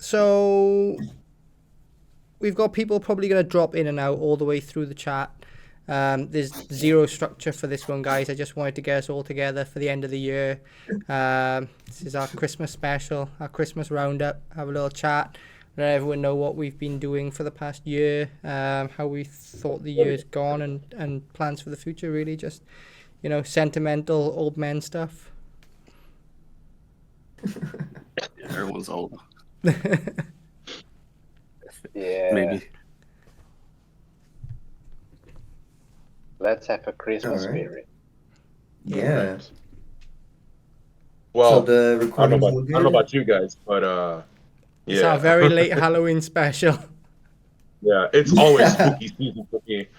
So we've got people probably going to drop in and out all the way through the chat. There's zero structure for this one, guys. I just wanted to get us all together for the end of the year. This is our Christmas special, our Christmas roundup. Have a little chat, let everyone know what we've been doing for the past year, how we thought the year's gone, and plans for the future. Really, just sentimental old men stuff. Everyone's old. Yeah. Maybe. Let's have a Christmas All right. spirit. Yeah. Well, So the I recording's all don't know good? about you guys, but It's yeah. our very late Halloween special. Yeah, it's always spooky season for me.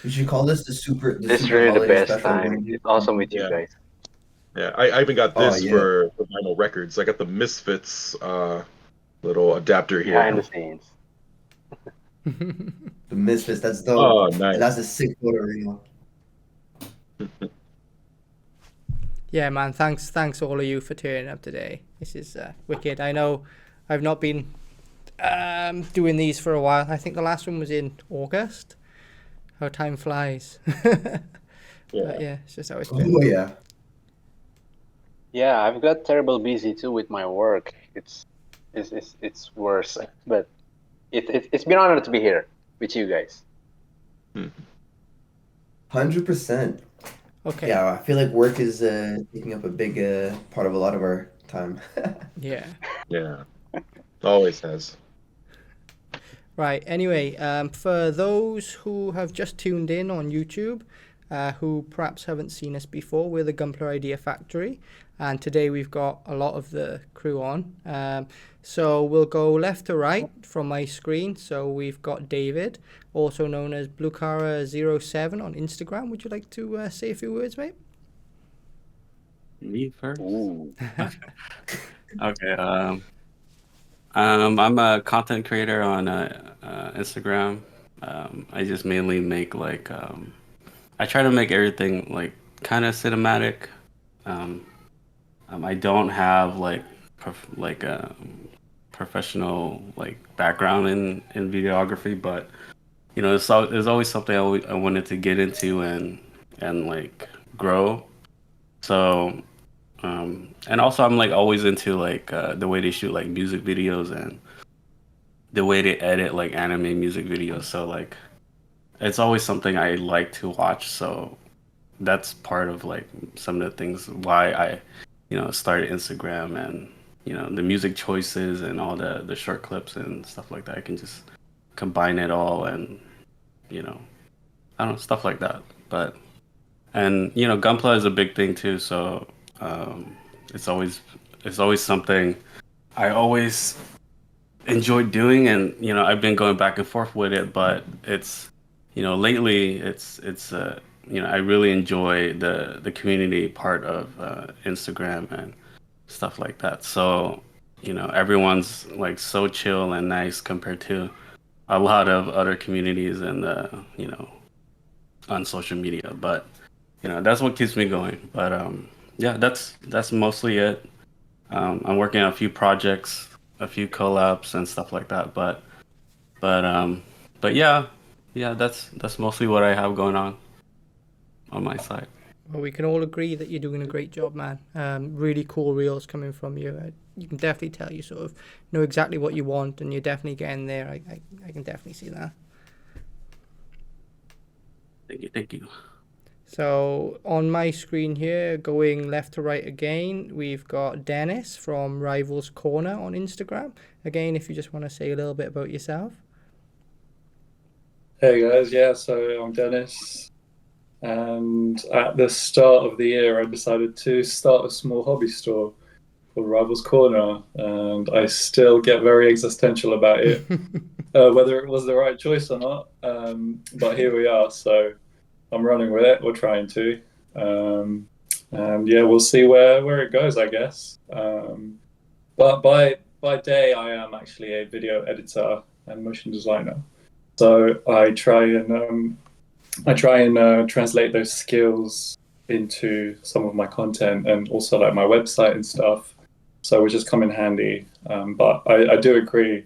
We should call this the super This is super really the holiday best special. time. It's awesome with you Yeah. guys. Yeah, I even got Oh, this yeah. for vinyl records. I got the Misfits little adapter Behind here. the scenes. The Misfits, that's dope. Oh, nice. That's a sick photo reel. Yeah, man. Thanks all of you for turning up today. This is wicked. I know I've not been doing these for a while. I think the last one was in August. How time flies. But yeah, it's just how it's been. Oh yeah. Yeah, I've got terrible busy too with my work. It's worse, but it's been an honor to be here with you guys. 100%. Okay. Yeah, I feel like work is taking up a big part of a lot of our time. Yeah. Yeah, always has. Right. Anyway, for those who have just tuned in on YouTube, who perhaps haven't seen us before, we're the Gunpla Idea Factory, and today we've got a lot of the crew on. So we'll go left to right from my screen. So we've got David, also known as BlueCara07 on Instagram. Would you like to say a few words, mate? Me first? Ooh. Okay. I'm a content creator on Instagram. I just mainly make I try to make everything like kind of cinematic. I don't have professional background in videography, but there's always something I wanted to get into and grow. So and also I'm always into the way they shoot music videos and the way they edit anime music videos. So it's always something I like to watch. So that's part of some of the things why I started Instagram, and the music choices and all the short clips and stuff like that. I can just combine it all and I don't know, stuff like that. But Gunpla is a big thing too, so it's always something I always enjoyed doing, and I've been going back and forth with it, but it's lately it's I really enjoy the community part of Instagram and stuff like that. So everyone's so chill and nice compared to a lot of other communities and on social media. But that's what keeps me going. But yeah, that's mostly it. I'm working on a few projects, a few collabs and stuff like that. But yeah, that's mostly what I have going on my side. Well, we can all agree that you're doing a great job, man. Really cool reels coming from you. You can definitely tell you sort of know exactly what you want, and you're definitely getting there. I can definitely see that. Thank you. So on my screen here, going left to right again, we've got Dennis from Rivals Corner on Instagram. Again, if you just want to say a little bit about yourself. Hey guys, yeah, so I'm Dennis, and at the start of the year I decided to start a small hobby store called Rivals Corner, and I still get very existential about it, whether it was the right choice or not, but here we are, so I'm running with it. We're trying to, and yeah, we'll see where it goes, I guess. But by day, I am actually a video editor and motion designer. So I try and translate those skills into some of my content, and also my website and stuff. so which has come in handy. But I do agree,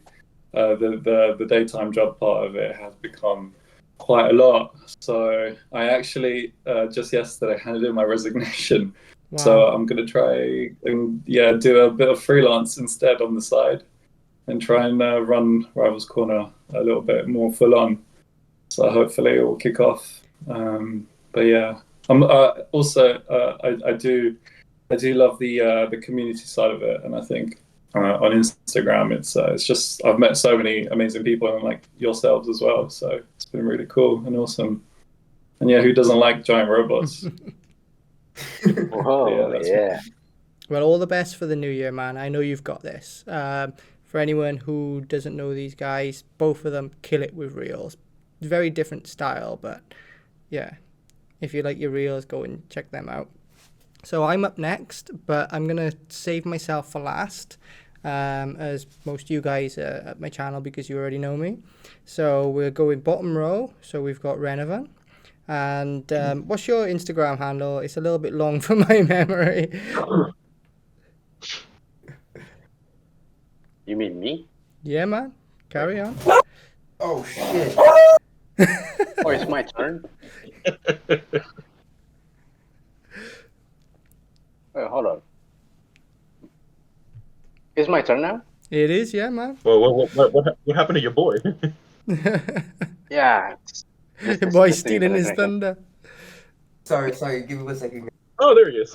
the daytime job part of it has become quite a lot. So I actually just yesterday handed in my resignation. Wow. So I'm going to try and do a bit of freelance instead on the side, and try and run Rivals Corner a little bit more full on. So hopefully it will kick off. But yeah, I'm also I do love the community side of it, and I think on Instagram it's just I've met so many amazing people, and like yourselves as well. So it's been really cool and awesome. And yeah, who doesn't like giant robots? Oh, that's yeah. Well, all the best for the new year, man. I know you've got this. For anyone who doesn't know these guys, both of them kill it with reels. Very different style, but yeah, if you like your reels, go and check them out. So I'm up next, but I'm going to save myself for last, as most of you guys are at my channel because you already know me. So we're going bottom row. So we've got Renovan. And what's your Instagram handle? It's a little bit long for my memory. You mean me? Yeah, man. Carry on. Oh shit! Oh, it's my turn. Wait, hold on. It's my turn now? It is, yeah, man. Well, what happened to your boy? Yeah. Boy stealing his thunder. Sorry. Give me 1 second. Oh, there he is.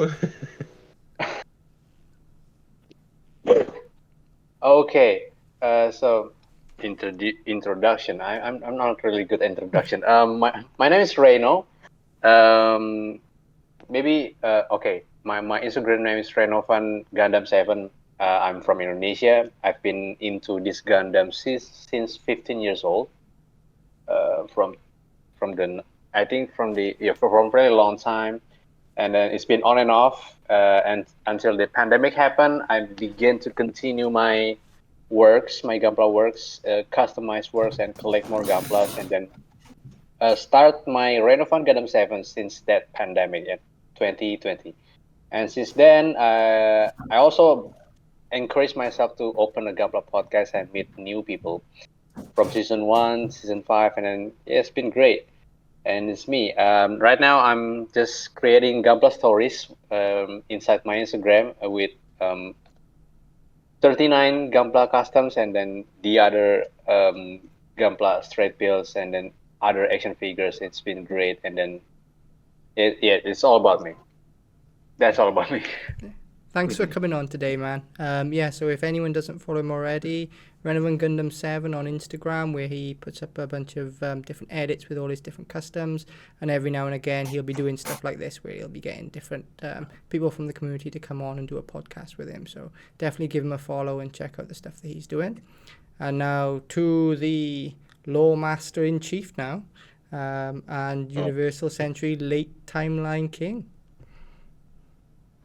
Okay. So introduction. I'm not really good at introduction. My name is Reno. Maybe okay. My Instagram name is Renovan Gundam 7. I'm from Indonesia. I've been into this Gundam since 15 years old. From a very long time, and then it's been on and off, and until the pandemic happened, I began to continue my works, my Gunpla works, customized works, and collect more Gunplas, and then start my Renovan Gundam 7 since that pandemic in 2020. And since then, I also encourage myself to open a Gunpla podcast and meet new people from season 1, season 5, and then yeah, it's been great. And it's me. Right now, I'm just creating Gunpla stories inside my Instagram with 39 Gunpla customs, and then the other Gunpla straight builds, and then other action figures. It's been great, and then it's all about me. That's all about me. Thanks for coming on today, man. Yeah, so if anyone doesn't follow him already, Renovan Gundam 7 on Instagram, where he puts up a bunch of different edits with all his different customs, and every now and again he'll be doing stuff like this, where he'll be getting different people from the community to come on and do a podcast with him. So definitely give him a follow and check out the stuff that he's doing. And now to the Law Master in Chief now, and Universal Century Late Timeline King.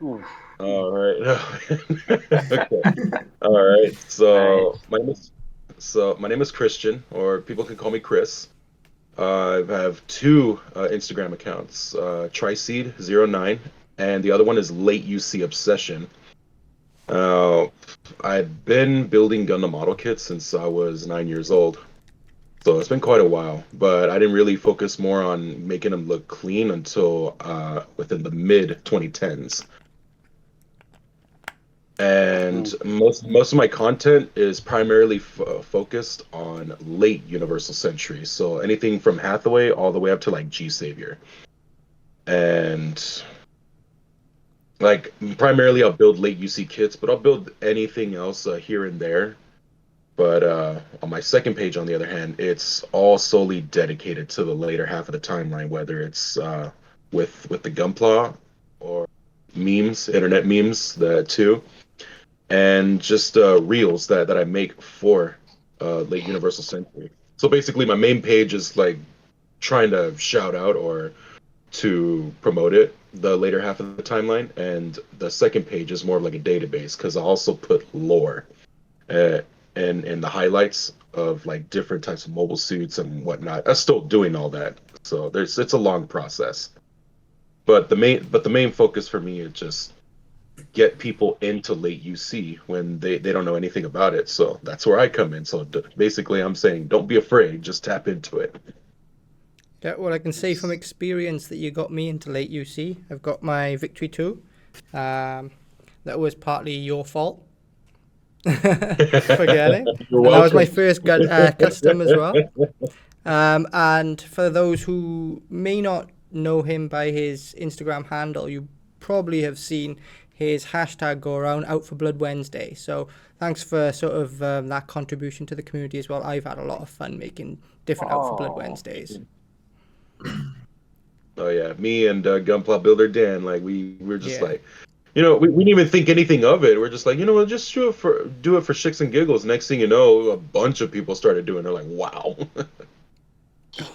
All right. Okay. All right. So my name is Christian, or people can call me Chris. I have two Instagram accounts, Triseed09, and the other one is Late UC Obsession. I've been building Gundam model kits since I was 9 years old. So it's been quite a while, but I didn't really focus more on making them look clean until within the mid 2010s. And most of my content is primarily focused on late Universal Century, so anything from Hathaway all the way up to like G Savior. And like primarily I'll build late UC kits, but I'll build anything else here and there. But on my second page, on the other hand, it's all solely dedicated to the later half of the timeline, whether it's with the Gunpla or memes, internet memes, that too. And just reels that I make for late Universal Century. So basically, my main page is like trying to shout out or to promote it, the later half of the timeline, and the second page is more of like a database because I also put lore in the highlights of like different types of mobile suits and whatnot. I'm still doing all that, so it's a long process. But the main focus for me is just get people into late UC when they don't know anything about it. So that's where I come in. So basically, I'm saying don't be afraid, just tap into it. Yeah, well, I can say from experience that you got me into late UC. I've got my Victory 2. That was partly your fault for getting. You're And that was my welcome. first custom as well. And for those who may not know him by his Instagram handle, you probably have seen his hashtag go around, Out for Blood Wednesday. So thanks for sort of that contribution to the community as well. I've had a lot of fun making different Out for Blood Wednesdays. Oh yeah, me and Gunpla Builder Dan, like we're just Yeah. like, we didn't even think anything of it. We're just like, what, just do it for shits and giggles. Next thing you know, a bunch of people started doing it. They're like, wow.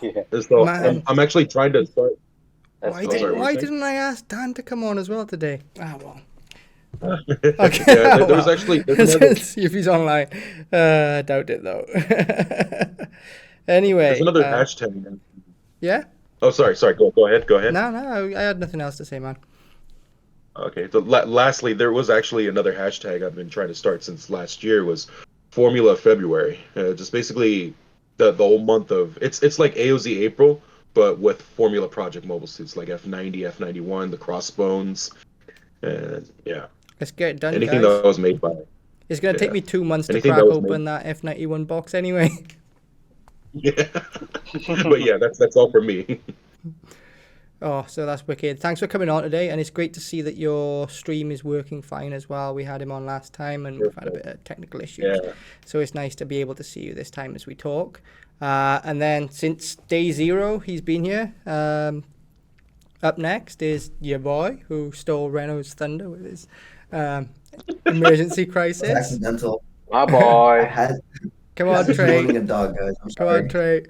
Yeah, And so Man. I'm actually trying to start. that's Why, sorry, did, what were why you saying? didn't I ask Dan to come on as well today? Ah, well. Okay. Okay. Yeah, there was Well, actually there's another, let's see if he's online. Doubt it though. Anyway. hashtag. Yeah? Oh, sorry. Go ahead. No, I had nothing else to say, man. Okay. So lastly, there was actually another hashtag I've been trying to start since last year was Formula February. Just basically the whole month of it's like AOZ April, but with Formula Project mobile suits like F90, F91, the Crossbones, and yeah, Let's get it done, anything guys. that was made by. It's going to take Yeah. me 2 months to Anything crack that was open that F91 box anyway. Yeah. But yeah, that's all for me. Oh, so that's wicked. Thanks for coming on today, and it's great to see that your stream is working fine as well. We had him on last time, and we've had a bit of technical issues. Yeah. So it's nice to be able to see you this time as we talk. And then since day 0, he's been here. Up next is your boy, who stole Renault's thunder with his emergency It was crisis. accidental. my I boy. had Come on, was owning Trey. a dog, guys. I'm Come sorry. on, Trey.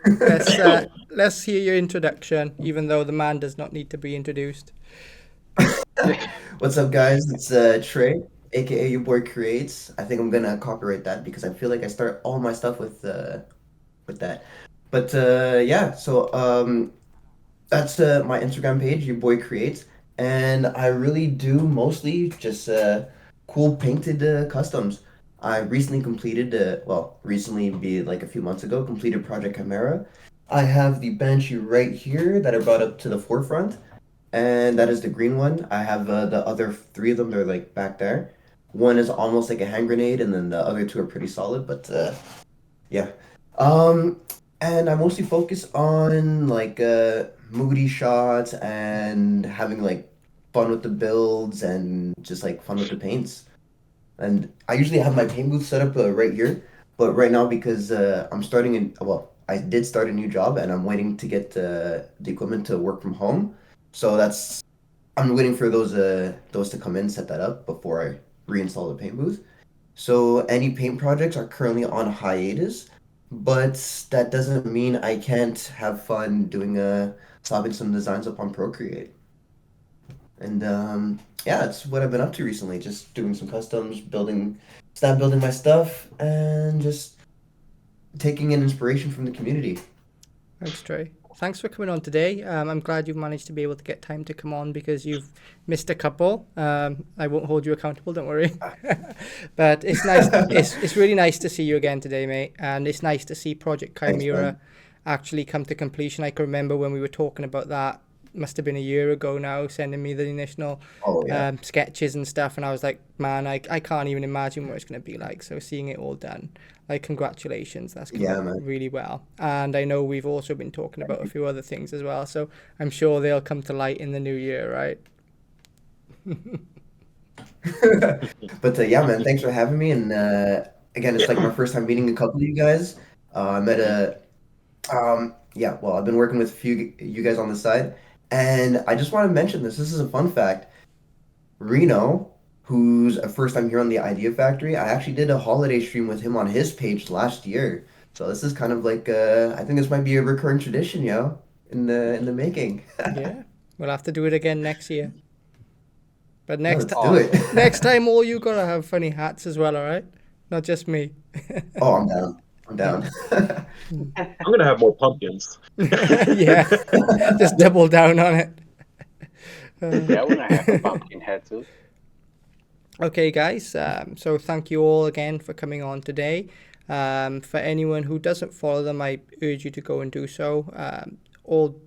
Let's hear your introduction, even though the man does not need to be introduced. What's up, guys? It's Trey, aka your boy creates. I think I'm gonna copyright that because I feel like I start all my stuff with that. But yeah, so that's my Instagram page, your boy creates, and I really do mostly just cool painted customs. I recently completed, recently be like a few months ago, completed Project Chimera. I have the Banshee right here that I brought up to the forefront, and that is the green one. I have the other 3 of them, they're like back there. One is almost like a hand grenade, and then the other 2 are pretty solid, but yeah. And I mostly focus on like moody shots and having like fun with the builds and just like fun with the paints. And I usually have my paint booth set up right here, but right now because I did start a new job and I'm waiting to get the equipment to work from home. So I'm waiting for those to come in, set that up before I reinstall the paint booth. So any paint projects are currently on hiatus, but that doesn't mean I can't have fun doing slapping some designs up on Procreate. And yeah, that's what I've been up to recently. Just doing some customs, start building my stuff, and just taking in inspiration from the community. Thanks, Trey. Thanks for coming on today. I'm glad you've managed to be able to get time to come on because you've missed a couple. I won't hold you accountable, don't worry. But it's nice. It's really nice to see you again today, mate. And it's nice to see Project Chimera actually come to completion. I can remember when we were talking about that. Must have been a year ago now, sending me the initial sketches and stuff, and I was like, man, I can't even imagine what it's going to be like. So seeing it all done, like, congratulations, that's come out really well. And I know we've also been talking about a few other things as well, so I'm sure they'll come to light in the new year, right? But yeah, man, thanks for having me. And again, it's like my first time meeting a couple of you guys. I met I've been working with a few you guys on the side. And I just want to mention this. This is a fun fact. Reno, who's a first time here on the Idea Factory, I actually did a holiday stream with him on his page last year. So this is kind of like I think this might be a recurring tradition, in the making. Yeah, we'll have to do it again next year. But Let's do it. next time, all you gotta have funny hats as well, all right? Not just me. Oh, I'm down. I'm down. I'm gonna have more pumpkins. Yeah, just double down on it. Yeah, I wanna have a pumpkin head too. Okay, guys. So thank you all again for coming on today. For anyone who doesn't follow them, I urge you to go and do so. All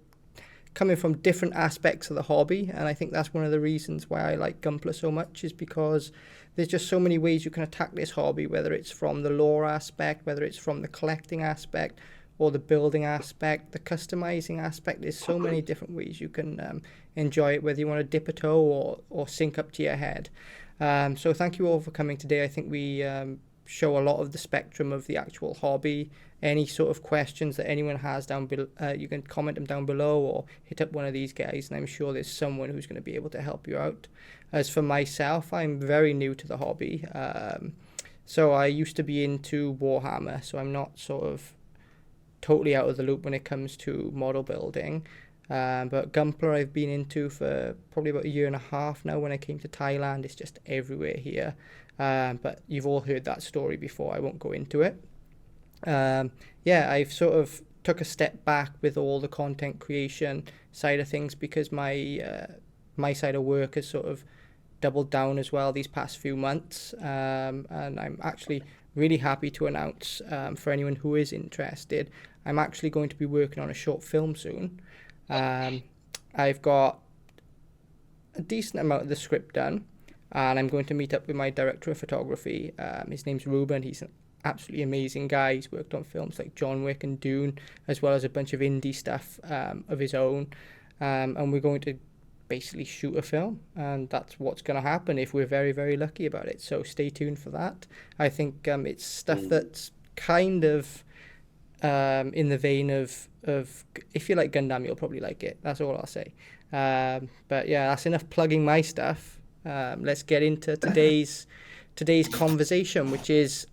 coming from different aspects of the hobby, and I think that's one of the reasons why I like Gunpla so much, is because there's just so many ways you can attack this hobby, whether it's from the lore aspect, whether it's from the collecting aspect, or the building aspect, the customizing aspect. There's so many different ways you can enjoy it, whether you want to dip a toe or sink up to your head. So thank you all for coming today. I think we show a lot of the spectrum of the actual hobby. Any sort of questions that anyone has down below, you can comment them down below or hit up one of these guys, and I'm sure there's someone who's going to be able to help you out. As for myself, I'm very new to the hobby. So I used to be into Warhammer, so I'm not sort of totally out of the loop when it comes to model building. But Gunpla I've been into for probably about a year and a half now. When I came to Thailand, it's just everywhere here. But you've all heard that story before. I won't go into it. Yeah, I've sort of took a step back with all the content creation side of things, because my side of work has sort of doubled down as well these past few months. And I'm actually really happy to announce, for anyone who is interested, I'm actually going to be working on a short film soon. I've got a decent amount of the script done, and I'm going to meet up with my director of photography. His name's Ruben. He's an absolutely amazing guy. He's worked on films like John Wick and Dune, as well as a bunch of indie stuff of his own. And we're going to basically shoot a film, and that's what's going to happen if we're very, very lucky about it. So stay tuned for that. I think it's stuff that's kind of in the vein of if you like Gundam, you'll probably like it. That's all I'll say. But yeah, that's enough plugging my stuff. Let's get into today's conversation, which is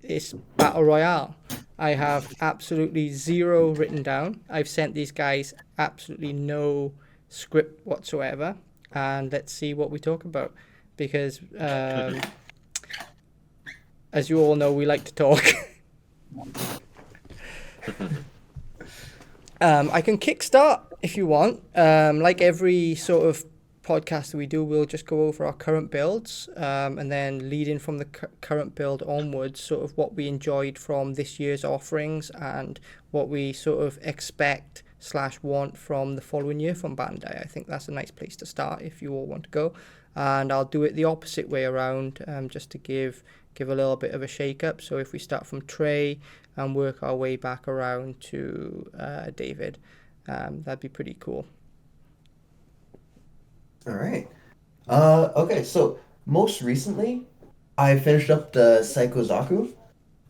this battle royale. I have absolutely zero written down. I've sent these guys absolutely no script whatsoever, and let's see what we talk about, because as you all know, we like to talk. I can kickstart if you want. Like every sort of podcast that we do, we'll just go over our current builds, and then lead in from the current build onwards, sort of what we enjoyed from this year's offerings and what we sort of expect / want from the following year from Bandai. I think that's a nice place to start if you all want to go. And I'll do it the opposite way around, just to give a little bit of a shake up. So if we start from Trey and work our way back around to David, that'd be pretty cool. All right. Okay, so most recently, I finished up the Saikozaku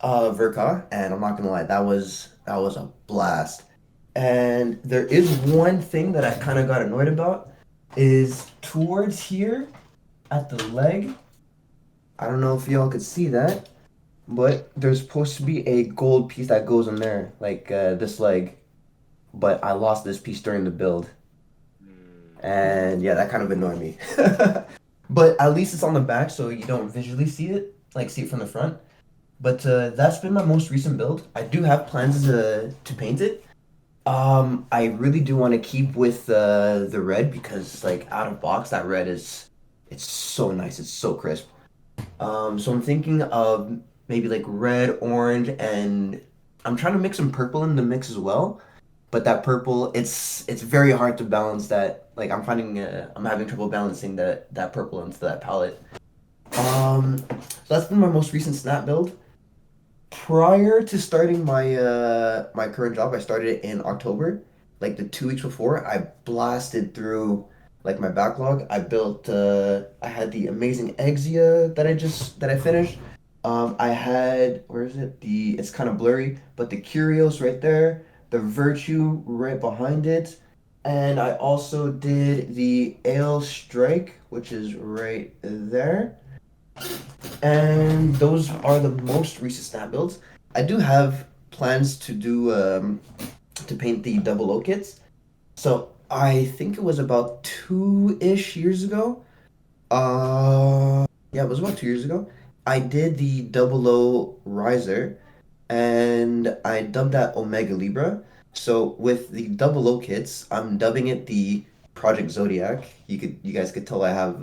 Verka, and I'm not gonna lie, that was a blast. And there is one thing that I kind of got annoyed about, is towards here at the leg. I don't know if y'all could see that, but there's supposed to be a gold piece that goes in there, like this leg. But I lost this piece during the build. And yeah, that kind of annoyed me. But at least it's on the back, so you don't visually see it, like see it from the front. But that's been my most recent build. I do have plans to paint it. I really do want to keep with the red, because like out of box, that red it's so nice. It's so crisp. So I'm thinking of maybe like red, orange, and I'm trying to mix some purple in the mix as well. But that purple, it's very hard to balance that. Like I'm finding I'm having trouble balancing that purple into that palette. So that's been my most recent snap build. Prior to starting my current job, I started it in October. Like the 2 weeks before, I blasted through like my backlog. I built I had the amazing Exia that I finished. I had, where is it? It's kind of blurry, but the Curios right there, the Virtue right behind it, and I also did the Ale Strike, which is right there. And those are the most recent snap builds. I do have plans to do to paint the double O kits. So I think it was about 2-ish years ago. Yeah, it was about 2 years ago. I did the double O riser, and I dubbed that Omega Libra. So with the double O kits, I'm dubbing it the Project Zodiac. You guys could tell I have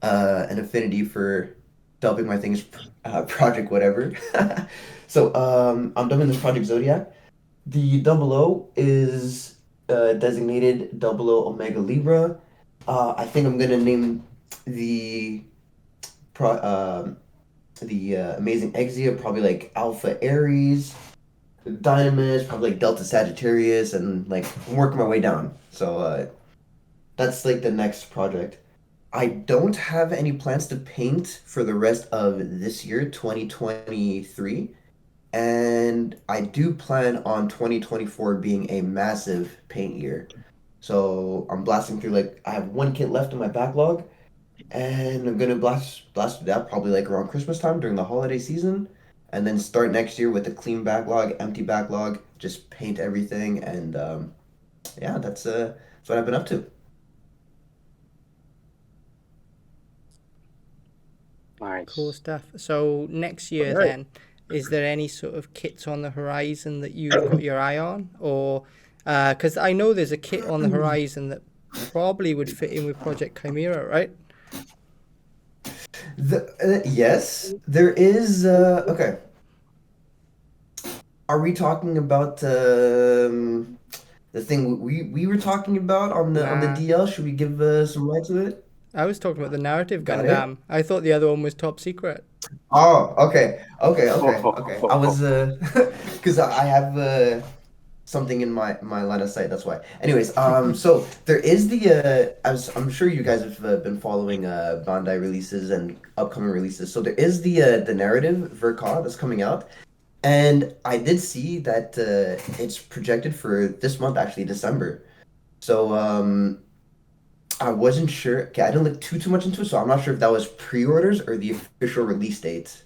an affinity for developing my things, project whatever. So I'm dubbing this Project Zodiac. The double O is designated double O Omega Libra. I think I'm gonna name the pro Amazing Exia probably like Alpha Aries. Dynamis probably like Delta Sagittarius, and like I'm working my way down. So that's like the next project. I don't have any plans to paint for the rest of this year, 2023. And I do plan on 2024 being a massive paint year. So I'm blasting through, like, I have one kit left in my backlog, and I'm gonna blast through that probably like around Christmas time during the holiday season, and then start next year with a clean backlog, empty backlog, just paint everything, and yeah, that's what I've been up to. Cool Nice. stuff. So next year, All right. then, is there any sort of kits on the horizon that you've got your eye on, or because I know there's a kit on the horizon that probably would fit in with Project Chimera, right? Yes, there is. Okay, are we talking about the thing we were talking about on the Nah, DL? Should we give some light to it? I was talking about the narrative Got it. Gundam. I thought the other one was top secret. Oh, okay. I was because I have something in my line of sight. That's why. Anyways, so there is I'm sure you guys have been following Bandai releases and upcoming releases. So there is the narrative Verka that's coming out, and I did see that it's projected for this month, actually December. So I wasn't sure. Okay, I didn't look too much into it, so I'm not sure if that was pre-orders or the official release date.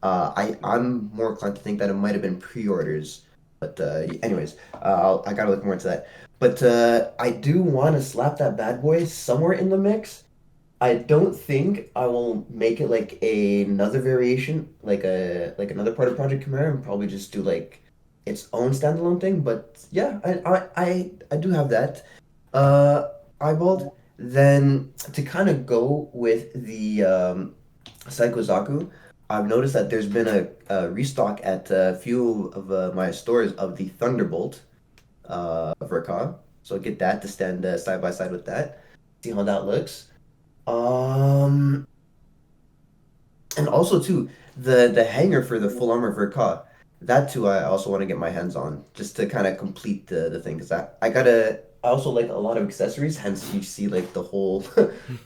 I'm more inclined to think that it might have been pre-orders, but anyways, I gotta look more into that. But I do want to slap that bad boy somewhere in the mix. I don't think I will make it like another variation, like another part of Project Chimera, and probably just do like its own standalone thing. But yeah, I do have that. Uh, Eyeballed. Then to kind of go with the Psycho Zaku, I've noticed that there's been a restock at a few of my stores of the Thunderbolt Verka. So get that to stand side by side with that. See how that looks. Um, and also too, the hanger for the full armor Verka. That too, I also want to get my hands on just to kind of complete the thing because I also like a lot of accessories. Hence, you see like the whole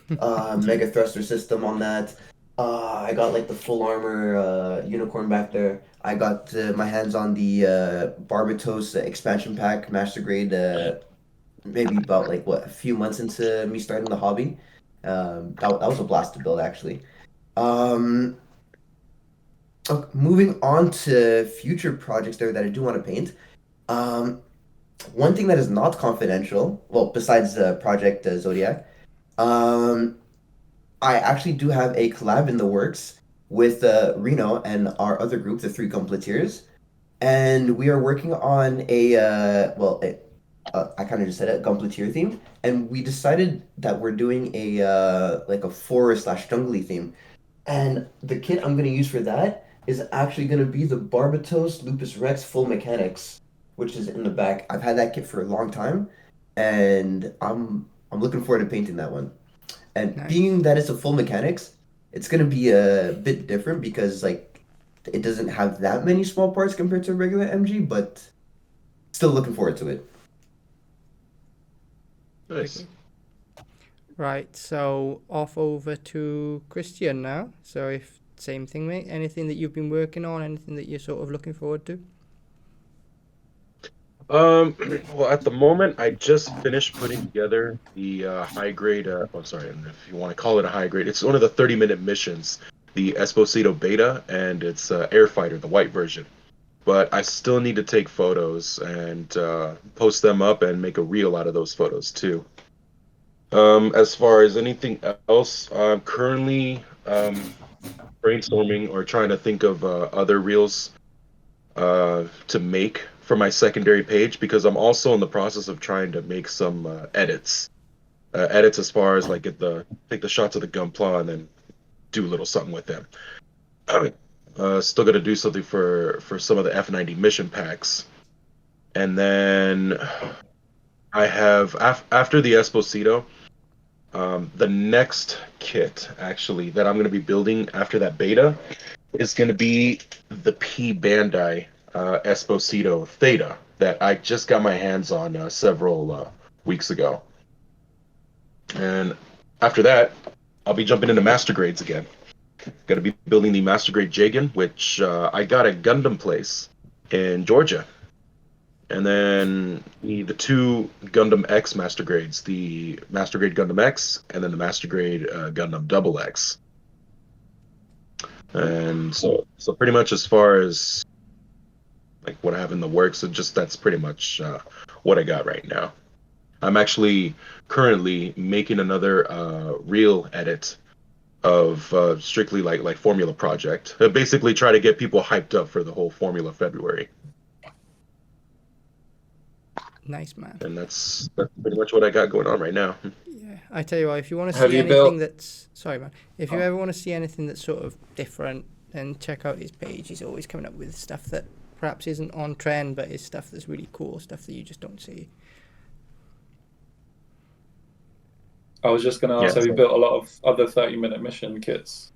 mega thruster system on that. I got like the full armor unicorn back there. I got my hands on the Barbatos expansion pack, master grade. Maybe about like what a few months into me starting the hobby. That was a blast to build actually. Um, Moving on to future projects there that I do want to paint. Um, One thing that is not confidential, well, besides Project Zodiac, um, I actually do have a collab in the works with Reno and our other group, the Three Gunpla, and we are working on I kind of just said it, Gunpla theme, and we decided that we're doing a like a forest slash jungly theme, and the kit I'm gonna use for that is actually gonna be the Barbatos Lupus Rex Full Mechanics, which is in the back. I've had that kit for a long time, and I'm looking forward to painting that one. And Nice. being that it's a full mechanics, it's gonna be a bit different because like it doesn't have that many small parts compared to a regular MG, but still looking forward to it. Nice. Right, so off over to Christian now. So if same thing, mate. Anything that you've been working on, anything that you're sort of looking forward to? Well, at the moment, I just finished putting together the high grade. Oh, sorry, if you want to call it a high grade, it's one of the 30-minute missions, the Esposito Beta, and it's Air Fighter, the white version. But I still need to take photos and post them up and make a reel out of those photos too. As far as anything else, I'm currently brainstorming or trying to think of other reels to make for my secondary page because I'm also in the process of trying to make some edits edits as far as like take the shots of the Gunpla and then do a little something with them. Still got to do something for some of the F90 mission packs, and then I have after the Esposito, the next kit actually that I'm going to be building after that beta is going to be the P Bandai Esposito Theta that I just got my hands on several weeks ago, and after that, I'll be jumping into master grades again. Going to be building the Master Grade Jagan, which I got at Gundam Place in Georgia. And then the two Gundam X Master Grades, the Master Grade Gundam X and then the Master Grade Gundam Double X. And so pretty much as far as like what I have in the works, that's pretty much what I got right now. I'm actually currently making another reel edit of strictly like Formula Project. Basically, try to get people hyped up for the whole Formula February. Nice, man. And that's pretty much what I got going on right now. Yeah, I tell you what, if you want to Have see you anything built- that's sorry, man. If you ever want to see anything that's sort of different, then check out his page. He's always coming up with stuff that perhaps isn't on trend, but is stuff that's really cool, stuff that you just don't see. I was just going to ask, Yeah, have you built a lot of other 30-minute mission kits?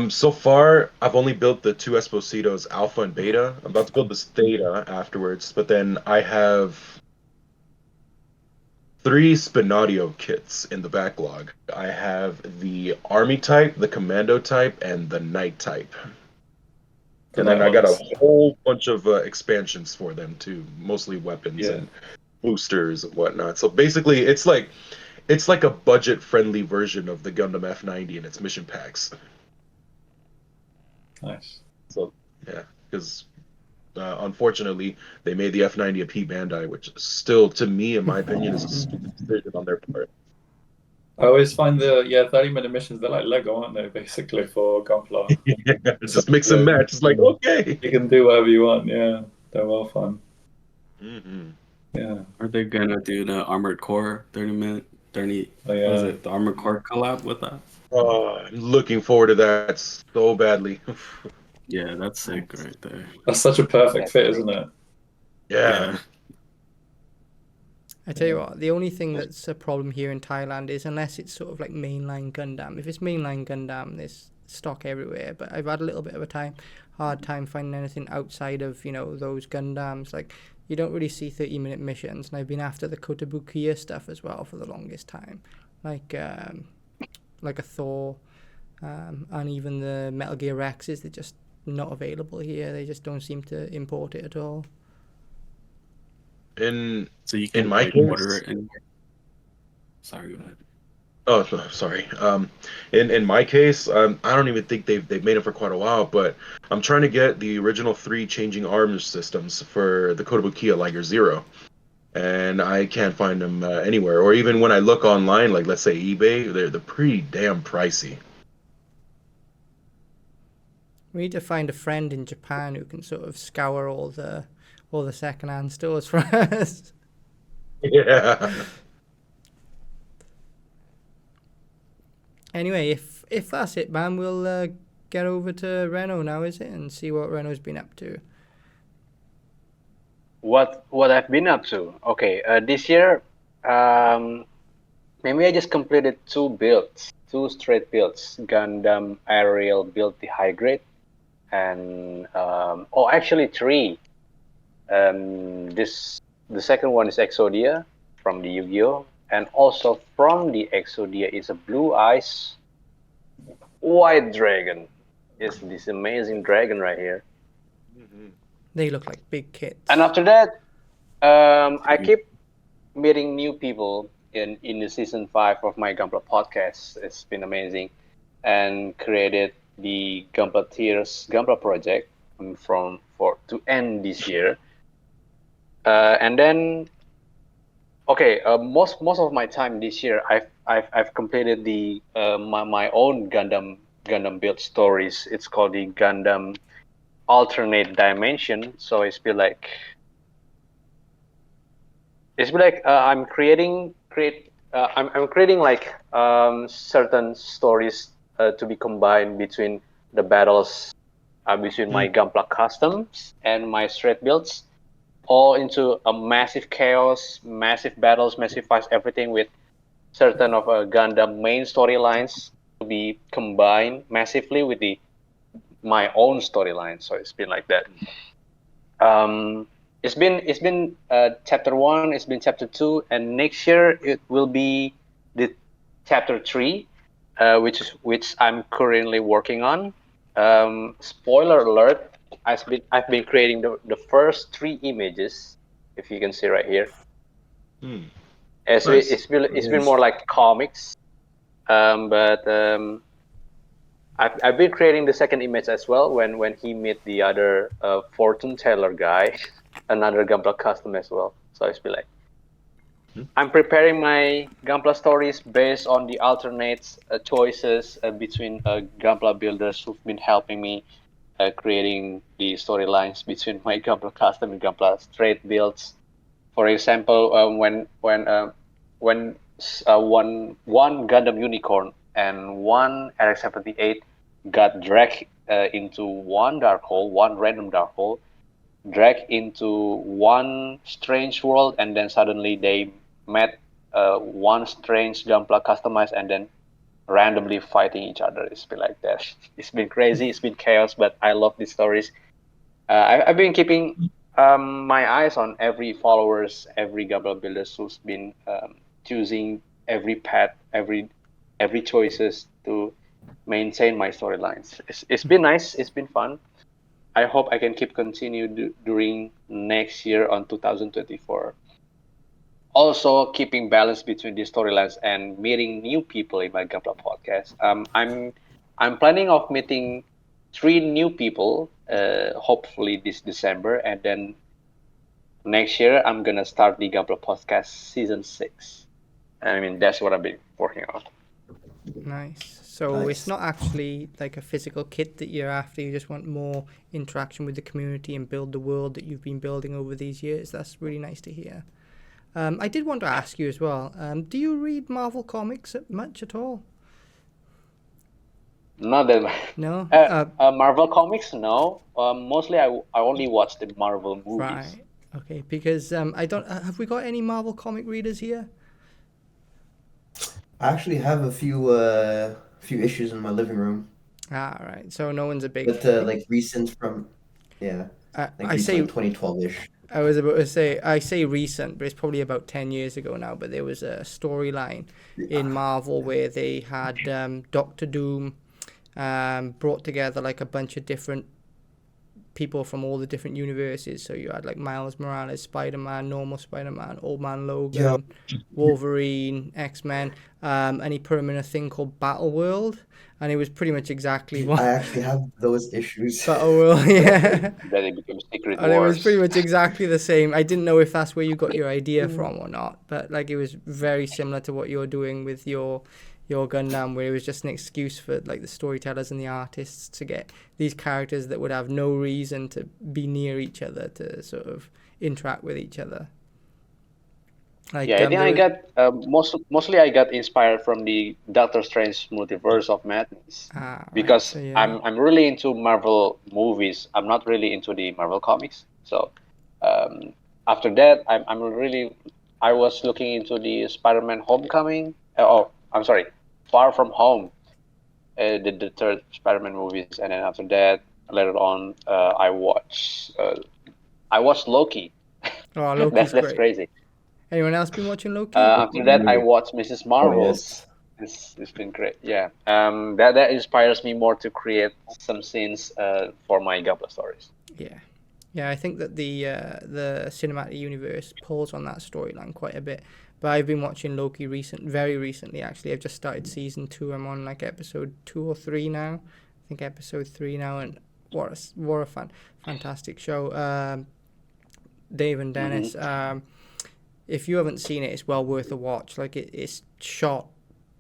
So far, I've only built the two Espositos, Alpha and Beta. I'm about to build this Theta afterwards, but then I have 3 Spinadio kits in the backlog. I have the Army type, the Commando type, and the Knight type. And then I got a whole bunch of expansions for them too, mostly weapons and boosters and whatnot. So basically, it's like a budget-friendly version of the Gundam F90 and its mission packs. Nice. So yeah, because unfortunately they made the F90 a P Bandai, which still, to me, in my opinion, is a stupid decision on their part. I always find the 30-minute missions, they're like Lego, aren't they, basically, for Gunpla? Yeah, just mix and match. It's like, okay. You can do whatever you want, yeah. They're well fun. Mm-hmm. Yeah. Are they gonna do the Armored Core 30-minute, 30? Oh, yeah. What is it? The Armored Core collab with that? I'm looking forward to that so badly. Yeah, that's sick right there. That's such a perfect fit, isn't it? Yeah. I tell you what, the only thing that's a problem here in Thailand is unless it's sort of like mainline Gundam. If it's mainline Gundam, there's stock everywhere. But I've had a little bit of a hard time finding anything outside of, those Gundams. Like, you don't really see 30-minute missions. And I've been after the Kotobukiya stuff as well for the longest time. Like a Thor, and even the Metal Gear Rexes, they're just not available here. They just don't seem to import it at all. So you can in my case, order it anywhere. Sorry, go ahead. Oh, no, sorry. In my case, I don't even think they've made it for quite a while, but I'm trying to get the original 3 changing arms systems for the Kotobukiya Liger Zero, and I can't find them anywhere. Or even when I look online, like let's say eBay, they're pretty damn pricey. We need to find a friend in Japan who can sort of scour all the secondhand stores for us. Yeah. Anyway, if that's it, man, we'll get over to Reno now, is it, and see what Reno's been up to. What I've been up to? Okay, this year, maybe I just completed 2 straight builds. Gundam Aerial built the high grade, and actually 3. The second one is Exodia from the Yu-Gi-Oh, and also from the Exodia is a Blue Eyes White Dragon. It's this amazing dragon right here. They look like big kits. And after that, I keep meeting new people in the season 5 of my Gunpla podcast. It's been amazing, and created the Gunpla Tears Gunpla project to end this year. And then, okay, most of my time this year, I've completed the my own Gundam build stories. It's called the Gundam Alternate Dimension. So it's been like I'm creating I'm creating like certain stories to be combined between the battles between my Gunpla customs and my straight builds, all into a massive chaos, massive battles, massive fights, everything with certain of Gundam main storylines to be combined massively with the my own storyline. So it's been like that. It's been chapter 1, it's been chapter 2, and next year it will be the chapter 3, which I'm currently working on. Spoiler alert, I've been creating the first 3 images, if you can see right here. Hmm. It's, Nice. it's been more like comics, but I've been creating the second image as well when he meet the other fortune teller guy, another Gunpla custom as well. So it's be like I'm preparing my Gunpla stories based on the alternate choices between Gunpla builders who've been helping me creating the storylines between my Gunpla custom and Gunpla straight builds. For example, when one Gundam Unicorn and one RX-78 got dragged into one dark hole, one random dark hole, dragged into one strange world, and then suddenly they met one strange Gunpla customized, and then randomly fighting each other. It's been like that. It's been crazy. It's been chaos, but I love these stories. I've been keeping my eyes on every followers, every Gunpla builders who's been choosing every path, every choices to maintain my storylines. It's been nice. It's been fun. I hope I can keep continue during next year on 2024. Also, keeping balance between the storylines and meeting new people in my Gunpla podcast. I'm planning of meeting 3 new people, hopefully this December, and then next year I'm gonna start the Gunpla podcast season 6. I mean, that's what I've been working on. Nice. So Nice. it's not actually like a physical kit that you're after. You just want more interaction with the community and build the world that you've been building over these years. That's really nice to hear. I did want to ask you as well. Do you read Marvel comics much at all? Not that No. Marvel comics, no. Mostly I only watch the Marvel movies. Right. Okay. Because I don't. Have we got any Marvel comic readers here? I actually have a few issues in my living room, Ah, right. So no one's a big. but like recent from yeah, like I recent say like 2012-ish. I was about to say, I say recent, but it's probably about 10 years ago now. But there was a storyline in Marvel where they had Doctor Doom brought together like a bunch of different people from all the different universes. So you had like Miles Morales, Spider-Man, normal Spider-Man, Old Man Logan, Wolverine, X-Men, and he put them in a thing called Battle World. And it was pretty much exactly what... I actually have those issues. Battle World, yeah. Then it becomes Secret And it was Wars. pretty much exactly the same. I didn't know if that's where you got your idea from or not, but like it was very similar to what you're doing with your Gundam, where it was just an excuse for like the storytellers and the artists to get these characters that would have no reason to be near each other to sort of interact with each other. Like, Yeah, I think I got mostly I got inspired from the Doctor Strange Multiverse of Madness right. because So, yeah. I'm really into Marvel movies. I'm not really into the Marvel comics. So after that, I was looking into the Spider-Man Homecoming. I'm sorry, Far From Home, the third Spider-Man movies, and then after that, later on, I watched Loki. Oh, Loki's That's great. crazy. Anyone else been watching Loki? After that, I watched Mrs. Marvels. Oh, yes. It's been great. Yeah. That inspires me more to create some scenes for my Gunpla stories. Yeah. Yeah, I think that the cinematic universe pulls on that storyline quite a bit. But I've been watching Loki very recently, actually. I've just started season 2. I'm on like episode 2 or 3 now. I think episode 3 now, and what a fantastic show. Dave and Dennis, if you haven't seen it, it's well worth a watch. Like it's shot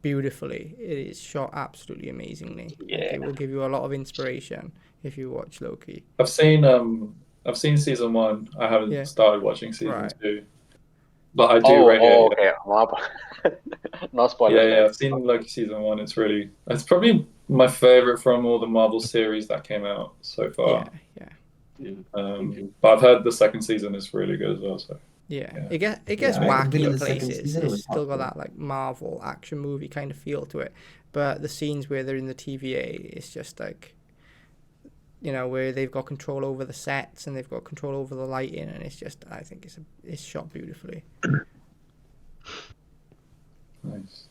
beautifully. It is shot absolutely amazingly. Yeah. Like, it will give you a lot of inspiration if you watch Loki. I've seen season 1. I haven't started watching season Right. 2. but I do rate it. okay. No spoilers, Yeah, man. I've seen Loki season 1. It's probably my favorite from all the Marvel series that came out so Yeah, far. yeah, But I've heard the second season is really good as well. So yeah. Yeah. It gets I haven't been wacky in at the second places. season, it It's was still got awesome. that like Marvel action movie kind of feel to it, but the scenes where they're in the TVA, it's just like, where they've got control over the sets and they've got control over the lighting, and it's just, I think it's shot beautifully. nice.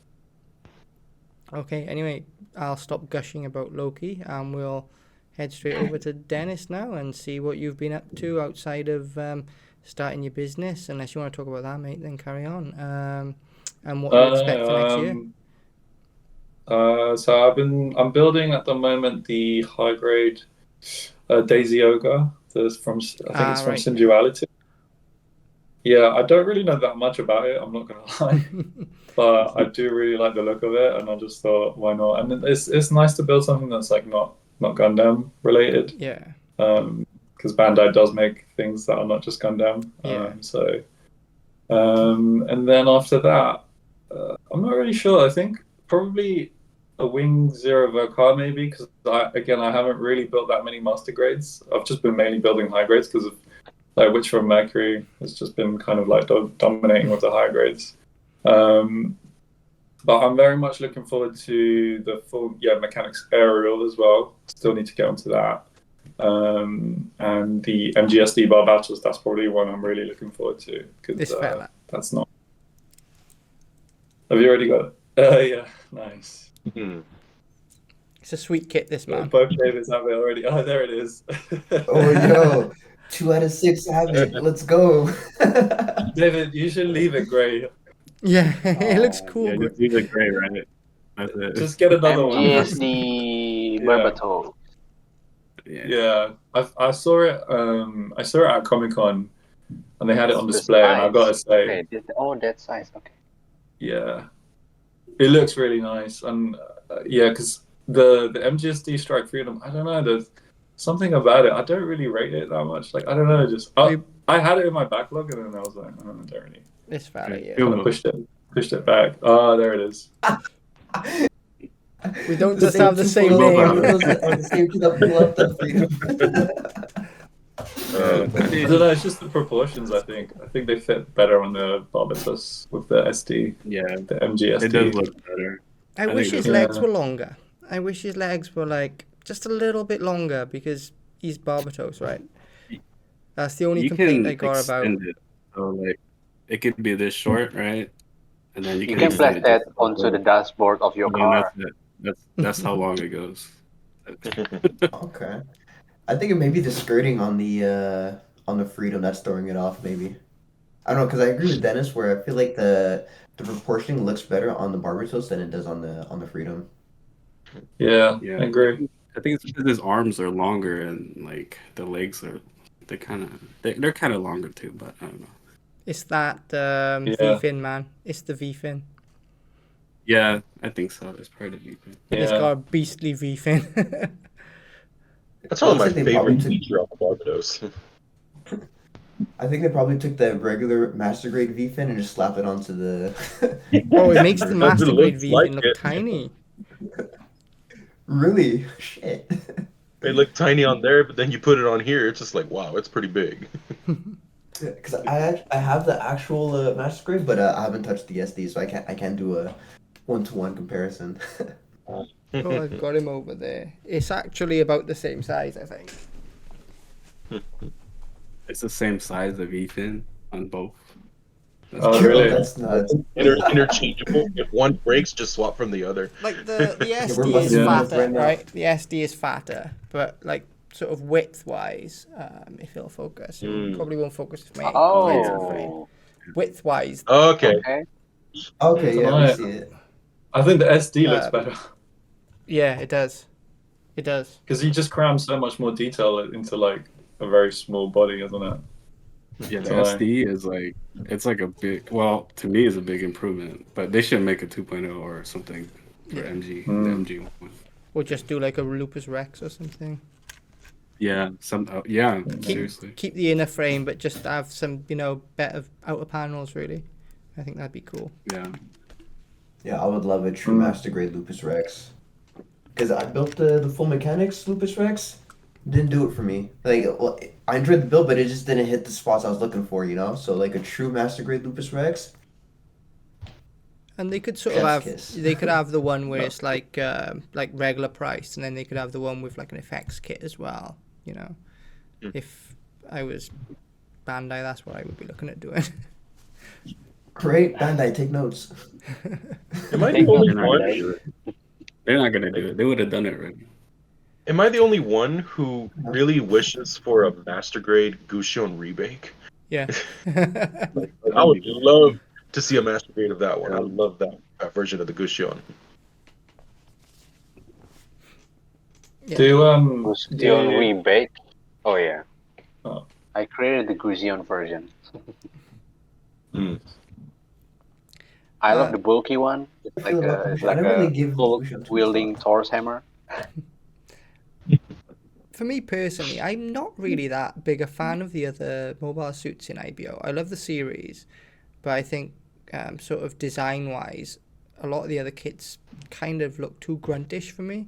Okay, anyway, I'll stop gushing about Loki and we'll head straight over to Dennis now and see what you've been up to outside of starting your business. Unless you want to talk about that, mate, then carry on. And what you expect for next year. So I'm building at the moment the high grade Daisy Ogre. I think it's from right. Sinduality. Yeah, I don't really know that much about it, I'm not gonna lie. But I do really like the look of it, and I just thought, why not? And it's nice to build something that's like not Gundam related. Yeah. Because Bandai does make things that are not just Gundam. Yeah. And then after that, I'm not really sure. I think probably a Wing Zero Vokar maybe, because I haven't really built that many master grades. I've just been mainly building high grades because of like Witch from Mercury has just been kind of like dominating with the high grades. But I'm very much looking forward to the full mechanics aerial as well. Still need to get onto that. And the MGSD bar battles, that's probably one I'm really looking forward to. This fella. That's not. Have you already got it? Yeah, nice. It's a sweet kit, this man. Both Davids have it already. Oh, there it is. Oh, yo, 2 out of 6 have it. Let's go. David, you should leave it grey. Yeah, it looks cool. Yeah, just leave it gray, right? That's it. Just get another one. MGSD Barbato. Yeah, I saw it. I saw it at Comic-Con, and they had it on display. And I've got to say, that size. Okay. yeah, it looks really nice. And because the MGSD Strike Freedom, I don't know. There's something about it. I don't really rate it that much. Like I don't know. Just I had it in my backlog, and then I was like, I don't really. This fella, yeah. Kind of pushed it back. Oh, there it is. We don't just have the same name. The same kid that blew up the Freedom. I don't know. It's just the proportions. I think they fit better on the Barbatos with the SD. Yeah, the MGSD. it does look better. I wish his legs were longer. I wish his legs were like just a little bit longer because he's Barbatos, right? That's the only complaint I got about. It. So like, it could be this short, right? And then you can flash that onto the dashboard of your car. That's how long it goes. Okay. I think it may be the skirting on the Freedom that's throwing it off. Maybe I don't know, because I agree with Dennis where I feel like the proportioning looks better on the Barbatos than it does on the Freedom. Yeah, I agree. I think it's because his arms are longer and like the legs are they're kind of longer too, but I don't know. It's that V-fin, man. It's the V-fin. Yeah, I think so. It's part of the V-fin. Yeah. It's got a beastly V-fin. That's probably my favorite feature on the Barbados. I think they probably took the regular master grade V-fin and just slapped it onto the. Oh, it makes the master grade V-fin look tiny. Really? Shit. They look tiny on there, but then you put it on here, it's just like, wow, it's pretty big. Because I have the actual master grade, but I haven't touched the SD, so I can't do a 1-to-1 comparison. Oh, I've got him over there. It's actually about the same size, I think. It's the same size of V-fin on both. Really? That's nuts. Interchangeable. If one breaks, just swap from the other. Like the SD is fatter, right? The SD is fatter, but like sort of width-wise, if it'll focus, probably won't focus with me. Width-wise. Okay, yeah, I see it. I think the SD looks better. Yeah, it does. It does. Because you just cram so much more detail into like a very small body, isn't it? Yeah, the SD is like, it's like a big, well, to me is a big improvement, but they should make a 2.0 or something for MG, the MG one. Or just do like a Lupus Rex or something. Yeah, yeah, Keep seriously. keep the inner frame, but just have some, better outer panels. Really, I think that'd be cool. Yeah. Yeah, I would love a true master grade Lupus Rex. Because I built the full mechanics Lupus Rex. Didn't do it for me. Like, well, I enjoyed the build, but it just didn't hit the spots I was looking for, you know? So, like, a true master grade Lupus Rex, And they could sort of chef's have, kiss. they could have the one where it's like regular price, and then they could have the one with like an effects kit as well. If I was Bandai, that's what I would be looking at doing. Great, Bandai, take notes. Am I the Take only notes, They're not one? gonna do it. They're not gonna do it. They would have done it already. Am I the only one who really wishes for a master grade Gushon remake? Yeah. I would love to see a master grade of that one. I love that version of the Gushon. Yeah. Gusion rebake. Oh yeah. Oh. I created the Gusion version. Mm. I love the bulky one. It's I feel about it's Gushon. I like never really a give full Gushon too much wielding thought. Thor's hammer. For me personally, I'm not really that big a fan of the other mobile suits in IBO. I love the series, but I think sort of design-wise, a lot of the other kits kind of look too gruntish for me.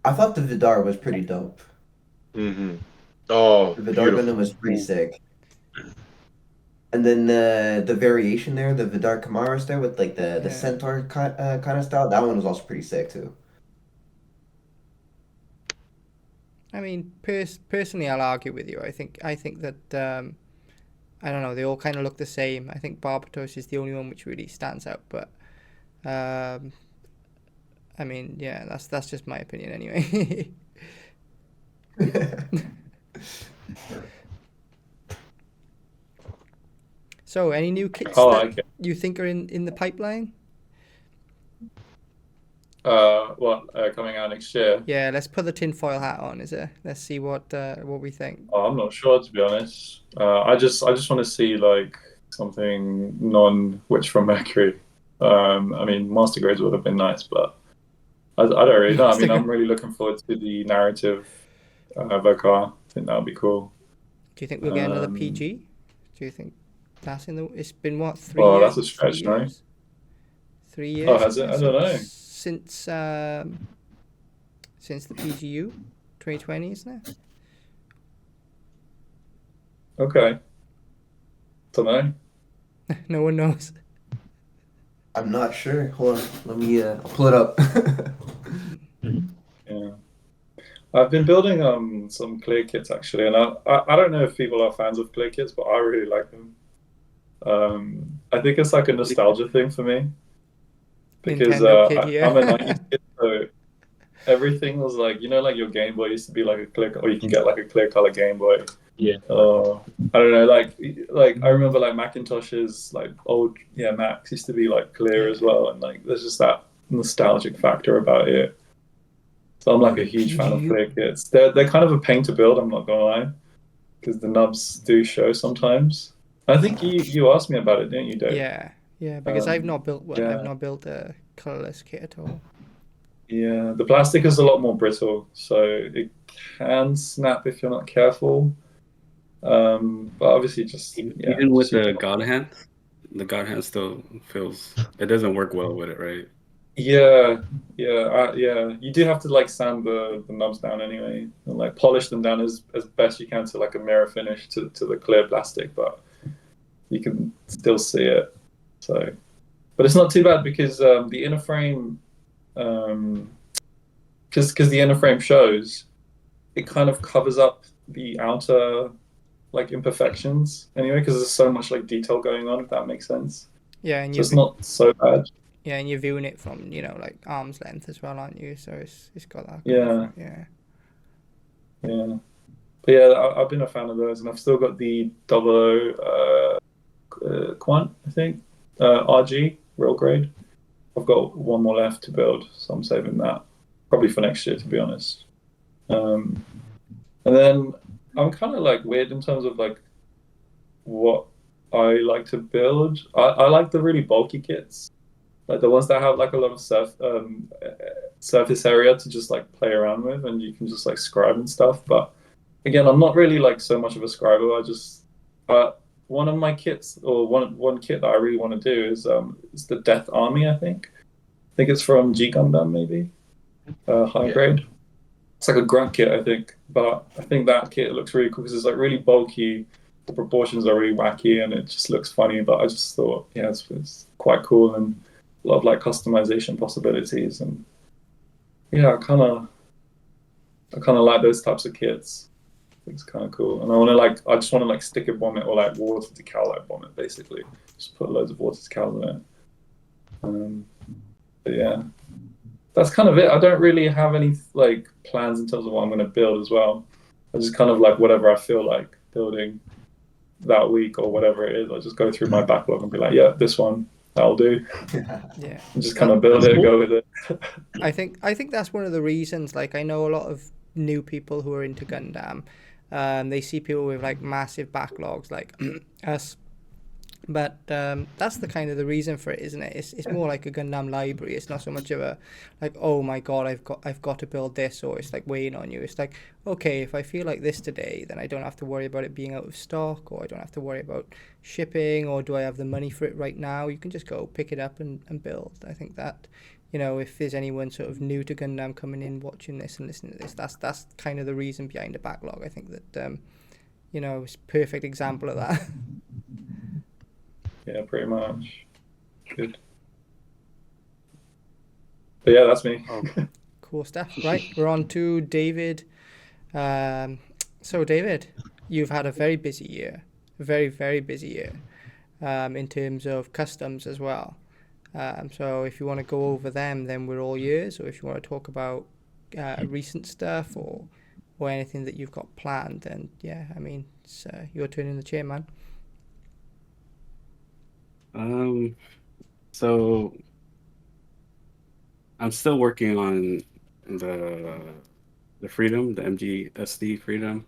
I thought the Vidar was pretty dope. Mm-hmm. Oh, The Vidar beautiful. Gundam was pretty sick. And then the variation there, the Vidar Kamaras there with like the Yeah. centaur kind of style, that one was also pretty sick too. I mean, personally, I'll argue with you. I think that I don't know. They all kind of look the same. I think Barbatos is the only one which really stands out. But I mean, yeah, that's just my opinion anyway. So, any new kits that you think are in the pipeline? Coming out next year? Yeah, let's put the tinfoil hat on. Let's see what we think. Oh, I'm not sure, to be honest. I just want to see like something non-Witch from Mercury. I mean, Master Grades would have been nice, but I don't really know. I mean, I'm really looking forward to the narrative Vokar. I think that would be cool. Do you think we'll get another PG? Do you think that's in the? It's been what, 3 Oh, years? that's a stretch, no? 3 years. Oh, has it? I don't know. Since the PGU, 2020, isn't it? Okay. Don't know. No one knows. I'm not sure. Hold on, let me I'll pull it up. Yeah. I've been building some clear kits actually, and I don't know if people are fans of clear kits, but I really like them. I think it's like a nostalgia thing for me because I'm a 90s kid, so everything was like, like your Game Boy used to be like a clear, or you can get like a clear color Game Boy. Yeah. I don't know, like I remember like Macintoshes, like old Macs used to be like clear as well, and like there's just that nostalgic factor about it. So I'm like a huge fan of clear kits. They're kind of a pain to build, I'm not gonna lie, because the nubs do show sometimes. I think you asked me about it, didn't you, Dave? Yeah, because I've not built one. yeah. I've not built a colorless kit at all. Yeah, the plastic is a lot more brittle, so it can snap if you're not careful. But obviously, even with the God hand still feels it doesn't work well with it, right? Yeah. You do have to like sand the knobs down anyway, and like polish them down as best you can to like a mirror finish to the clear plastic, but you can still see it. So, but it's not too bad because the inner frame, because the inner frame shows, it kind of covers up the outer like imperfections anyway, because there's so much like detail going on, if that makes sense. Yeah, and so it's not so bad. Yeah, and you're viewing it from like arm's length as well, aren't you? So it's got that. Yeah. But yeah, I've been a fan of those, and I've still got the 00 Quant, I think, RG real grade. I've got one more left to build, so I'm saving that probably for next year, to be honest. And then I'm kind of like weird in terms of like what I like to build. I like the really bulky kits, like the ones that have like a lot of surface area to just like play around with, and you can just like scribe and stuff. But again, I'm not really like so much of a scriber. I just one of my kits, or one kit that I really want to do is the Death Army. I think it's from G Gundam, maybe high Yeah. grade. It's like a grunt kit, I think, but I think that kit looks really cool because it's like really bulky. The proportions are really wacky, and it just looks funny. But I just thought, yeah, it's quite cool, and a lot of like customization possibilities, and yeah, I kind of like those types of kits. I think it's kind of cool, and I just want to like sticker bomb it or like water decal like bomb it, basically. Just put loads of water decals in it. But yeah, that's kind of it. I don't really have any like plans in terms of what I'm going to build as well. I just kind of like whatever I feel like building that week or whatever it is. I just go through my backlog and be like, yeah, this one that'll do. Yeah. And just kind of build it, go with it. I think that's one of the reasons. Like, I know a lot of new people who are into Gundam. They see people with like massive backlogs, like us. But that's the kind of the reason for it, isn't it? It's more like a Gundam library. It's not so much of a like, oh my god, I've got to build this, or it's like weighing on you. It's like, okay, if I feel like this today, then I don't have to worry about it being out of stock, or I don't have to worry about shipping, or do I have the money for it right now? You can just go pick it up and build. I think that, if there's anyone sort of new to Gundam coming in, watching this and listening to this, that's kind of the reason behind the backlog. I think that it's a perfect example of that. Yeah, pretty much. Good. But yeah, that's me. Cool stuff. Right, we're on to David. So David, you've had a very busy year, very, very busy year, in terms of customs as well. So if you want to go over them, then we're all ears. Or if you want to talk about recent stuff or anything that you've got planned, then yeah, I mean, it's your turn in the chair, man. So I'm still working on the Freedom, the MGSD Freedom.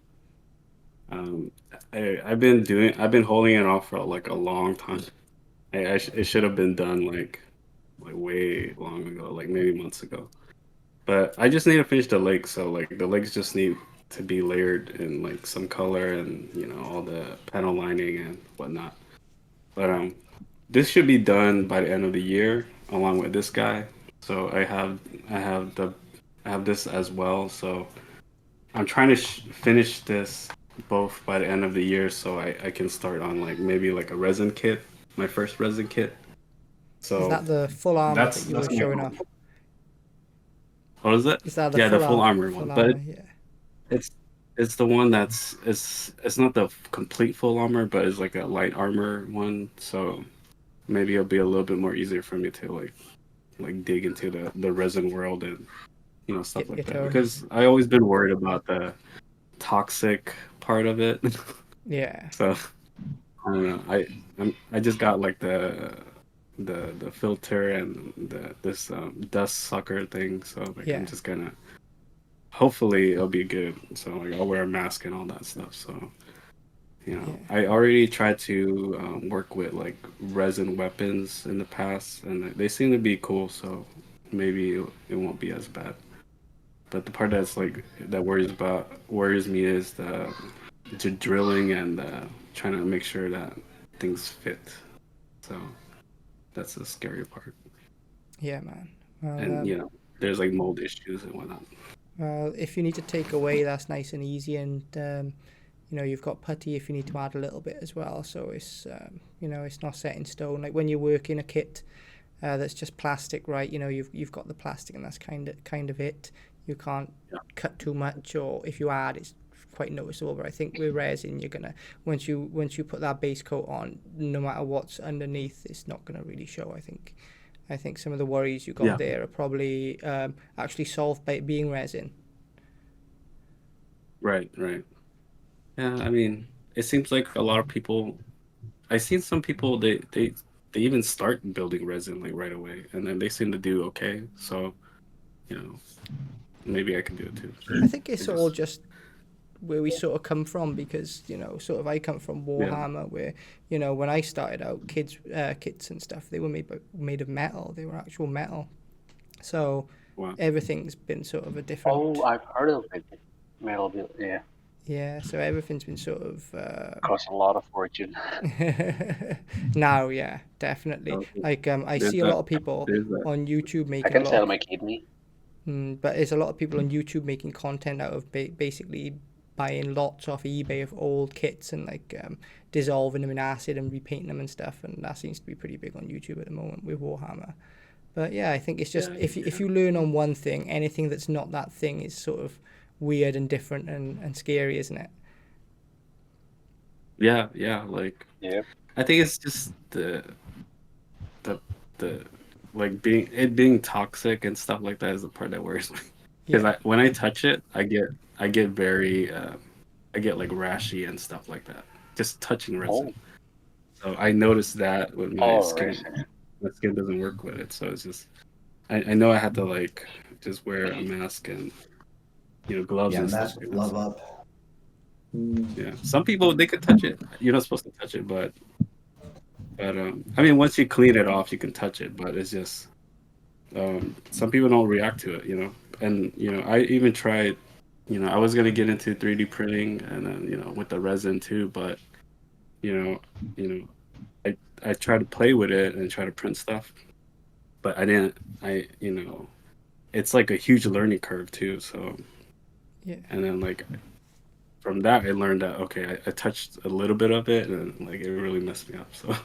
I've been holding it off for like a long time. It should have been done like way long ago, like maybe months ago. But I just need to finish the legs, so like the legs just need to be layered in like some color and all the panel lining and whatnot. But this should be done by the end of the year, along with this guy. So I have this as well. So I'm trying to finish this both by the end of the year, so I can start on like maybe like a resin kit, my first resin kit. So Is that the full armor that's that you were my showing goal. off? What is it? Is that Yeah, the full armor? armor Full one, armor, but yeah. it's the one it's not the complete full armor, but it's like a light armor one. So maybe it'll be a little bit more easier for me to like dig into the resin world and stuff Dip like your that, toe. because I always been worried about the toxic part of it. Yeah. So I don't know. I just got like the filter and this dust sucker thing. So like Yeah. I'm just gonna, hopefully it'll be good. So like I'll wear a mask and all that stuff. So Yeah. I already tried to work with like resin weapons in the past, and they seem to be cool. So maybe it won't be as bad. But the part that worries me is the drilling and trying to make sure that things fit. So that's the scary part. Yeah, man. Well, And there's like mold issues and whatnot. well, if you need to take away, that's nice and easy, and you've got putty if you need to add a little bit as well. So it's it's not set in stone. Like when you work in a kit that's just plastic, right? You've got the plastic, and that's kind of it. You can't cut too much, or if you add, it's quite noticeable. But I think with resin, you're gonna once you put that base coat on, no matter what's underneath, it's not gonna really show. I think some of the worries you got there are probably actually solved by it being resin. Right. Yeah, I mean, it seems like a lot of people. I've seen some people they even start building resin like right away, and then they seem to do okay. So, maybe I can do it too. I think it's all just where we sort of come from, because sort of I come from Warhammer, where when I started out, kits and stuff, they were made of metal. They were actual metal. So Wow. everything's been sort of a different. Oh, I've heard of it. Metal build, yeah. Yeah, so everything's been sort of Costs a lot of fortune. now, yeah, definitely. Like I see a lot of people on YouTube I making can a lot sell of, my kidney. but there's a lot of people on YouTube making content out of basically buying lots off eBay of old kits and like dissolving them in acid and repainting them and stuff, and that seems to be pretty big on YouTube at the moment with Warhammer. But yeah, I think it's just if you learn on one thing, anything that's not that thing is sort of weird and different and scary, isn't it? Yeah, like Yep. I think it's just the like being toxic and stuff like that is the part that worries me. Because when I touch it, I get very I get like rashy and stuff like that. Just touching resin. So I noticed that with my skin. Resin. My skin doesn't work with it, so it's just I know I have to like just wear a mask and gloves Yeah, and mask, stuff. glove up. Yeah, some people they could touch it. You're not supposed to touch it, but I mean, once you clean it off, you can touch it. But it's just some people don't react to it, And I even tried. I was gonna get into 3D printing and then with the resin too, but I tried to play with it and try to print stuff, but I didn't. It's like a huge learning curve too. So Yeah. and then like from that, I learned that okay, I touched a little bit of it and like it really messed me up. So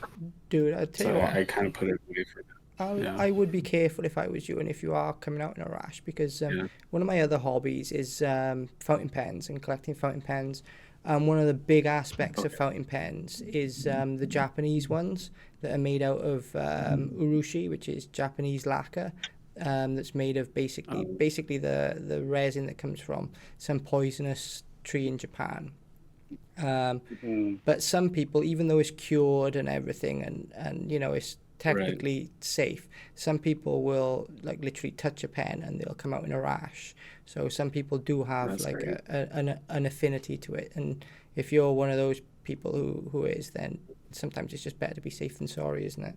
Dude, I tell so you what, I kind of put it away for now. I would be careful if I was you, and if you are coming out in a rash, because one of my other hobbies is fountain pens and collecting fountain pens. One of the big aspects of fountain pens is the Japanese ones that are made out of urushi, which is Japanese lacquer. That's made of basically the resin that comes from some poisonous tree in Japan. But some people, even though it's cured and everything, and it's technically safe, some people will like literally touch a pen and they'll come out in a rash. So some people do have like an affinity to it, and if you're one of those people who is, then sometimes it's just better to be safe than sorry, isn't it?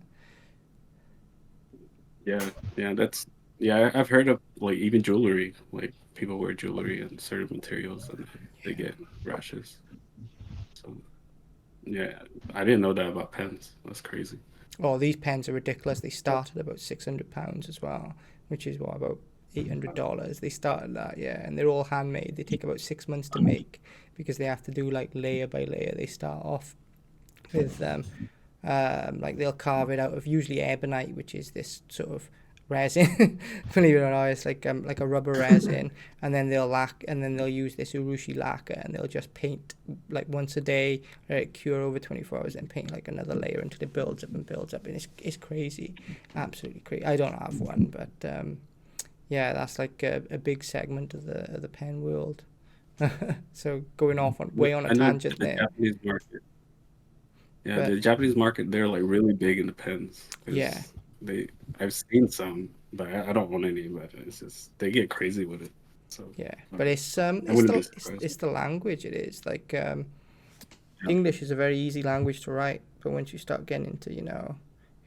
I've heard of like even jewelry, like people wear jewelry and certain materials and they get rashes. So yeah, I didn't know that about pens. That's crazy. Oh, these pens are ridiculous. They start at about £600 as well, which is about $800. They start at that, yeah, and they're all handmade. They take about 6 months to make because they have to do like layer by layer. They start off with like they'll carve it out of usually ebonite, which is this sort of resin. Believe it or not, it's like a rubber resin, and then they'll use this urushi lacquer, and they'll just paint like once a day, let it cure over 24 hours, and paint like another layer until it builds up and builds up, and it's crazy, absolutely crazy. I don't have one, but yeah, that's like a big segment of the pen world. So going off on a tangent there. Japanese market. Yeah, the Japanese market, they're like really big in the pens. Yeah. I've seen some, but I don't want any. But it's just they get crazy with it. So yeah, but it's the language. It is like English is a very easy language to write, but once you start getting into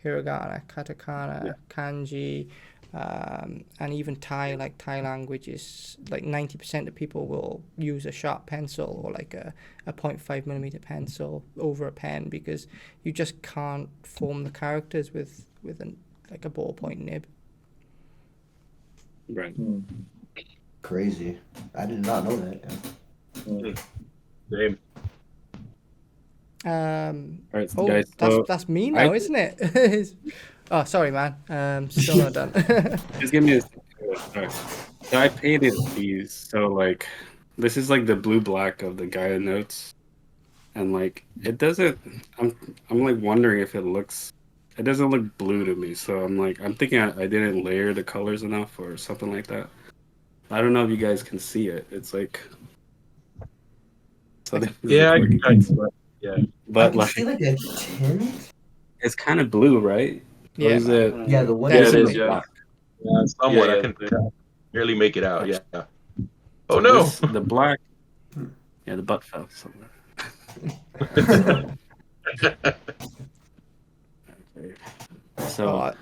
hiragana, katakana, kanji, and even Thai, like Thai language is like 90% of people will use a sharp pencil or like a 0.5mm pencil over a pen because you just can't form the characters with like a ballpoint nib. Right. Crazy. I did not know that. Same. All right, Oh, guys. that's me now, isn't it? Oh, sorry, man. Still not done. Just give me a second. All right. So I painted these. So like, this is like the blue-black of the Gaia notes, and like it doesn't. I'm like wondering if it looks. It doesn't look blue to me. So I'm thinking I didn't layer the colors enough or something like that. I don't know if you guys can see it. It's like. So Yeah, but I can see like a tint. it's kind of blue, right? Yeah, or is it? Yeah, the one Yeah, is it is, like yeah. black? Yeah, somewhat. Yeah, I can barely make it out. Yeah. Oh So no! the black. Yeah, the butt fell somewhere. Okay. So Oh,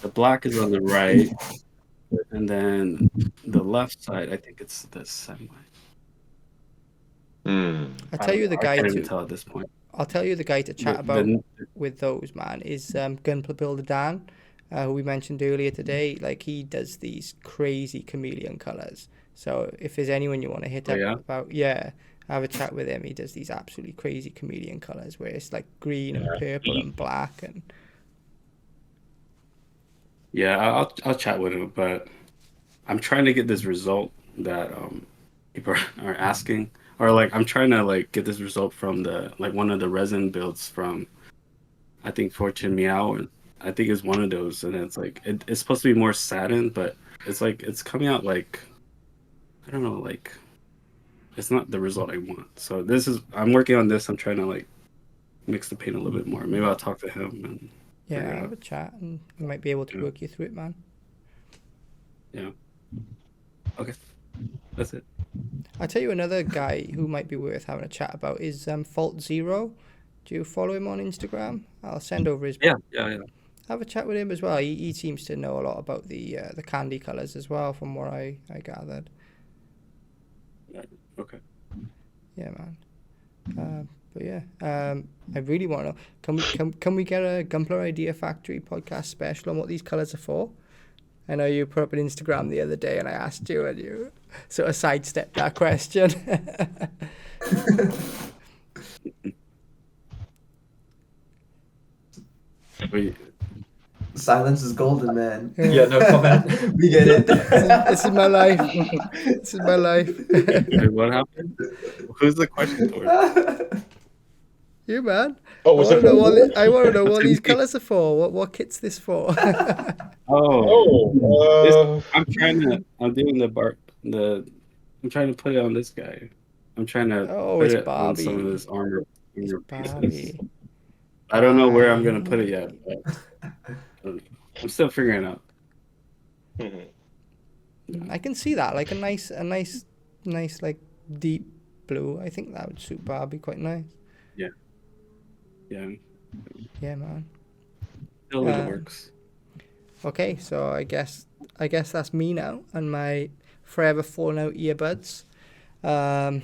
the black is on the right, and then the left side, I think it's the semi. I tell you the I guy can't even to tell at this point. I'll tell you the guy to chat about with those, man, is Gunpla Builder Dan, who we mentioned earlier today. Like, he does these crazy chameleon colors. So if there's anyone you want to hit Oh, up yeah? about, have a chat with him. He does these absolutely crazy chameleon colors where it's like green and purple and black and Yeah, I'll chat with him, but I'm trying to get this result that people are asking, or like I'm trying to like get this result from the like one of the resin builds from I think Fortune Meow, and I think it's one of those, and it's like it's supposed to be more satin, but it's like it's coming out like I don't know, like it's not the result I want. So I'm working on this. I'm trying to like mix the paint a little bit more. Maybe I'll talk to him and figure it have out. a chat and he might be able to Yeah. work you through it, man. Yeah. Okay. That's it. I'll tell you another guy who might be worth having a chat about is Fault Zero. Do you follow him on Instagram? I'll send over his. Yeah. Have a chat with him as well. He seems to know a lot about the candy colors as well, from what I gathered. Okay. Yeah, man. But yeah, I really want to know. Can we get a Gunpla Idea Factory podcast special on what these colors are for? I know you put up an Instagram the other day, and I asked you, and you sort of sidestepped that question. Wait, Silence is golden, man. Yeah, no comment. We get it. This is my life. This is my life. wait, what happened? Who's the question for? You, man. Oh, was it? I want to know what these colors are for. What kit's this for? Oh, I'm doing I'm trying to put it on this guy. I'm trying to Oh, put it's it on some of Barbie. this armor It's pieces. Barbie. I don't know where I'm gonna put it yet, but I'm still figuring it out. I can see that, like a nice, like deep blue. I think that would suit Barbie quite nice. Yeah, Yeah, man. still in the works. Okay, so I guess that's me now and my forever fallen out earbuds. So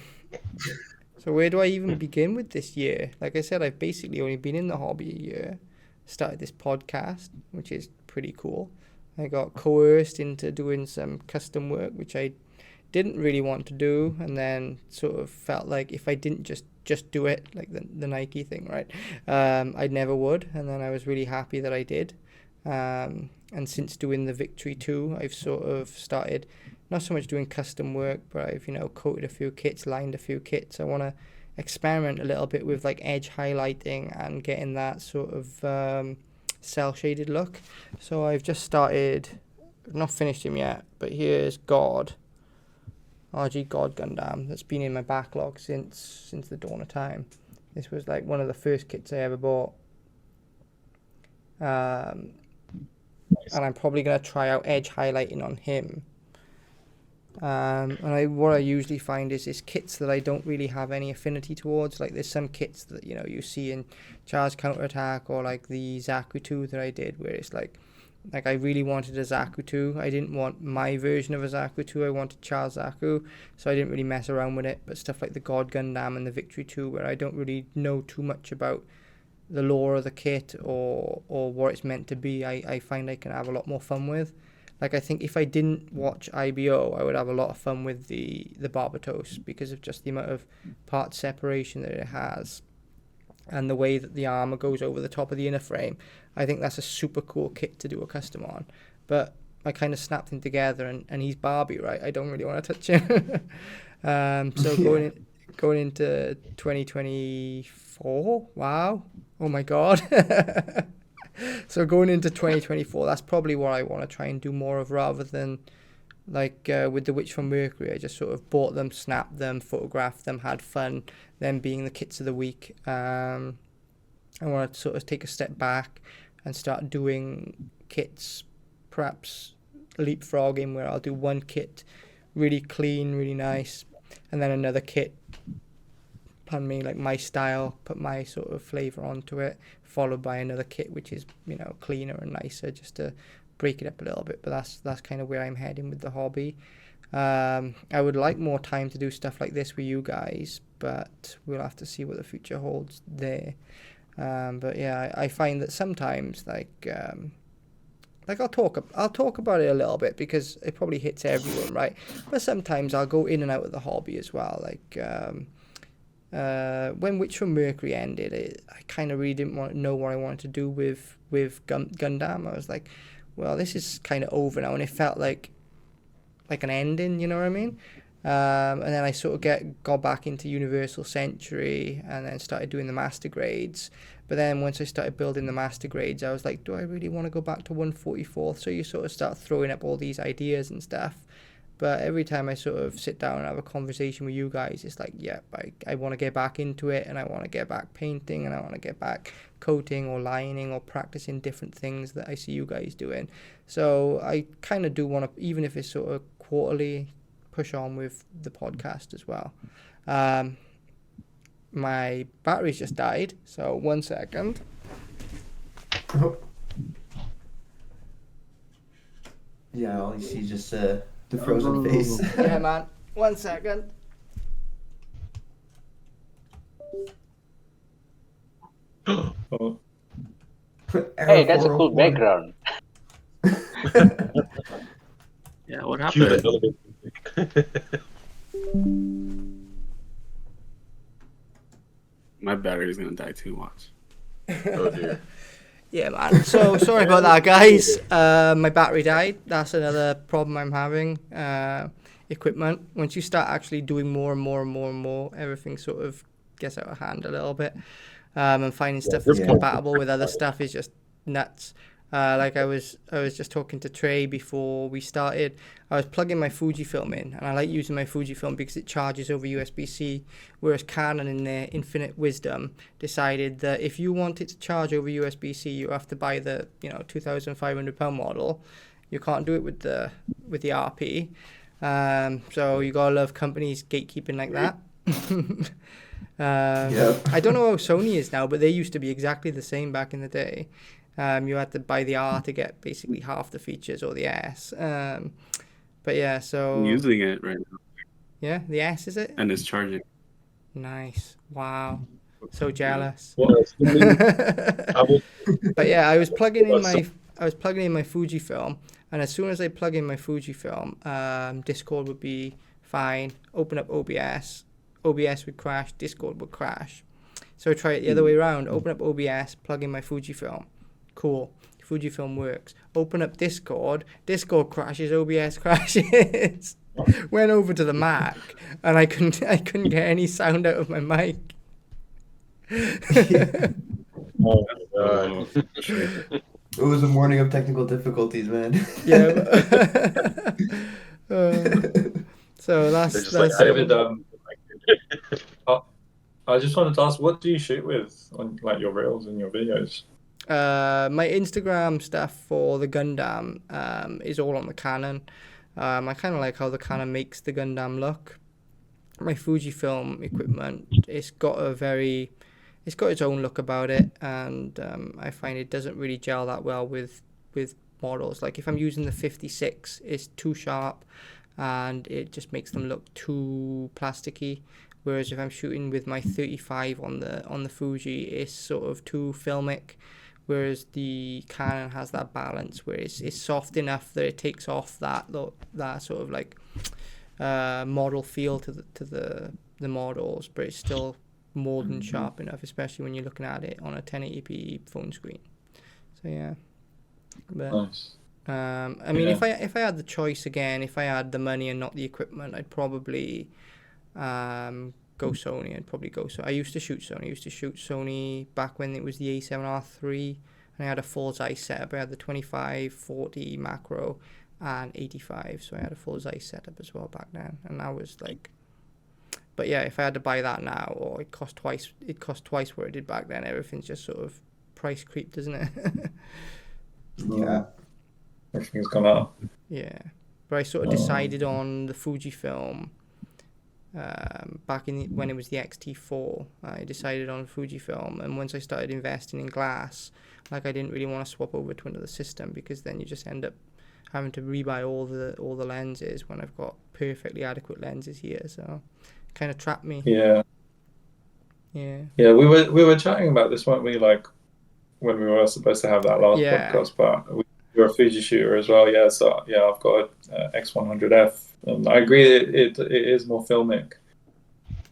where do I even begin with this year? Like I said, I've basically only been in the hobby a year. Started this podcast, which is pretty cool. I got coerced into doing some custom work, which I didn't really want to do, and then sort of felt like if I didn't just do it, like the Nike thing, right? I never would, and then I was really happy that I did. And since doing the Victory 2, I've sort of started not so much doing custom work, but I've, coated a few kits, lined a few kits. I want to experiment a little bit with like edge highlighting and getting that sort of cell shaded look. So I've just started, not finished him yet, but here's RG God Gundam, that's been in my backlog since the dawn of time. This was like one of the first kits I ever bought. And I'm probably going to try out edge highlighting on him. What I usually find is kits that I don't really have any affinity towards. Like there's some kits that you see in Char's Counterattack, or like the Zaku 2 that I did, where it's like I really wanted a Zaku 2. I didn't want my version of a Zaku 2. I wanted Char's Zaku, so I didn't really mess around with it. But stuff like the God Gundam and the Victory 2, where I don't really know too much about the lore of the kit or what it's meant to be, I find I can have a lot more fun with. Like, I think if I didn't watch IBO, I would have a lot of fun with the Barbatos, because of just the amount of part separation that it has and the way that the armor goes over the top of the inner frame. I think that's a super cool kit to do a custom on. But I kind of snapped him together, and he's Barbie, right? I don't really want to touch him. So going into 2024, wow, oh my god. So going into 2024, that's probably what I want to try and do more of, rather than like with the Witch from Mercury. I just sort of bought them, snapped them, photographed them, had fun, them being the kits of the week. I want to sort of take a step back and start doing kits, perhaps leapfrogging, where I'll do one kit really clean, really nice, and then another kit plan me like my style, put my sort of flavor onto it, followed by another kit which is, you know, cleaner and nicer, just to break it up a little bit. But that's kind of where I'm heading with the hobby. I would like more time to do stuff like this with you guys, but we'll have to see what the future holds there. But yeah, I find that sometimes like I'll talk about it a little bit because it probably hits everyone, right? But sometimes I'll go in and out of the hobby as well. Like when Witch from Mercury ended, I kind of really didn't want to know what I wanted to do with Gundam. I was like, well, this is kind of over now, and it felt like an ending, you know what I mean? And then I sort of got back into Universal Century and then started doing the master grades. But then once I started building the master grades, I was like, do I really want to go back to 144th? So you sort of start throwing up all these ideas and stuff. But every time I sort of sit down and have a conversation with you guys, it's like, yeah, I want to get back into it, and I want to get back painting, and I want to get back coating or lining or practicing different things that I see you guys doing. So I kind of do want to, even if it's sort of quarterly, push on with the podcast as well. My battery's just died, so 1 second. Oh. Yeah, all you see is just the frozen face. Yeah, man. 1 second. Oh, Hey, that's a cool background. Yeah, what Cue the happened? elevator. My battery's gonna die too. Watch. Oh dear. Yeah, man. So sorry about that, guys. My battery died. That's another problem I'm having. Equipment. Once you start actually doing more and more and more and more, everything sort of gets out of hand a little bit. And finding stuff that's compatible with other stuff is just nuts. Like I was just talking to Trey before we started. I was plugging my Fujifilm in, and I like using my Fujifilm because it charges over USB-C, whereas Canon in their infinite wisdom decided that if you want it to charge over USB-C, you have to buy the, you know, £2,500 model. You can't do it with the RP. So you gotta love companies gatekeeping like that. I don't know how Sony is now, but they used to be exactly the same back in the day. You had to buy the R to get basically half the features, or the S. But yeah, so I'm using it right now, yeah, the S is it? and it's charging. Nice. Wow. So jealous. What else? But yeah, I was plugging in my Fujifilm, and as soon as I plug in my Fujifilm, Discord would be fine. Open up OBS would crash, Discord would crash. So I try it the other way around. Open up OBS, plug in my Fujifilm. Cool. Fujifilm works. Open up Discord crashes, OBS crashes. Went over to the Mac, and I couldn't get any sound out of my mic. Oh my god. It was a morning of technical difficulties, man. Yeah. So They're that's just like, I David, don't I just wanted to ask, what do you shoot with on like your reels and your videos? my Instagram stuff for the Gundam is all on the Canon. I kind of like how the Canon makes the Gundam look. My Fujifilm equipment, it's got its own look about it, and I find it doesn't really gel that well with models. Like if I'm using the 56, it's too sharp, and it just makes them look too plasticky. Whereas if I'm shooting with my 35 on the Fuji, it's sort of too filmic. Whereas the Canon has that balance where it's soft enough that it takes off that sort of like model feel to the models, but it's still more than sharp enough, especially when you're looking at it on a 1080p phone screen. So yeah. But, Nice. I mean, if I had the choice again, if I had the money and not the equipment, I'd probably go Sony. I used to shoot Sony. I used to shoot Sony back when it was the A7R3, and I had a full Zeiss setup. I had the 25, 40 macro, and 85. So I had a full Zeiss setup as well back then, and I was like. But yeah, if I had to buy that now, or it cost twice what it did back then. Everything's just sort of price creep, doesn't it? Yeah. Everything's gone up. Yeah, but I sort of decided on the Fujifilm back when it was the Ep.4. I decided on Fujifilm, and once I started investing in glass, like I didn't really want to swap over to another system, because then you just end up having to rebuy all the lenses when I've got perfectly adequate lenses here. So it kind of trapped me. Yeah. Yeah. Yeah, we were chatting about this, weren't we? Like when we were supposed to have that last Yeah. podcast, but you're a Fuji shooter as well. Yeah, so yeah, I've got a X100F, and I agree it is more filmic.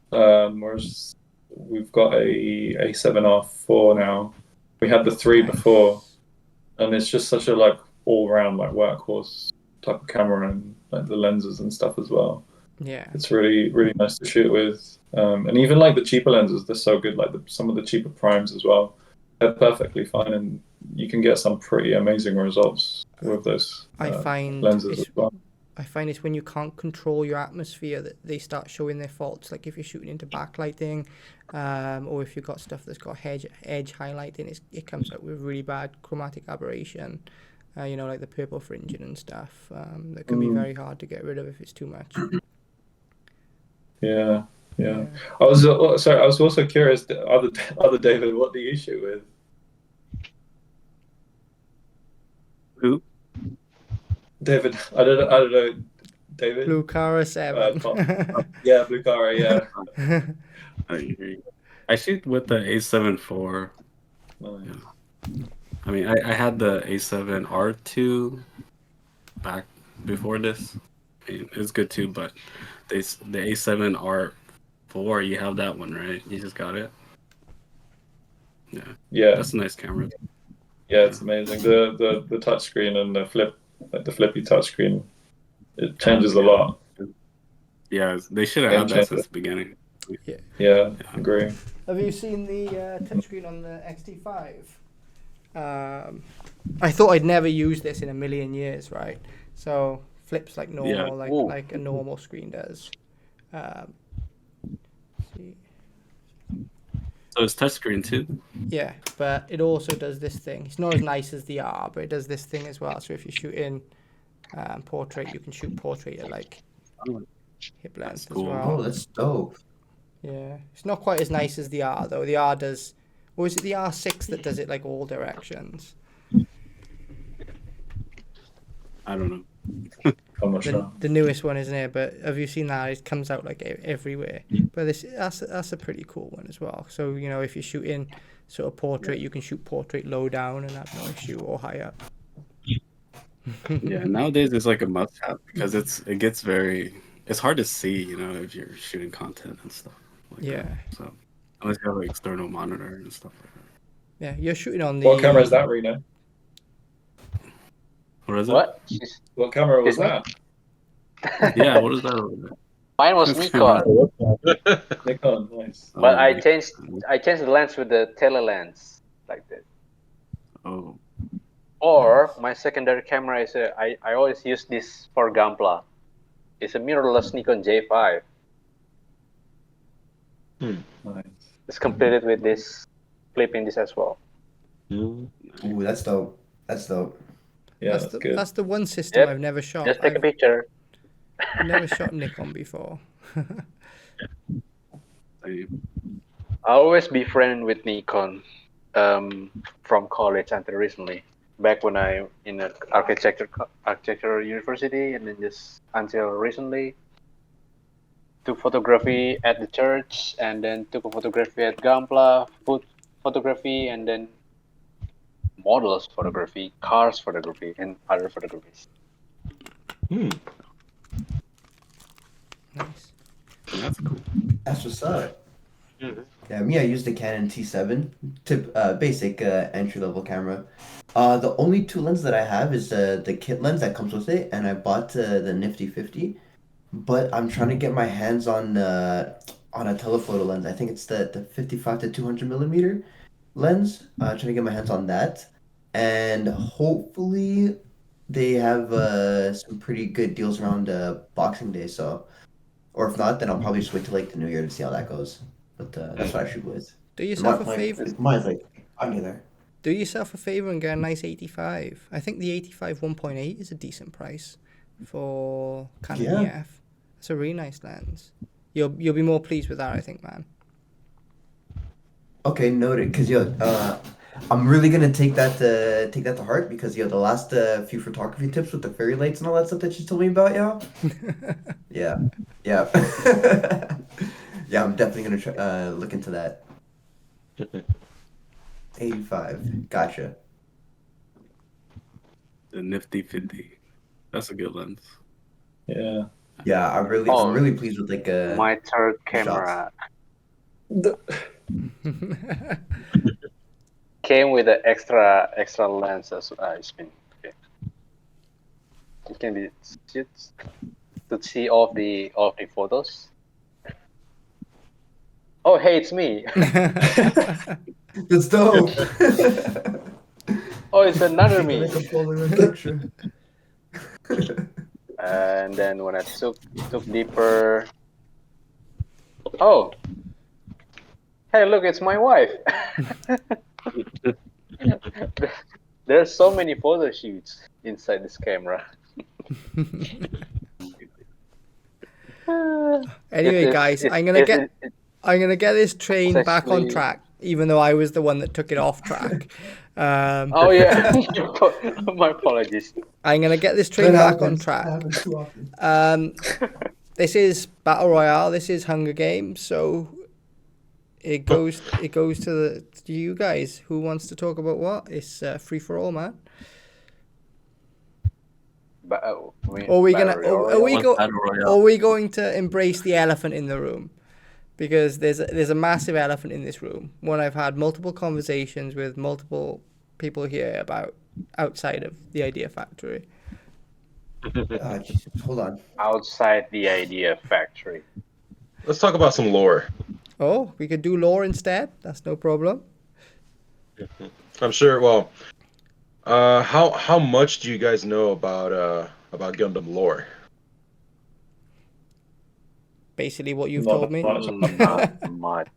Whereas we've got a A7R4 now. We had the 3 Nice. before, and it's just such a like all round like workhorse type of camera, and like the lenses and stuff as well. Yeah. It's really really nice to shoot with, and even like the cheaper lenses, they're so good. Like some of the cheaper primes as well, they're perfectly fine, and you can get some pretty amazing results with those I find lenses as well. it's when you can't control your atmosphere that they start showing their faults. Like if you're shooting into backlighting, or if you've got stuff that's got edge highlighting, it comes out with really bad chromatic aberration. Like the purple fringing and stuff. That can be very hard to get rid of if it's too much. Yeah. I was sorry. I was also curious. Other David, what do you shoot with? Who? David, I don't know. David. Blue Cara 7. Yeah, Blue Cara. Yeah. I shoot with the A7 IV. Nice. I mean, I had the A7R2 back before this. I mean, it's good too, but the A7R4, you have that one, right? You just got it. Yeah. That's a nice camera. Yeah, it's amazing. The touchscreen and the flippy touchscreen, it changes a lot. Yeah, they should have had that since the beginning. Yeah, agree. Have you seen the touchscreen on the X-T5? I thought I'd never use this in a million years, right? So flips like normal, like a normal screen does. See. So it's touchscreen too? Yeah, but it also does this thing. It's not as nice as the R, but it does this thing as well. So if you shoot in portrait, you can shoot portrait at like hip length cool. as well. Oh, that's dope. Yeah, it's not quite as nice as the R though. The R does, or is it the R6 that does it like all directions? I don't know. I'm not sure. The newest one, isn't it? But have you seen that? It comes out like everywhere. But that's a pretty cool one as well. So if you're shooting sort of portrait, you can shoot portrait low down and have no issue, or high up. Yeah, nowadays it's like a must-have because it's hard to see, if you're shooting content and stuff like that. So unless you have an external monitor and stuff like that. Yeah, you're shooting on the. What camera is that, Reno? What is it? What camera was that? Yeah, what is that over there? Mine was Nikon, Nikon, nice. but I changed the lens with the tele lens like that. Oh. Or my secondary camera is I always use this for Gunpla. It's a mirrorless Nikon J5. Nice. It's completed with this flipping this as well. Ooh, that's dope. That's dope. Yeah, that's good. That's the one system Yep. I've never shot. Just take a picture. I've never shot Nikon before. I always be friend with Nikon from college until recently. Back when I in an architecture university, and then just until recently, took photography at the church, and then took a photography at Gunpla, food photography, and then models photography, cars photography, and other photographies. Nice. That's cool. That's what's up. Yeah, me, I used the Canon T7, basic entry-level camera. The only two lenses that I have is the kit lens that comes with it, and I bought the Nifty 50. But I'm trying to get my hands on a telephoto lens. I think it's the 55 to 200 millimeter lens. Trying to get my hands on that, and hopefully they have some pretty good deals around Boxing Day. So, or if not, then I'll probably just wait till like the New Year to see how that goes. But that's what I shoot with. Do yourself a Mine- favor. Mine's like under there. Do yourself a favor and get a nice 85. I think the 85 1.8 is a decent price for Canon Yeah. EF. It's a really nice lens. you'll be more pleased with that, I think, man. Okay, noted. Because I'm really gonna take that to heart because the last few photography tips with the fairy lights and all that stuff that you told me about, yeah, yeah, yeah. I'm definitely gonna look into that. 85. Gotcha. The Nifty 50. That's a good lens. Yeah. Yeah, I'm really pleased with like My third the shots. camera came with an extra lens as it's been. Okay. It can be to see all the photos. Oh, hey, it's me. That's dope. Oh, it's another Make me. a Polaroid picture. And then when I took deeper, oh, hey, look, it's my wife. There's so many photo shoots inside this camera. Anyway, guys, I'm gonna get this train it's back on actually. track, even though I was the one that took it off track. Oh yeah, my apologies. I'm gonna get this train back on track. That happens too often. This is Battle Royale. This is Hunger Games. So it goes to you guys. Who wants to talk about what? It's free for all, man. Are we going to embrace the elephant in the room? Because there's a massive elephant in this room. One I've had multiple conversations with multiple people here about outside of the Idea Factory. Hold on. Outside the Idea Factory. Let's talk about some lore. Oh, we could do lore instead. That's no problem. I'm sure. Well, how much do you guys know about Gundam lore? Basically, what you've Not told me. Not much.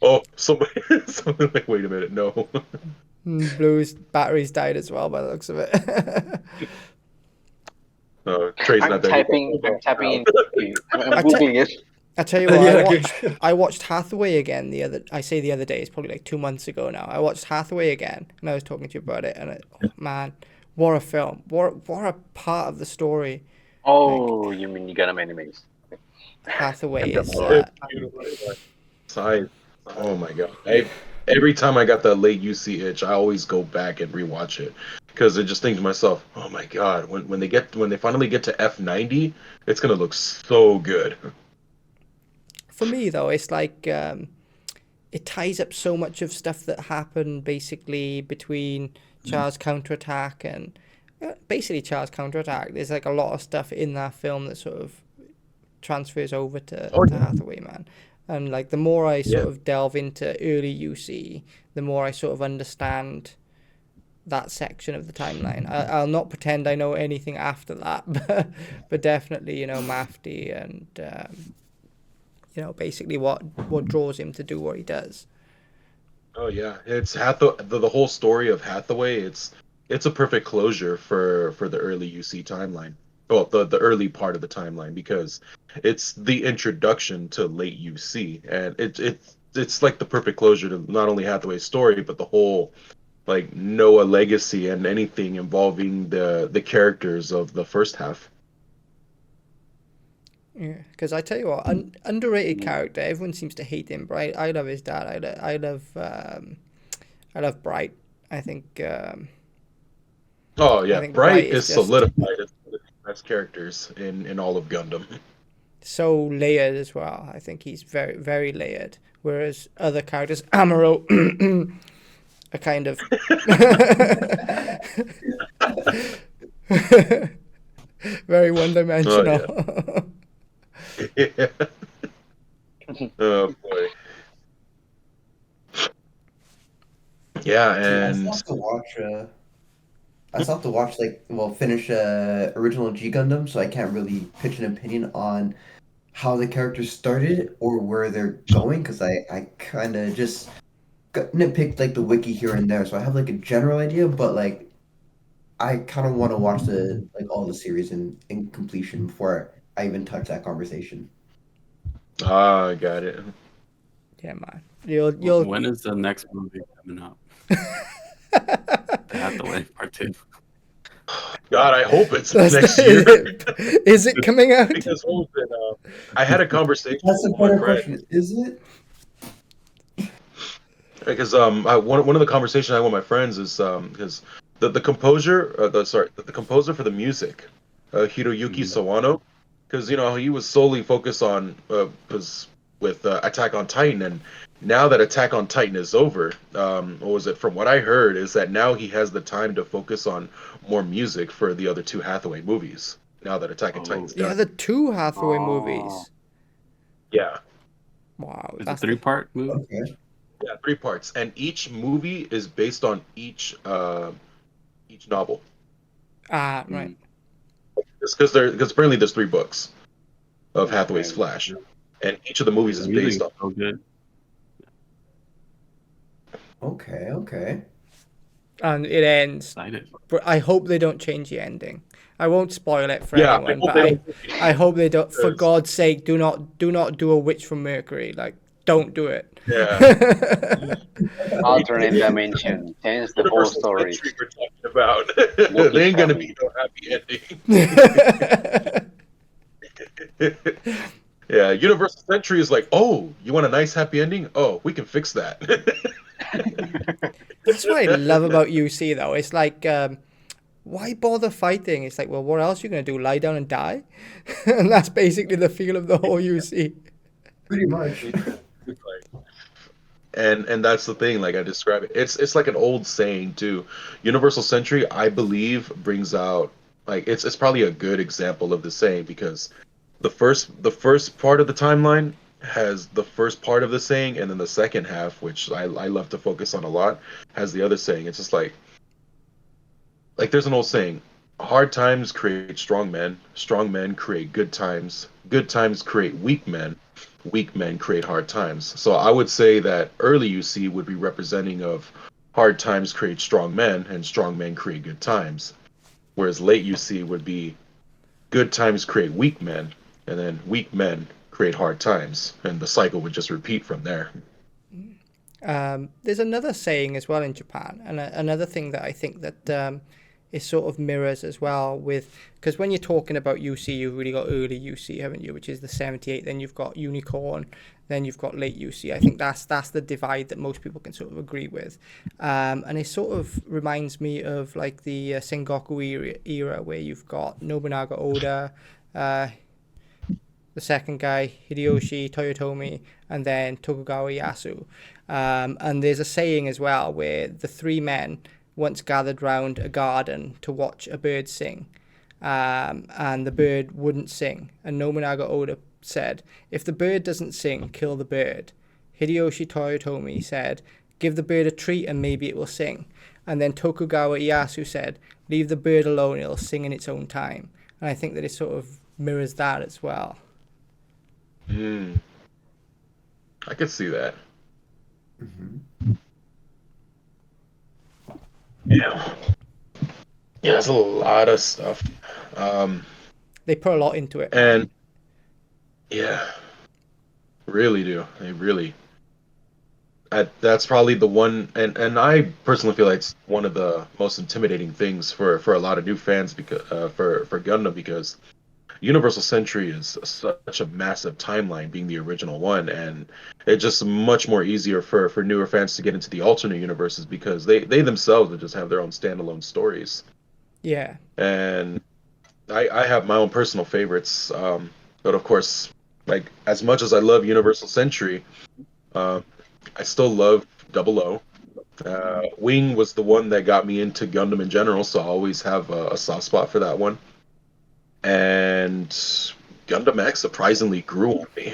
Oh, somebody like, wait a minute, no. Blue's batteries died as well by the looks of it. Trey's I'm not there. typing in. I'm googling it. I tell you what, I watched Hathaway again the other day, it's probably like 2 months ago now. I watched Hathaway again, and I was talking to you about it, and man, what a film. What a part of the story. Oh, you mean Gundam animes? Hathaway is... Oh my god. Every time I got that late UC itch, I always go back and rewatch it. Because I just think to myself, oh my god, when they finally get to F90, it's gonna look so good. For me, though, it's like it ties up so much of stuff that happened basically between Char's Counterattack and basically Char's Counterattack. There's like a lot of stuff in that film that sort of transfers over to Hathaway, man. And like the more I sort of delve into early UC, the more I sort of understand that section of the timeline. I'll not pretend I know anything after that, but definitely, Mafty and basically what draws him to do what he does. Oh yeah, it's the whole story of Hathaway. It's a perfect closure for the early UC timeline. Well, the early part of the timeline, because it's the introduction to late UC, and it's like the perfect closure to not only Hathaway's story, but the whole like Noah legacy and anything involving the characters of the first half. Yeah, because I tell you what, underrated character. Everyone seems to hate him, Bright. I love his dad. I love Bright. I think. Oh yeah, I think Bright is is just solidified as one of the best characters in all of Gundam. so layered as well. I think he's very, very layered. Whereas other characters, Amuro, are kind of very one-dimensional. Oh, yeah. Oh boy. Yeah, and I still have to watch finish original G Gundam, so I can't really pitch an opinion on how the characters started or where they're going, because I kind of just nitpicked like the wiki here and there, so I have like a general idea, but like I kind of want to watch all the series in completion before I even touch that conversation. Ah, got it. Yeah, man. You'll When is the next movie coming out? The Hathaway Part 2. God, I hope it's That's next year. Is it coming out? Because what was it? I had a conversation That's a with my better friend. question. Is it? Because one of the conversations I had with my friends is because the composer the composer for the music, Hiroyuki Sawano, because he was solely focused on with Attack on Titan, and now that Attack on Titan is over, what was it? From what I heard, is that now he has the time to focus on more music for the other two Hathaway movies. Now that Attack on Titan's Yeah, done, the two Hathaway Oh. movies. yeah, Wow, It's a that's 3-part movie. Okay. yeah, 3 parts, and each movie is based on each novel. right. It's because apparently there's 3 books of Hathaway's Okay. Flash, and each of the movies The is music based is on. so good. Okay. Okay. And it ends. Excited. But I hope they don't change the ending. I won't spoil it for Yeah, anyone, I hope but they don't. I hope they don't. For Because- God's sake, do not do a Witch from Mercury. Like, don't do it. Yeah, Alternate dimension. Change the whole Universal story. Century we're talking about. Look, There ain't gonna coming. be no happy ending. Yeah, Universal Century is like, oh, you want a nice happy ending? Oh, we can fix that. That's what I love about UC though. It's like, why bother fighting? It's like, well, what else are you gonna do? Lie down and die? And that's basically the feel of the whole UC. Pretty much. And that's the thing, like I describe it. It's like an old saying too. Universal Century, I believe, brings out like it's probably a good example of the saying because the first part of the timeline has the first part of the saying, and then the second half, which I love to focus on a lot, has the other saying. It's just like there's an old saying, hard times create strong men create good times create weak men create hard times. So I would say that early UC would be representing of hard times create strong men and strong men create good times. Whereas late UC would be good times create weak men and then weak men create hard times. And the cycle would just repeat from there. There's another saying as well in Japan, and another thing that I think that is sort of mirrors as well with, because when you're talking about UC, you've really got early UC, haven't you? Which is the 78. Then you've got Unicorn, then you've got late UC. I think that's the divide that most people can sort of agree with, and it sort of reminds me of like the Sengoku era where you've got Nobunaga Oda. The second guy, Hideyoshi Toyotomi, and then Tokugawa Ieyasu. And there's a saying as well where the three men once gathered round a garden to watch a bird sing, and the bird wouldn't sing. And Nobunaga Oda said, if the bird doesn't sing, kill the bird. Hideyoshi Toyotomi said, give the bird a treat and maybe it will sing. And then Tokugawa Ieyasu said, leave the bird alone, it'll sing in its own time. And I think that it sort of mirrors that as well. I could see that. Yeah. Yeah, there's a lot of stuff. They put a lot into it. And yeah, really do. They really. That's probably the one, and I personally feel like it's one of the most intimidating things for a lot of new fans because for Gundam because Universal Century is such a massive timeline, being the original one, and it's just much more easier for newer fans to get into the alternate universes because they themselves would just have their own standalone stories. Yeah. And I have my own personal favorites, but of course, like as much as I love Universal Century, I still love Double O. Wing was the one that got me into Gundam in general, so I always have a soft spot for that one. And Gundam X surprisingly grew on me.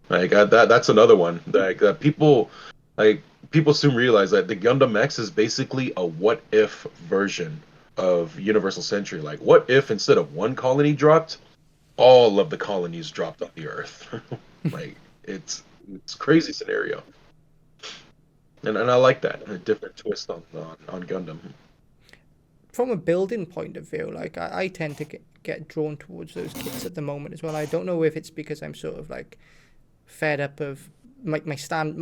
Like that's another one that people soon realize that the Gundam X is basically a what if version of Universal Century. Like what if instead of one colony dropped, all of the colonies dropped on the Earth? Like it's a crazy scenario. And I like that, a different twist on Gundam. from a building point of view, like I tend to get drawn towards those kits at the moment as well. I don't know if it's because I'm sort of like fed up of my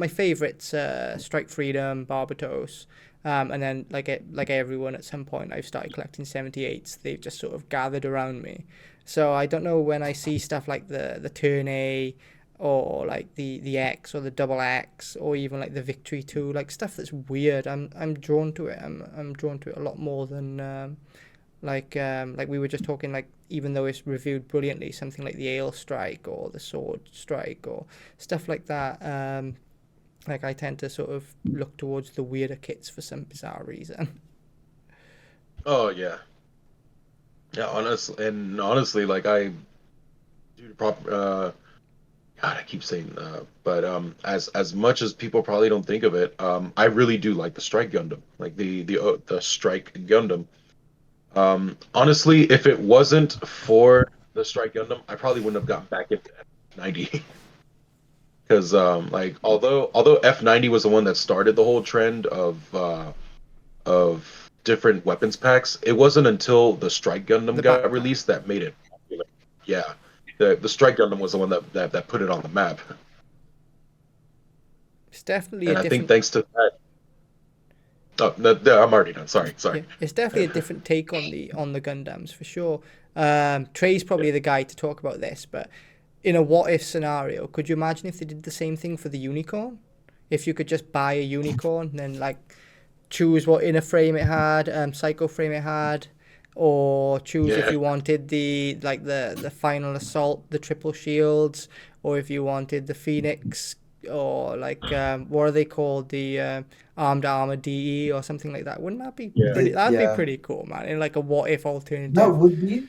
favorites, Strike Freedom, Barbatos, and then like everyone at some point I've started collecting 78s. They've just sort of gathered around me. So I don't know, when I see stuff like the Turn A, or like the X or the Double X, or even like the Victory 2, like stuff that's weird, I'm drawn to it. I'm drawn to it a lot more than like we were just talking, like, even though it's reviewed brilliantly, something like the Ale Strike or the Sword Strike or stuff like that. Like, I tend to sort of look towards the weirder kits for some bizarre reason. Oh yeah, yeah. Honestly, like I do the prop. God, I keep saying, but as much as people probably don't think of it, I really do like the Strike Gundam, like the Strike Gundam. Honestly, if it wasn't for the Strike Gundam, I probably wouldn't have gotten back into F90. Because like although F90 was the one that started the whole trend of different weapons packs, it wasn't until the Strike Gundam The got backpack. released that made it popular. Yeah, the Strike Gundam was the one that put it on the map, It's definitely and a I think different. thanks to that. Oh, no, I'm already done. Sorry. Yeah, it's definitely a different take on the Gundams for sure. Trey's probably the guy to talk about this, but in a what if scenario, could you imagine if they did the same thing for the Unicorn? If you could just buy a Unicorn and then like choose what inner frame it had, psycho frame it had, or choose if Yeah. you wanted the final assault, the triple shields, or if you wanted the Phoenix, or like what are they called, the armed armor DE or something like that. Wouldn't that be Yeah. pretty? That'd be Yeah, pretty cool, man. In like a what if that alternative. would be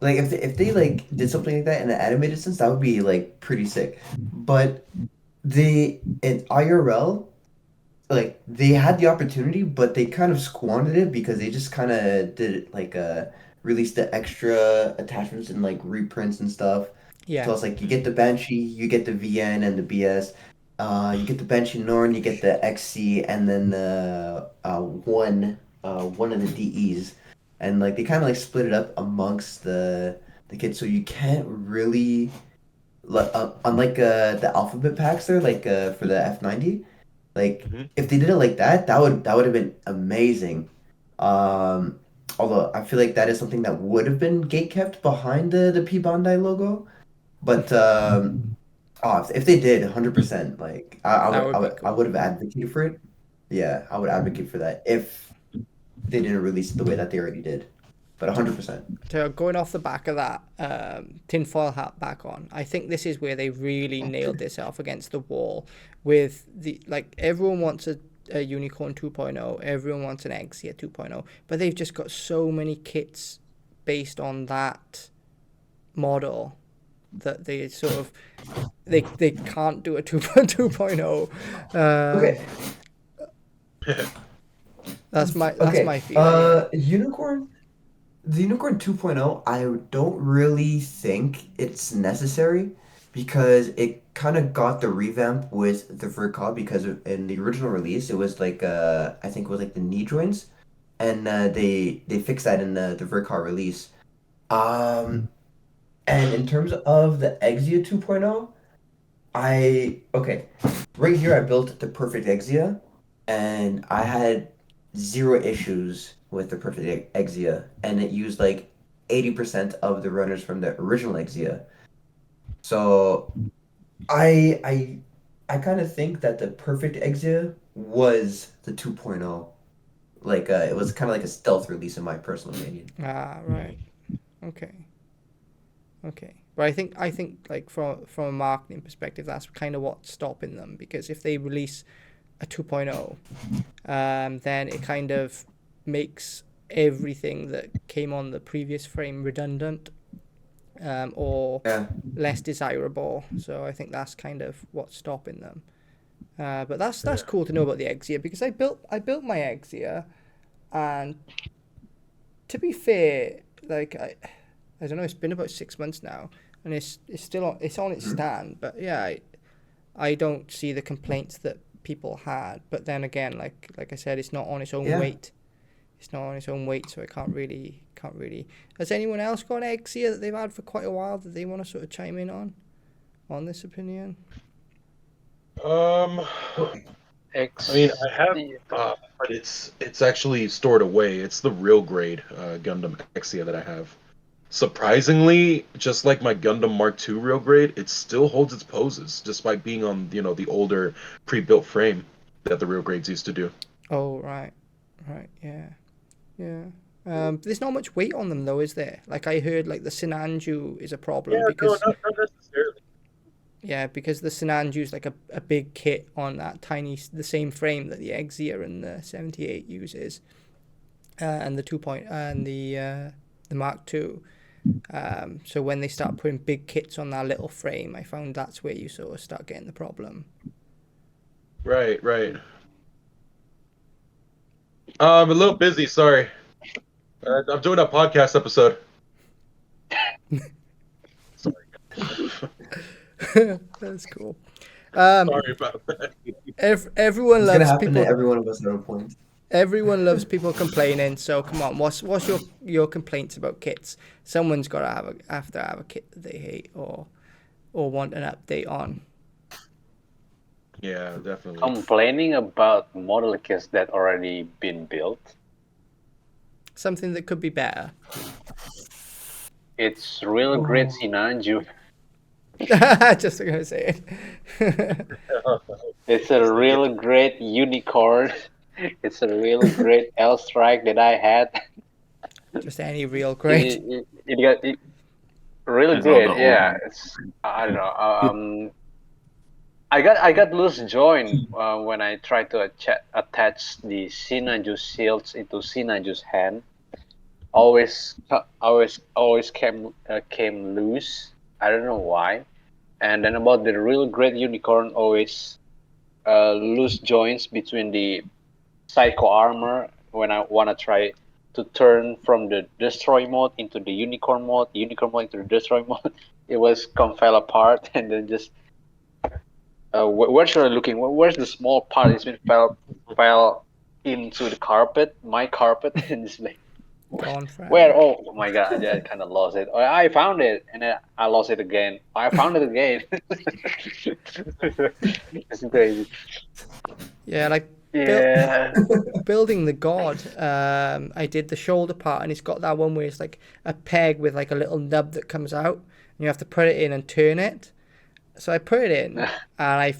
like if they like did something like that in an animated sense, that would be like pretty sick. But they in IRL, like they had the opportunity, but they kind of squandered it because they just kind of did it like released the extra attachments and like reprints and stuff. Yeah, So it's like you get the Banshee, you get the VN and the BS, you get the Banshee Norn, you get the XC, and then the one of the DEs, and like they kind of like split it up amongst the kids, so you can't really like unlike the alphabet packs there, like for the F90, like Mhm. if they did it like that, that would have been amazing. Um, Although I feel like that is something that would have been gate kept behind the P Bandai logo. But oh, if they did, 100%, like I that would I would be would I cool. would have advocated for it. Yeah, I would advocate for that if they didn't release it the way that they already did. But 100%. So going off the back of that, tinfoil hat back on, I think this is where they really nailed this off against the wall with the, like, everyone wants a Unicorn 2.0, everyone wants an Exia 2.0, but they've just got so many kits based on that model that they sort of, they can't do a 2.0. Okay. That's my Okay. feeling, yeah. Unicorn. The Unicorn 2.0, I don't really think it's necessary because it kind of got the revamp with the Vercod because in the original release it was like I think it was like the knee joints, and they fixed that in the Vercod release. Um and in terms of the Exia 2.0, okay, right here I built the perfect Exia, and I had zero issues with the perfect Exia, and it used like 80% of the runners from the original Exia. So I I I kind of think that the perfect Exia was the 2.0. Like it was kind of like a stealth release in my personal opinion. Ah, right. Okay. Okay, but I think like from a marketing perspective, that's kind of what's stopping them, because if they release a 2.0, then it kind of makes everything that came on the previous frame redundant, or Yeah. less desirable. So I think that's kind of what's stopping them. But that's cool to know about the Exia, because I built my Exia, and to be fair, like I don't know, it's been about 6 months now, and it's still on its stand. But yeah, I don't see the complaints that people had. But then again, like I said, it's not on its own Yeah. weight. it's not on its own weight, so it can't really. Has anyone else got eggs here that they've had for quite a while that they want to sort of chime in on this opinion? I mean, I have, but it's actually stored away. It's the real grade Gundam Exia that I have. Surprisingly, just like my Gundam Mark II real grade, it still holds its poses, despite being on the older pre-built frame that the real grades used to do. Oh, right, yeah. There's not much weight on them though, is there? Like I heard, like the Sinanju is a problem because not necessarily. yeah, because the Sinanju's like a big kit on that the same frame that the Exia and the 78 uses, and the 2 and the Mark II. So when they start putting big kits on that little frame, I found that's where you sort of start getting the problem. Right. I'm a little busy, sorry. I'm doing a podcast episode. Sorry. That's cool. Sorry about that. Everyone It's gonna loves happen people. to every one of us at one point. Everyone loves people complaining. So come on, what's your complaints about kits? Someone's got to have a kit that they hate or want an update on. Yeah, definitely. Complaining about model kits that already been built. Something that could be better. It's real great Sinanju. Just gonna say it. It's a real great unicorn. It's a real great L strike that I had. Just any real great. It got really It's all great. the Yeah, old- it's I don't know. I got loose joint when I tried to attach the Sinanju shields into Sinanju's hand. Always came loose. I don't know why. And then about the real great unicorn, always loose joints between the psycho armor when I wanna try to turn from the destroy mode into the unicorn mode into the destroy mode. It fell apart, and then just where should I looking? Where's the small part? It's been fell into the carpet, my carpet, and it's like Gone forever. where? Oh my god! I kind of lost it. I found it, and then I lost it again. I found it again. It's crazy. Yeah, like Yeah. building the god. I did the shoulder part, and it's got that one where it's like a peg with like a little nub that comes out, and you have to put it in and turn it. So I put it in, and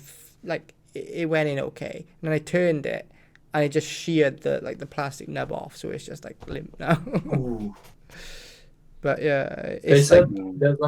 it went in okay, and then I turned it, and it just sheared the plastic nub off, so it's just like limp now. Ooh. But yeah, They it's said like there's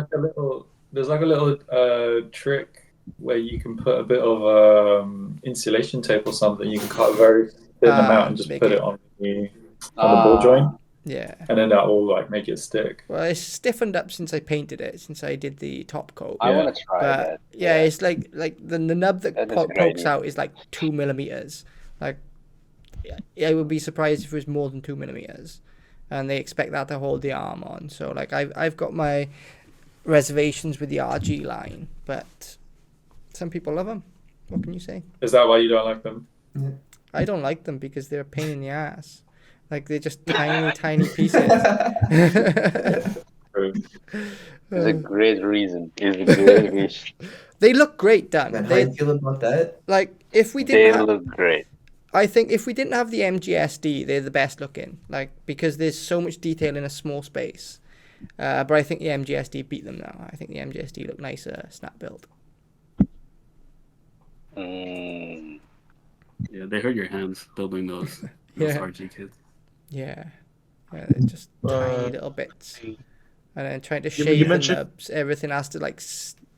like a little trick where you can put a bit of insulation tape or something. You can cut a very thin amount and just make put it- it on the ball joint, yeah. and then that will like make it stick. Well, it's stiffened up since I painted it, since I did the top coat. I Yeah. want to try But that. yeah, it's like the nub that That is a good pokes idea. out is like 2 millimeters. Like, I would be surprised if it was more than 2 millimeters, and they expect that to hold the arm on. So like I've got my reservations with the RG line, but some people love them. What can you say? Is that why you don't like them? I don't like them because they're a pain in the ass. Like they're just tiny pieces. It's a great reason. It's a great reason. They look great done. Man, how you feel about that? Like if we They didn't have, look great. I think if we didn't have the MGSD, they're the best looking. Like because there's so much detail in a small space. But I think the MGSD beat them now. I think the MGSD look nicer, snap built. Mm. Yeah, they hurt your hands building those Yeah. RG kits. Yeah, they're just tiny little bits. And then trying to you shave the mentioned- nubs, everything has to like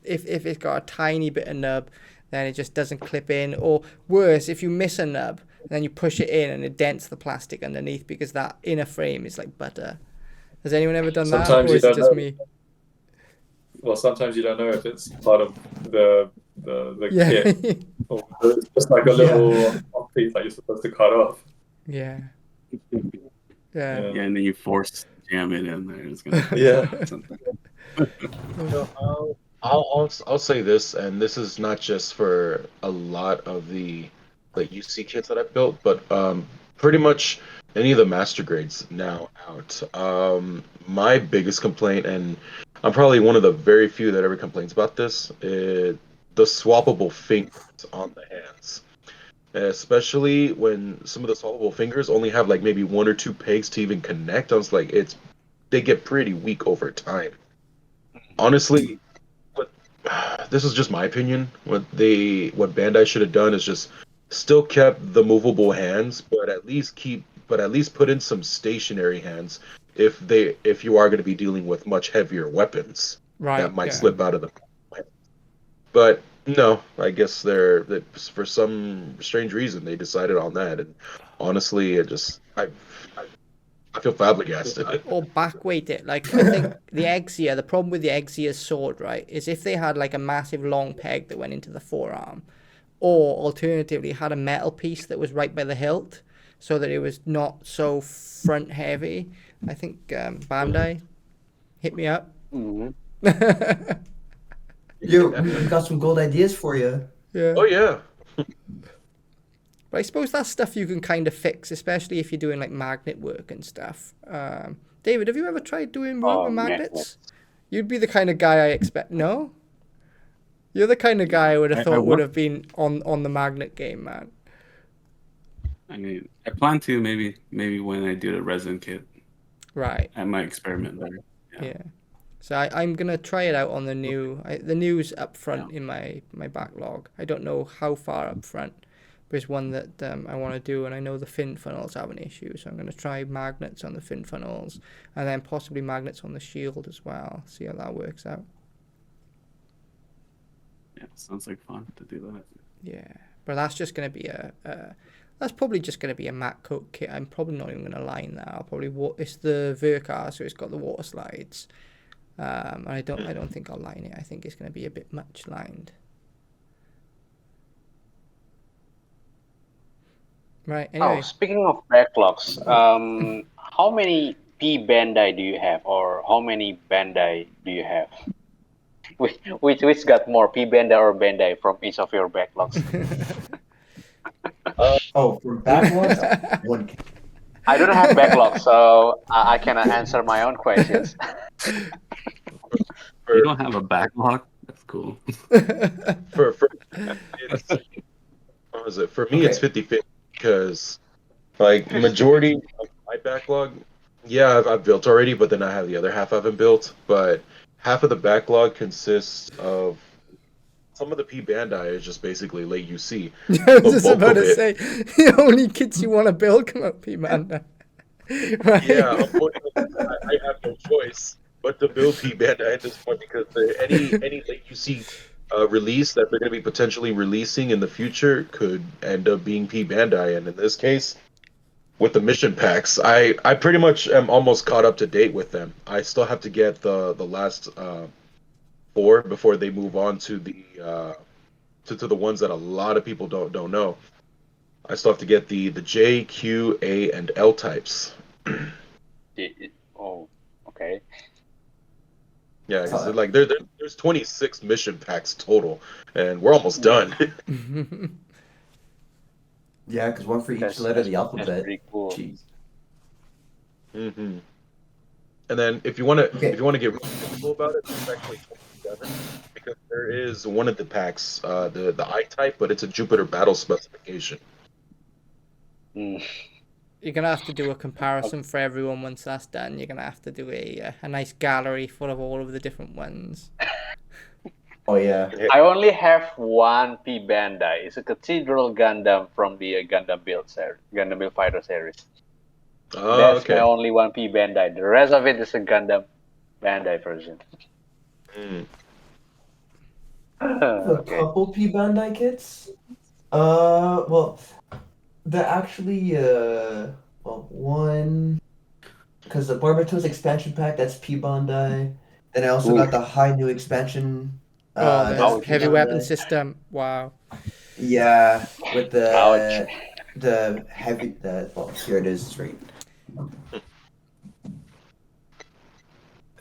if it's got a tiny bit of nub, then it just doesn't clip in. Or worse, if you miss a nub, then you push it in and it dents the plastic underneath because that inner frame is like butter. Has anyone ever done that, Sometimes or you is it don't just know. me? Well, sometimes you don't know if it's part of the Yeah, kit or it's just like a little off piece that you're supposed to cut off. yeah. Yeah. Yeah, and then you force jam it in there. It's gonna Yeah. something. I'll say this, and this is not just for a lot of the like UC kits that I've built, but pretty much any of the master grades now out. My biggest complaint, and I'm probably one of the very few that ever complains about this, is the swappable fingers on the hands. Especially when some of the swappable fingers only have like maybe one or two pegs to even connect. I was like, they get pretty weak over time. Honestly, what this is just my opinion. What Bandai should have done is just still kept the movable hands, but at least put in some stationary hands if you are going to be dealing with much heavier weapons Right. that might Yeah. slip out of the. But no, I guess for some strange reason they decided on that, and honestly, I feel flabbergasted. Or backweight it. Like, I think the problem with the Exia sword, right, is if they had like a massive long peg that went into the forearm, or alternatively had a metal piece that was right by the hilt, so that it was not so front heavy. I think Bandai hit me up. Mhm. We got some gold ideas for you. Yeah. Oh yeah. But I suppose that's stuff you can kind of fix, especially if you're doing like magnet work and stuff. David, have you ever tried doing work with magnets? You'd be the kind of guy I expect. No? You're the kind of guy I would have thought would have been on the magnet game, man. I mean, I plan to maybe when I do the resin kit, Right. I might experiment there. Yeah. So I'm gonna try it out on the new. The new's up front in my backlog. I don't know how far up front, but it's one that I want to do, and I know the fin funnels have an issue, so I'm gonna try magnets on the fin funnels, and then possibly magnets on the shield as well. See how that works out. Yeah, sounds like fun to do that. Yeah, but that's just gonna be that's probably just gonna be a matte coat kit. I'm probably not even gonna line that. It's the Vercar, so it's got the water slides. And I don't think I'll line it. I think it's going to be a bit much lined. Right. Anyway. Oh, speaking of backlogs, how many P Bandai do you have, or how many Bandai do you have? Which got more, P Bandai or Bandai from each of your backlogs? For backlogs, one. I don't have backlogs, so I cannot answer my own questions. You don't have a backlog? That's cool. For it's, what was it? For me, it's 50-50 because like majority of my backlog, yeah, I've built already, but then I have the other half I haven't built. But half of the backlog consists of some of the P Bandai is just basically let you see. I was just about to say, the only kits you want to build come out P Bandai. Right? Yeah, unfortunately, I have no choice but to build P Bandai at this point because any late you see release that they're going to be potentially releasing in the future could end up being P Bandai, and in this case, with the mission packs, I pretty much am almost caught up to date with them. I still have to get the last 4 before they move on to the to the ones that a lot of people don't know. I still have to get the J, Q, A, and L types. Oh, okay. Yeah, because like there's 26 mission packs total, and we're almost done. Yeah, because one for each That's letter of the alphabet. That's pretty cool. Jeez. And then if you want to get really technical about it, it's actually 27 because there is one of the packs, the I type, but it's a Jupiter battle specification. Mm. You're going to have to do a comparison for everyone once that's done. You're going to have to do a nice gallery full of all of the different ones. Oh, yeah. I only have one P Bandai. It's a Cathedral Gundam from the Gundam Build Fighter series. Oh, That's okay. my only one P Bandai. The rest of it is a Gundam Bandai version. A couple P Bandai kits. Well, they're actually one because the Barbatos expansion pack, that's P Bandai. Then I also got the High New expansion. The P heavy Bandai. weapon system. Wow. Yeah, with the Ouch. well, here it is, right.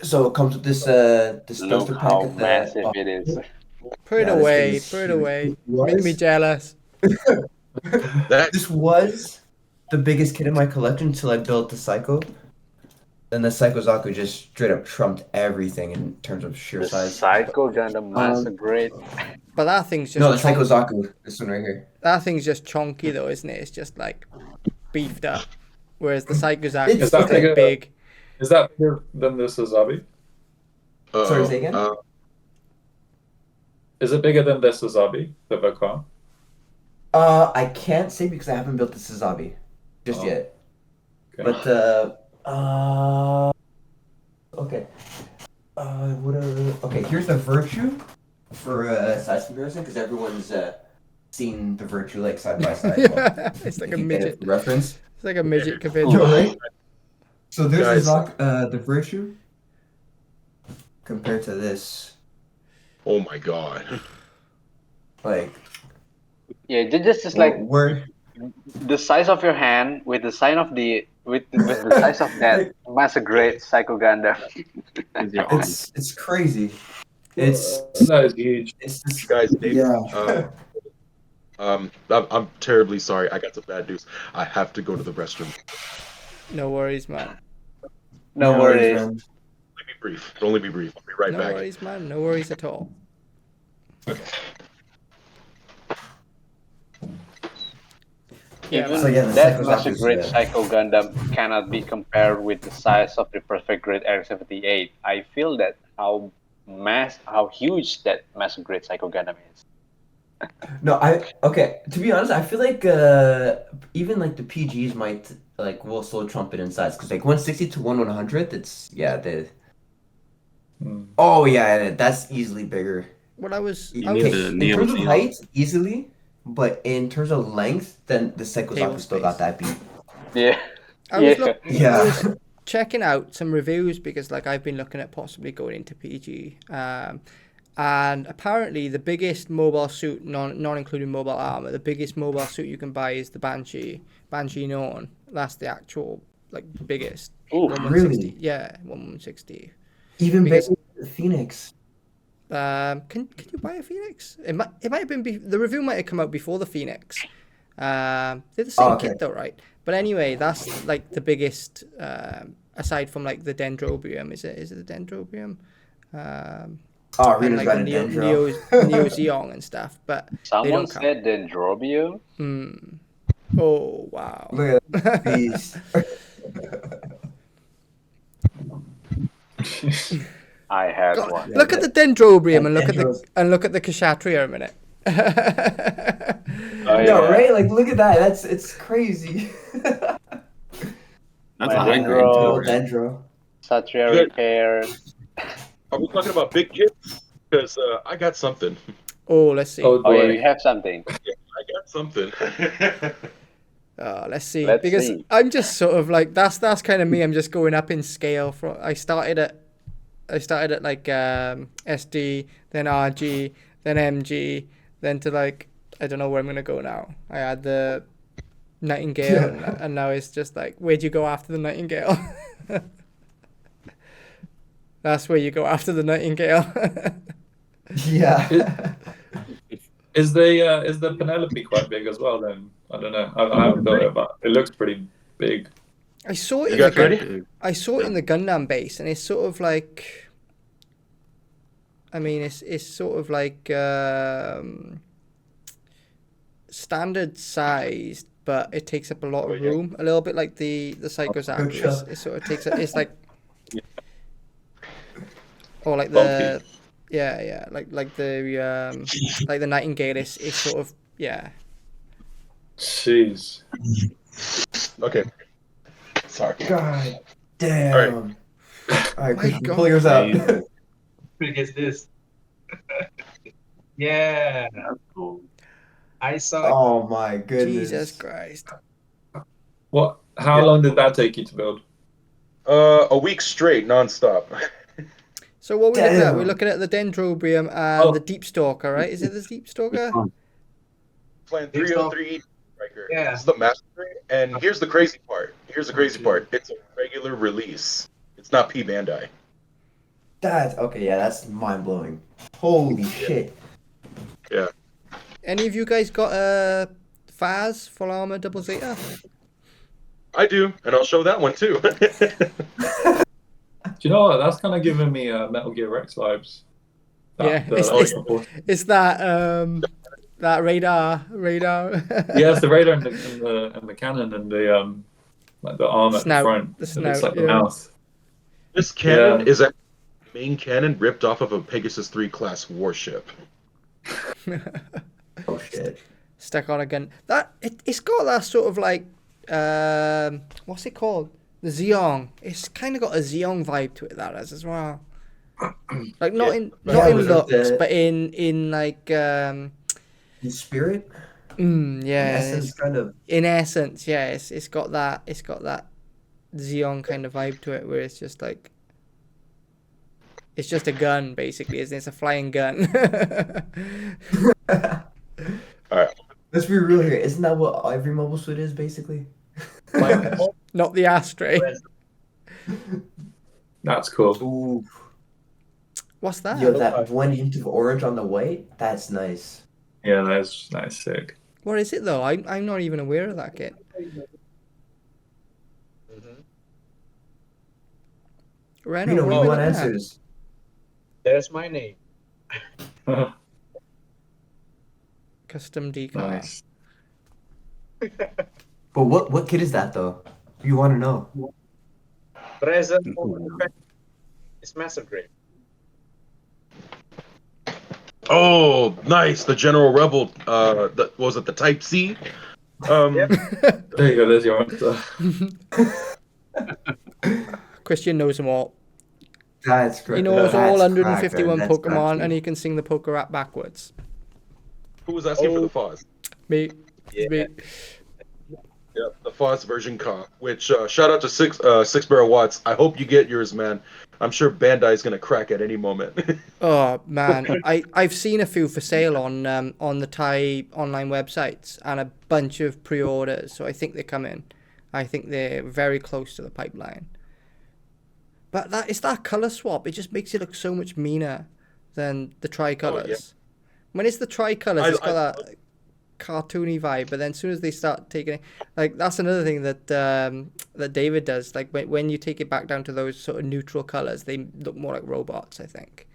So it comes with this Look starter pack. how massive it is. Put it Yeah, away. this Put it thing is away. huge. Make me jealous. That This was the biggest kit in my collection until I built the Psycho. Then the Psycho Zaku just straight up trumped everything in terms of sheer The size. Psycho Gundam Master Grade. But that thing's just No, the Psycho chonky. Zaku. This one right here. That thing's just chonky though, isn't it? It's just like beefed up. Whereas the Psycho Zaku It's- is that like bigger? big. Is that bigger than the Suzabi? Sorry, say again? Is it bigger than the Suzabi, the Vakwan? I can't say because I haven't built the Suzabi just Oh. yet. Okay. But okay. Okay, here's the Virtue for size comparison because everyone's seen the Virtue like side by side. Yeah, it's like a If you get it midget. for reference. It's like a midget Yo, convention. right? So there's Guys. the Virtue compared to this, Oh my god. like Yeah, just like where the size of your hand with the size of the with the size of that Master Grade Psycho Gundam. With your arm. it's crazy. It's That is huge. it's just, Guys, Dave, yeah. I'm terribly sorry. I got some bad news. I have to go to the restroom. No worries, man. No worries. man. Only be brief. Only be brief. I'll be right No back. worries, man. No worries at all. Yeah, Even So, yeah, the that Psycho Master Zaku's, Grade Psycho Gundam cannot be compared with the size of the Perfect Grade X78. I feel that how huge that Master Grade Psycho Gundam is. No, okay. To be honest, I feel like even like the PGs might will slow trump it in size because like 160 to 1/100, it's the. Oh yeah, that's easily bigger. What I was You okay. need the In Neo terms of Zeon. height, easily, but in terms of length, then the Psycho Table Zaku still space. got that beat. Yeah. I was, Yeah. I Yeah. was checking out some reviews because like I've been looking at possibly going into PG, and apparently the biggest mobile suit, not including mobile armor, the biggest mobile suit you can buy is the Banshee Known. That's the actual like biggest. Ooh, 160. really? Yeah, 160. Even Because- bigger than the Phoenix. Can you buy a Phoenix? It might have been the review might have come out before the Phoenix. They're the same okay. kit though, right? But anyway, that's like the biggest aside from like the Dendrobium. Is it the Dendrobium? Oh, And Rena's like got the a Neo Dendro. Zeon and stuff, but they someone don't count. said Dendrobium. Oh wow! Look at that beast. I had God, one. look at the Dendrobium and Dendros. look at the Kshatriya a minute. Oh, No, yeah. right? Like, look at that. It's crazy. That's My a high Dendro. grade. Little too. Dendro. Satria Good. Repair. Are we talking about big kids? Because I got something. Oh, let's see. Oh Oh yeah, boy. you have something. I got something. Let's see. Let's Because see. I'm just sort of like that's kind of me. I'm just going up in scale. From I started at like SD, then RG, then MG, then to like I don't know where I'm gonna go now. I had the Nightingale, and now it's just like where'd you go after the Nightingale? That's where you go after the Nightingale. Yeah. Is the Penelope quite big as well? Then I don't know. I haven't built it, but it looks pretty big. I saw it. You In the guys ready? Gun- I saw it in the Gundam base, and it's sort of like. I mean, it's sort of like standard sized, but it takes up a lot of yeah. room. A little bit like the Psycho Zaku. Gotcha. It sort of takes. It's like. Or like the. Yeah, like the Nightingale is sort of Jeez. Okay. Sorry. God damn. Alright. Alright, My Chris, God. pull yours out. Who gets this? Yeah, That's cool. I saw it. Oh my goodness. Jesus Christ. What? How long did that take you to build? A week straight, nonstop. So what we're looking at? Damn. We're looking at the Dendrobium and the Deep Stalker, right? Is it the Deep Stalker? Plan Based off- 303 striker. Yeah. This is the master grade. And here's the crazy part. It's a regular release. It's not P Bandai. That's mind blowing. Holy shit. Any of you guys got Faz Full Armor Double Zeta? I do, and I'll show that one too. Do you know what? That's kind of giving me Metal Gear Rex vibes. Yeah, it's that radar. Yeah, it's the radar and the cannon and the like the arm at the Snout, front. the It looks snout, like the yeah. mouth. This cannon Yeah. is a main cannon ripped off of a Pegasus 3 class warship. Oh shit. Stuck on a gun. It's got that sort of like what's it called? The Xeon. It's kind of got a Xeon vibe to it. That has as well. Like not in was it looks, the- but in like In spirit, in yeah. essence, kind of. In essence, yeah. It's got that Xeon kind of vibe to it, where it's just like it's just a gun basically. It's a flying gun. All right. Let's be real here. Isn't that what every mobile suit is basically? Not the ashtray. That's cool. Ooh, What's that? yo, that blending of orange on the white. That's nice. Yeah, that's sick. What is it though? I'm not even aware of that kit. Reno, Reno, what we are we want looking at? answers. There's my name. Custom decal. Nice. But what kit is that though? You want to know? Present it's massive grade. Oh, nice! The General Rebel. Was it the Type C? There you go. There's your answer. Christian knows them all. That's great. He knows all That's 151 cracker. That's Pokemon, cracker. and he can sing the poker rap backwards. Who was asking for the Foz? Me. Yeah. Me. Yep, the Foz version car. Which shout out to Six Barrel Watts. I hope you get yours, man. I'm sure Bandai's gonna crack at any moment. Oh man, I've seen a few for sale on the Thai online websites and a bunch of pre-orders. So I think they're coming. I think they're very close to the pipeline. But it's that color swap. It just makes it look so much meaner than the tricolors. Oh, yeah. When it's the tricolors, it's got that cartoony vibe. But then as soon as they start taking it, like that's another thing that that David does. Like when you take it back down to those sort of neutral colors, they look more like robots, I think.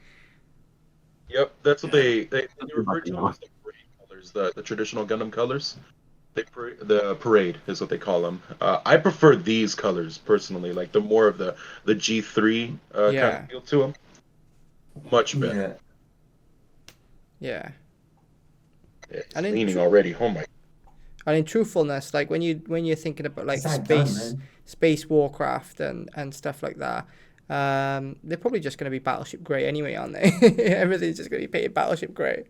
Yep, that's what they refer to them as the parade colors, the traditional Gundam colors. The parade is what they call them. I prefer these colors personally, like the more of the G3 kind of feel to them. Much better. Yeah. It's And leaning already. Oh my. And in truthfulness, like when you're thinking about like It's that gun, man. space Warcraft and stuff like that, they're probably just going to be Battleship Grey anyway, aren't they? Everything's just going to be painted Battleship Grey.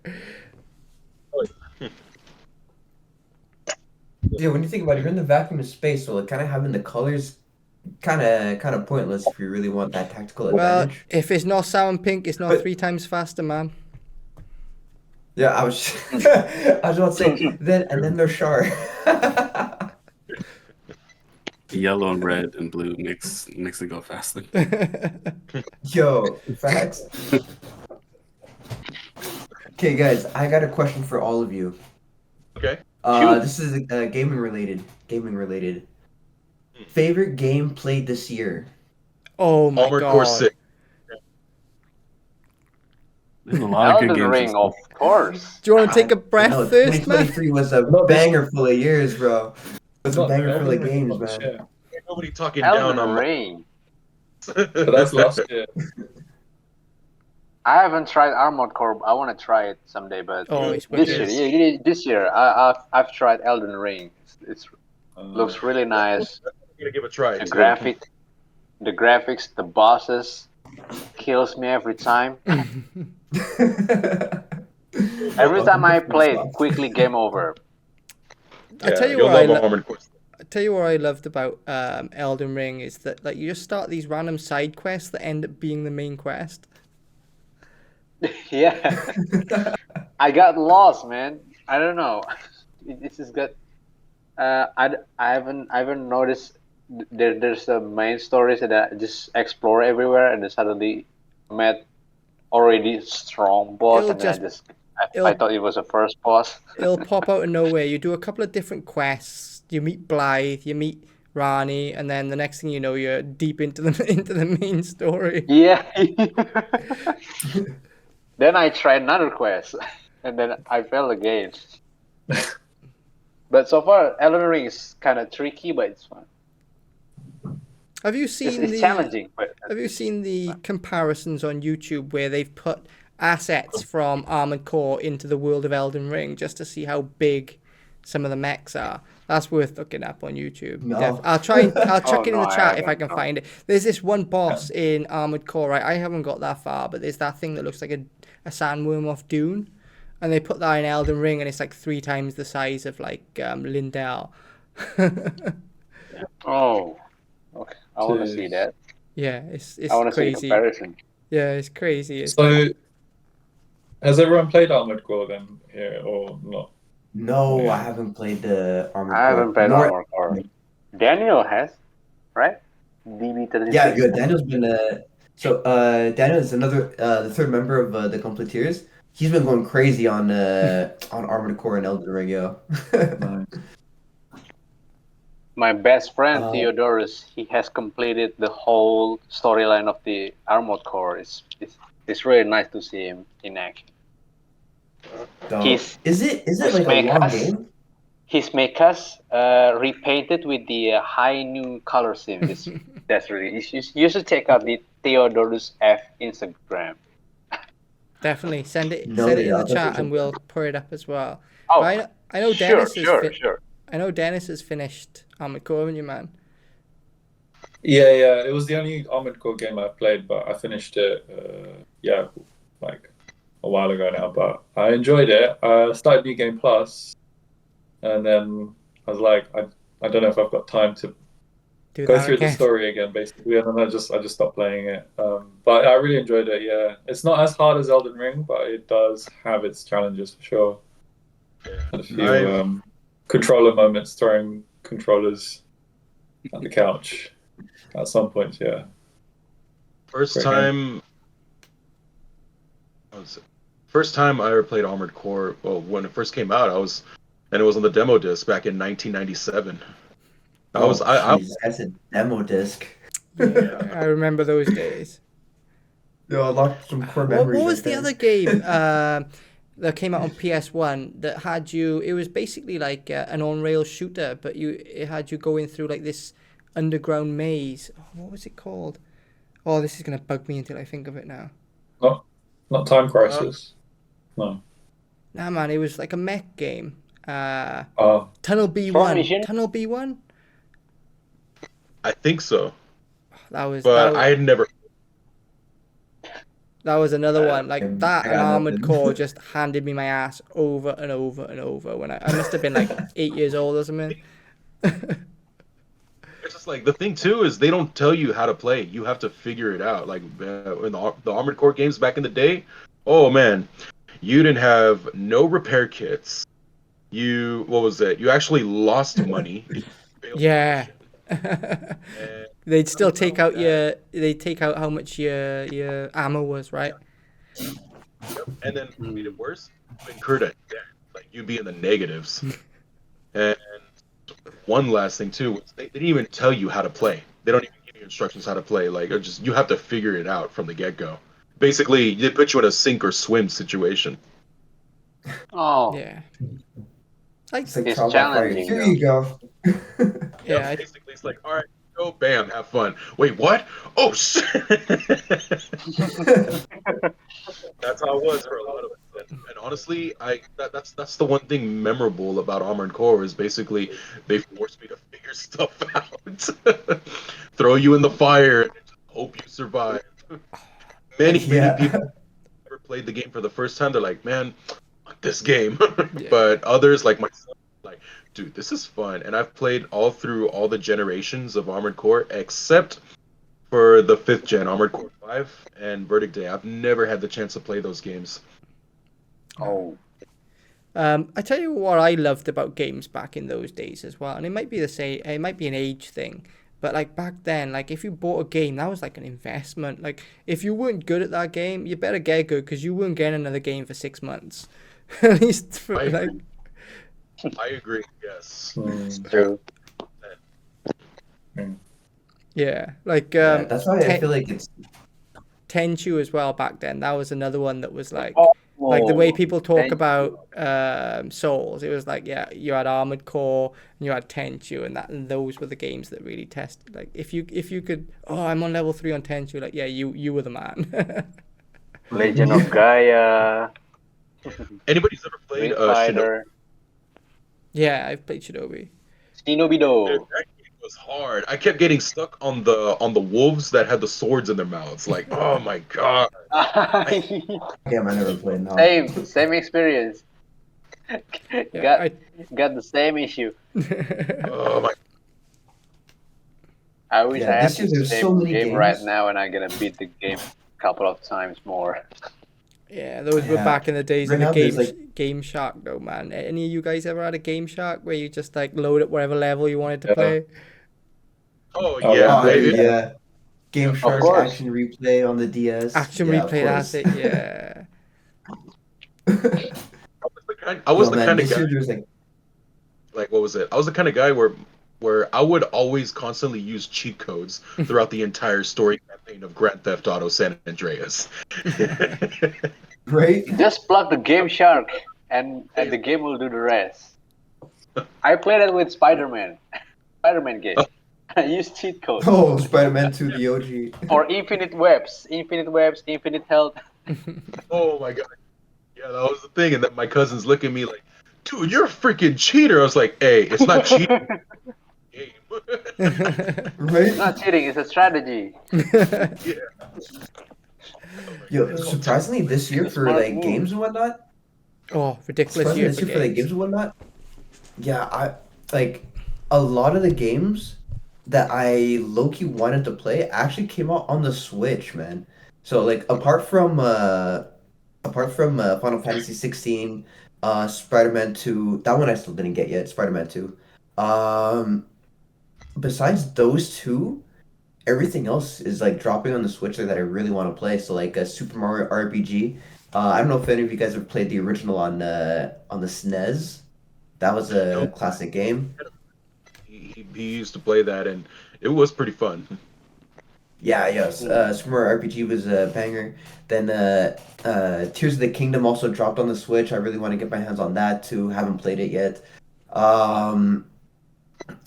Yeah, when you think about it, you're in the vacuum of space, so like kind of having the colors, kind of pointless if you really want that tactical Well, advantage. if it's not sound pink, it's not But- 3 times faster, man. Yeah, I was about to say then they're sharp. Yellow and red and blue makes it go faster. Yo, facts. Okay, guys, I got a question for all of you. Okay. This is gaming related. Favorite game played this year? Oh my Armored god. Core 6. There's a lot of good Elden games. Ring, of course. Do you want to take a breath No, first, man? 2023 was a banger full of years, bro. It was a banger full of games, man. Yeah. Nobody talking down Elden on Ring. But that's last year. I haven't tried Armored Core. I want to try it someday, but Oh, it's this wicked. year, I've tried Elden Ring. It looks really nice. gonna give it a try. The graphics, the bosses, kills me every time. Every time I play it, quickly game over. I tell you you'll what love Armored Core. I tell you what I loved about Elden Ring is that like you just start these random side quests that end up being the main quest. Yeah, I got lost, man. I don't know. This is good. I haven't noticed. There's the main stories that I just explore everywhere, and then suddenly met already strong boss, It'll and then just- I thought it was a first boss. It'll pop out of nowhere. You do a couple of different quests. You meet Blythe. You meet Rani, and then the next thing you know, you're deep into the main story. Yeah. Then I tried another quest, and then I failed again. But so far, Elden Ring is kind of tricky, but it's fun. Have you seen It's challenging, but Have you seen the comparisons on YouTube where they've put assets from Armored Core into the world of Elden Ring just to see how big some of the mechs are? That's worth looking up on YouTube. No. I'll chuck it in no, the I chat if I haven't, can no. find it. There's this one boss in Armored Core, right? I haven't got that far, but there's that thing that looks like a sandworm off Dune. And they put that in Elden Ring, and it's like 3 times the size of like Lindell. Oh, okay. I want to see Jeez. that. Yeah, it's I want to see the crazy. comparison. Yeah, it's crazy. It's So, has everyone played Armored Core then here or not? No, Yeah. I haven't played the Armored I haven't Core. played Armored Core. Daniel has, right? DB36. Yeah, Daniel's been Daniel is another the third member of the Completeers. He's been going crazy on Armored Core and Elden Ring, yo. Nice. My best friend Uh, Theodorus, he has completed the whole storyline of the Armored Core. It's really nice to see him in action. So, He's- is it his like a long mechas- game? His mechas repainted with the high new color scheme. That's really. You should check out the Theodorus F Instagram. Definitely send it No, in yeah, the I'll chat definitely and we'll put it up as well. Oh, But I know sure, Dennis sure. I know Dennis has finished Armored Core, haven't you, man? Yeah. It was the only Armored Core game I've played, but I finished it. Like a while ago now. But I enjoyed it. I started New Game Plus, and then I was like, I don't know if I've got time to Do go that through the again. story again, basically, and then I just stopped playing it. But I really enjoyed it. Yeah, it's not as hard as Elden Ring, but it does have its challenges for sure. Had a few controller moments, throwing controllers at the couch at some point. Yeah. First Great time. First time I ever played Armored Core. Well, when it first came out, it was on the demo disc back in 1997. Jeez, that's a demo disc. Yeah, I remember those days. Yo, I lost some core What memories. was right the there. other game that came out on PS1 that had you? It was basically like an on-rail shooter, but it had you going through like this underground maze. Oh, what was it called? Oh, this is gonna bug me until I think of it now. Not Time Crisis. No. Nah, man, it was like a mech game. Tunnel Front B1. Mission? Tunnel B1. I think so, That was I had never. that was another one. Like I that got and Armored nothing. Core just handed me my ass over and over and over when I must have been like 8 years old or something. It's just like the thing too is they don't tell you how to play. You have to figure it out. Like in the Armored Core games back in the day, oh man, you didn't have no repair kits. What was that? You actually lost money. Yeah. And They'd still take out how much your ammo was, right? And then what made it worse, you incurred a debt. Like you'd be in the negatives. And one last thing too, was they didn't even tell you how to play. They don't even give you instructions how to play. Like you have to figure it out from the get go. Basically, they put you in a sink or swim situation. Oh, Yeah. Like, It's like It's trial by fire. challenging, Here though. you go. yeah, Basically, it's like, all right, go, bam, have fun. Wait, what? Oh shit! That's how it was for a lot of us. And honestly, that's the one thing memorable about Armored Core is basically they forced me to figure stuff out, throw you in the fire, and just hope you survive. Many Yeah. people ever played the game for the first time. They're like, man, fuck this game. Yeah. But others like myself, like, dude, this is fun. And I've played all through all the generations of Armored Core except for the 5th gen, Armored Core 5 and Verdict Day. I've never had the chance to play those games. oh, I tell you what I loved about games back in those days as well, and it might be the same. It might be an age thing, but like back then, like if you bought a game, that was like an investment. Like if you weren't good at that game, you better get good because you weren't getting another game for 6 months, at least for I like. agree. I agree. Yes. it's true. Yeah, like Yeah, that's why I Ten- feel like it's Tenchu as well back then. That was another one that was like Oh, the way people talk Tenchu. about Souls. It was like, yeah, you had Armored Core and you had Tenchu, and those were the games that really tested. Like if you could, oh, I'm on level 3 on Tenchu. Like, yeah, you were the man. Legend of Gaia, Anybody's ever played Street Shinobi? Fighter, Yeah, I've played Shinobi. Shinobi Dude, Do. that game was hard. I kept getting stuck on the wolves that had the swords in their mouths. Like, oh my god. game I never played now. Same experience. Yeah, Got the same issue. Oh my. I wish Yeah, I had this year the there's same so many game right games. now, and I'm gonna beat the game a couple of times more. Yeah, those were Yeah. back in the days Right of the now there's, Game Shark, though, man. Any of you guys ever had a Game Shark where you just like load up whatever level you wanted to Yeah. play? Oh Oh, yeah. Oh, yeah. dude, yeah. Game Of Shark course. Action Replay on the DS. Action Yeah, of replay, that's course. it. Yeah. I was Yo, the man, kind of this guy. year there's Like, what was it? I was the kind of guy where I would always constantly use cheat codes throughout the entire story campaign of Grand Theft Auto San Andreas. right? Just plug the Game Shark, and the game will do the rest. I played it with Spider-Man. Spider-Man game. I used cheat codes Oh, Spider-Man 2, the OG. for infinite webs, infinite health. Oh my god. Yeah, that was the thing. And then my cousins look at me like, dude, you're a freaking cheater. I was like, hey, it's not cheating. It's a game. Right? It's not cheating, it's a strategy. Yeah. Yo, surprisingly, this year for Smart like move. games and whatnot, Oh, ridiculous surprisingly year this for year for like games. games and whatnot, yeah, I like a lot of the games that I low-key wanted to play actually came out on the Switch, man. So like apart from Final Fantasy 16, Spider-Man 2, that one I still didn't get yet, Spider-Man 2. Besides those two, everything else is like dropping on the Switch that I really want to play. So like a Super Mario RPG. I don't know if any of you guys have played the original on the SNES. That was a Nope. classic game. He used to play that, and it was pretty fun. Yeah, yes. Super Mario RPG was a banger. Then Tears of the Kingdom also dropped on the Switch. I really want to get my hands on that too. Haven't played it yet.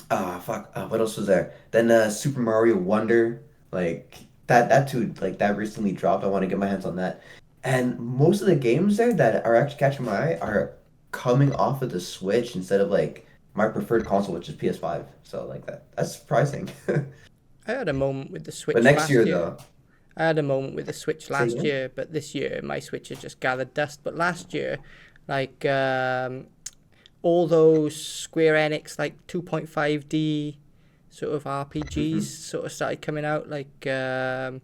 Fuck. What else was there? Then Super Mario Wonder, like that too, like that recently dropped. I want to get my hands on that. And most of the games there that are actually catching my eye are coming off of the Switch instead of like my preferred console, which is PS5. So like that's surprising. I had a moment with the Switch But next last year year. though, I had a moment with the Switch last again? year, but this year my Switch has just gathered dust. But last year, like all those Square Enix like 2.5D sort of RPGs sort of started coming out. Like I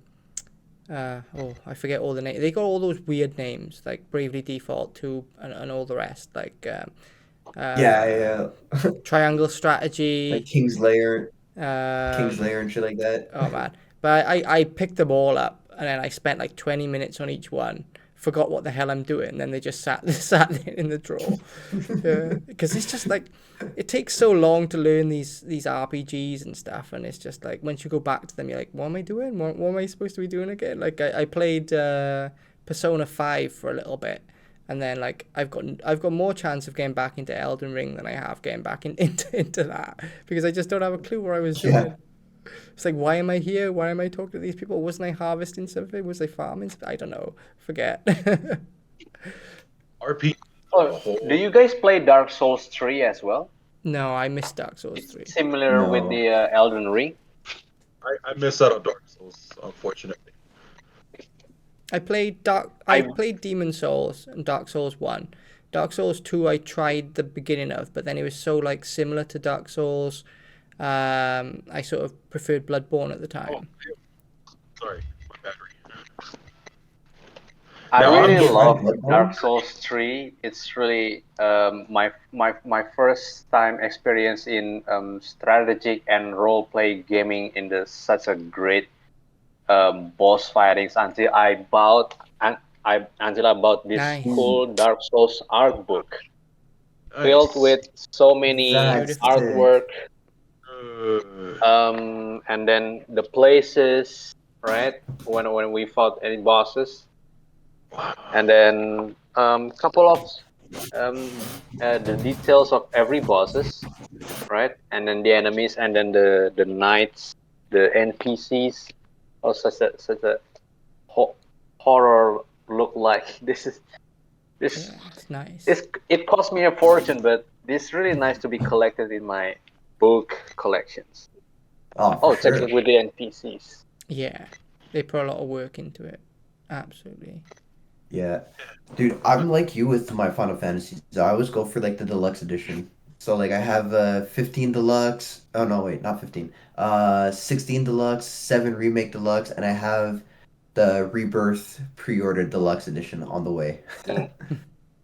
forget all the names. They got all those weird names like Bravely Default 2 and all the rest. Like yeah. Triangle Like Strategy. King's Lair Um, and shit like that. Oh man. But I picked them all up and then I spent like 20 minutes on each one. Forgot what the hell I'm doing. And then they just sat there in the drawer. Because it's just like it takes so long to learn these RPGs and stuff, and it's just like once you go back to them, you're like, what am I doing? What am I supposed to be doing again? Like I played Persona 5 for a little bit, and then like I've got more chance of getting back into Elden Ring than I have getting back into that, because I just don't have a clue what I was doing. Yeah. It's like, why am I here? Why am I talking to these people? Wasn't I harvesting something? Was I farming? I don't know. Forget. RP. Oh, do you guys play Dark Souls 3 as well? No, I missed Dark Souls 3. Similar with No. the Elden Ring? I miss out on Dark Souls, unfortunately. I played Demon Souls and Dark Souls 1. Dark Souls 2 I tried the beginning of, but then it was so like similar to Dark Souls. I sort of preferred Bloodborne at the time. Sorry, my battery. I No, I'm really getting love Bloodborne. Dark Souls 3. It's really my first time experience in strategic and role play gaming in such a great boss fightings until I bought this Nice. cool Dark Souls art book Nice. filled with so many That's artwork. And then the places, right? When we fought any bosses, and then couple of the details of every bosses, right? And then the enemies, and then the knights, the NPCs, or such a horror look like. This Yeah, it's nice. it cost me a fortune, but it's really nice to be collected in my book collections. Oh, Oh, for check sure. it with the NPCs. Yeah, they put a lot of work into it. Absolutely. Yeah. Dude, I'm like you with my Final Fantasies. I always go for like the deluxe edition. So like I have 15 deluxe. Oh no, wait, not 15. 16 deluxe, 7 remake deluxe, and I have the Rebirth pre-order deluxe edition on the way. Mm,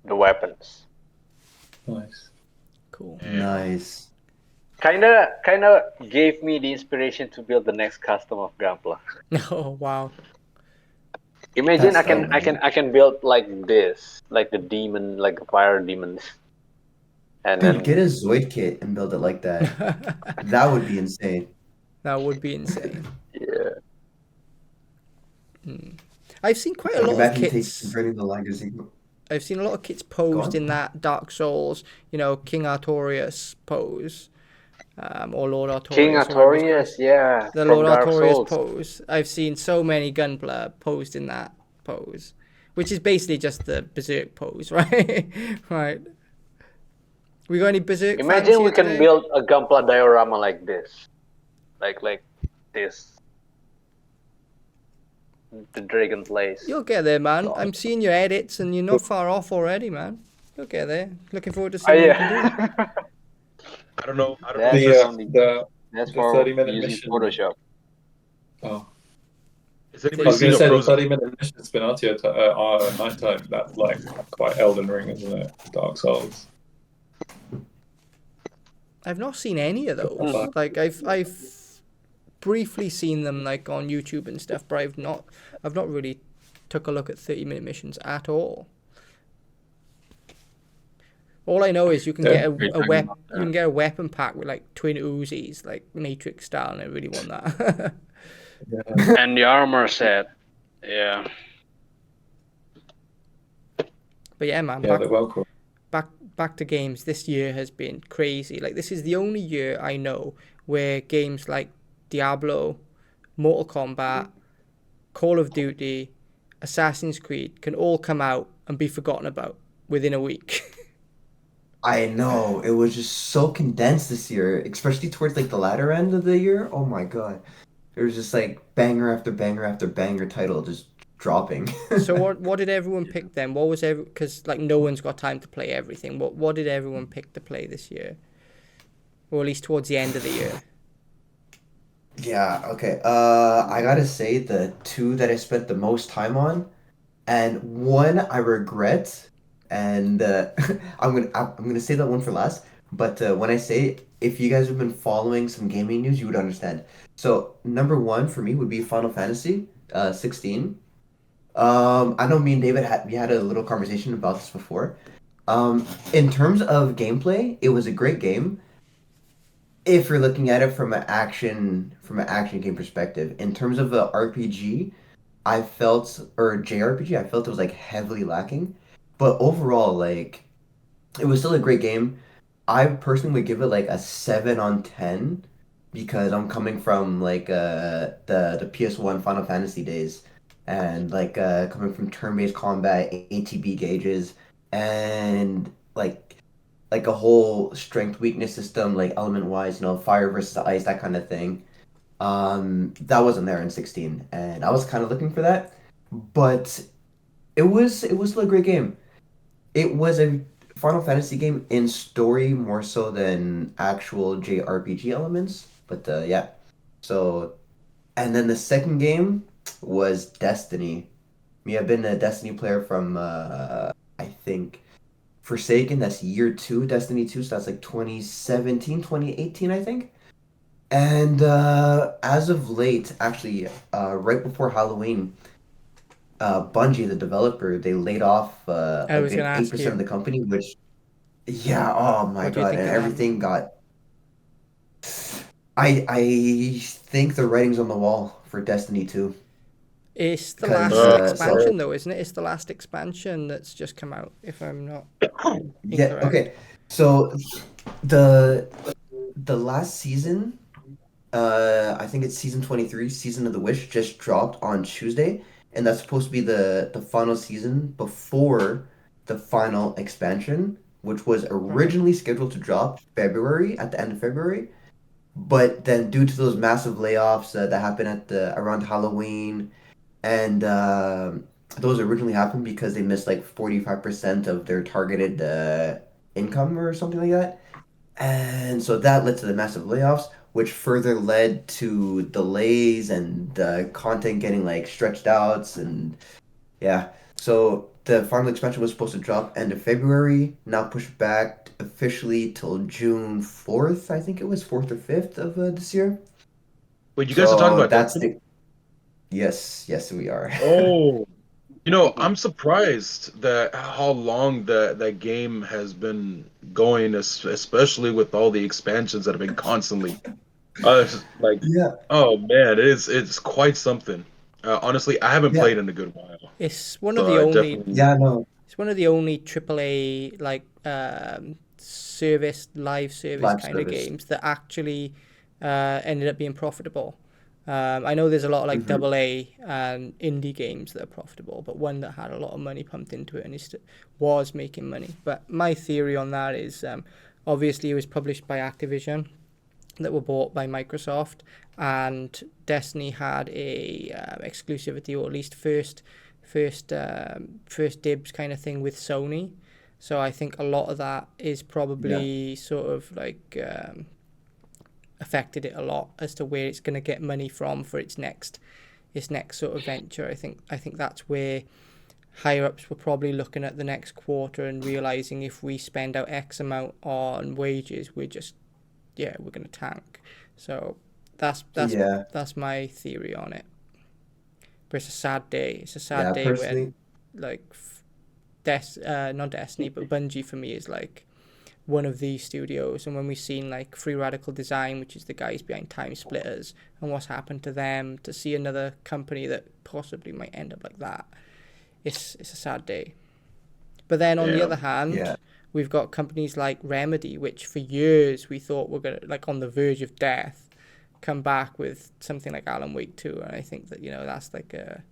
the weapons. Nice. Cool. Nice. Kinda gave me the inspiration to build the next custom of Gunpla. Oh wow. Imagine That's dope, man. I can build like this, like the demon, like the fire demon, and Dude, get then a Zoid kit and build it like that. That would be insane. That would be insane. yeah. I've seen quite a Like lot of imagine kits. converting the legacy. I've seen a lot of kits Go posed on. in that Dark Souls, King Artorias pose, or Lord King Artorias, or whatever he's called. Artorias, yeah, The from Lord Dark Artorias Souls. pose. I've seen so many Gunpla posed in that pose, which is basically just the Berserk pose, right? Right. We got any Berserk fans Imagine here we can today? build a Gunpla diorama like this, like this. The dragon place. You'll get there, man. I'm seeing your edits, and you're not far off already, man. You'll get there. Looking forward to Oh seeing what you can do. yeah. I don't know. I don't That's know. that's The for 30-minute using mission. Photoshop. Oh, Has I anybody was going seen to a say the Frozen? 30-minute mission Spinatio nighttime. That's like quite Elden Ring, isn't it? Dark Souls. I've not seen any of those. Mhm. Like I've briefly seen them like on YouTube and stuff, but I've not really took a look at 30-minute missions at all. All I know is you can Yeah. get Are you a talking weapon. about You can get a weapon pack with like twin Uzis, like Matrix style, and I really want that. And the armor set. Yeah. But yeah, man, Yeah, they're well cool. back to games. This year has been crazy. Like this is the only year I know where games like Diablo, Mortal Kombat, Call of Duty, Assassin's Creed can all come out and be forgotten about within a week. I know. It was just so condensed this year, especially towards like the latter end of the year. Oh my god. There was just like banger after banger after banger title just dropping. So what did everyone pick then? What was because like no one's got time to play everything. What did everyone pick to play this year? Or at least towards the end of the year. Yeah, okay. I gotta say the two that I spent the most time on, and one I regret, and I'm gonna say that one for last. But when I say it, if you guys have been following some gaming news, you would understand. So number one for me would be Final Fantasy 16. I know me and David had a little conversation about this before. In terms of gameplay, it was a great game if you're looking at it from an action game perspective. In terms of a RPG, I felt or JRPG, I felt it was like heavily lacking. But overall, like it was still a great game. I personally would give it like a 7 on 10 because I'm coming from like the PS1 Final Fantasy days and like coming from turn-based combat, ATB gauges, and like a whole strength weakness system, like element wise, fire versus ice, that kind of thing. That wasn't there in 16, and I was kind of looking for that, but it was still a great game. It was a Final Fantasy game in story more so than actual JRPG elements, but yeah. So, and then the second game was Destiny. Me, I've been a Destiny player from I think Forsaken, that's year two, Destiny 2, so that's like 2017, 2018, I think. And as of late, actually, right before Halloween, Bungie, the developer, they laid off I a was gonna good ask 8% of you, the company, which, yeah, oh my what do you God, think and of that? everything got. I think the writing's on the wall for Destiny 2 It's the because last so expansion, though, isn't it? It's the last expansion that's just come out, if I'm not yeah, incorrect. okay. So the the last season, I think it's season 23, Season of the Wish, just dropped on Tuesday, and that's supposed to be the final season before the final expansion, which was Right. originally scheduled to drop February, at the end of February. But then due to those massive layoffs that happened at the around Halloween, and those originally happened because they missed like 45% of their targeted income or something like that. And so that led to the massive layoffs, which further led to delays and content getting like stretched out. And yeah, so the final expansion was supposed to drop end of February, now pushed back officially till June 4th, I think it was 4th or 5th of this year. Wait, you guys are talking So about that's Destiny? the, yes, yes, we are. Oh, I'm surprised that how long that game has been going, especially with all the expansions that have been constantly. It's just like, Yeah, oh man, it's quite something. Honestly, I haven't yeah, played in a good while, It's one of so the I only definitely. yeah, no, it's one of the only AAA like live service live kind of service. games that actually ended up being profitable. I know there's a lot of like Hmm. AA and indie games that are profitable, but one that had a lot of money pumped into it and was making money. But my theory on that is obviously it was published by Activision that were bought by Microsoft, and Destiny had a exclusivity, or at least first dibs kind of thing with Sony. So I think a lot of that is Yeah, probably sort of like affected it a lot as to where it's going to get money from for its next sort of venture. I think that's where higher ups were probably looking at the next quarter and realizing if we spend out X amount on wages, we're going to tank. So that's that's yeah, that's my theory on it. But it's a sad day. It's a sad yeah. day when Personally, like not Destiny, but Bungie for me is like one of these studios. And when we've seen like Free Radical Design, which is the guys behind Time Splitters, and what's happened to them, to see another company that possibly might end up like that, it's a sad day. But then on the Yeah. other hand, yeah, we've got companies like Remedy, which for years we thought were gonna like on the verge of death, come back with something like Alan Wake 2, and I think that that's like a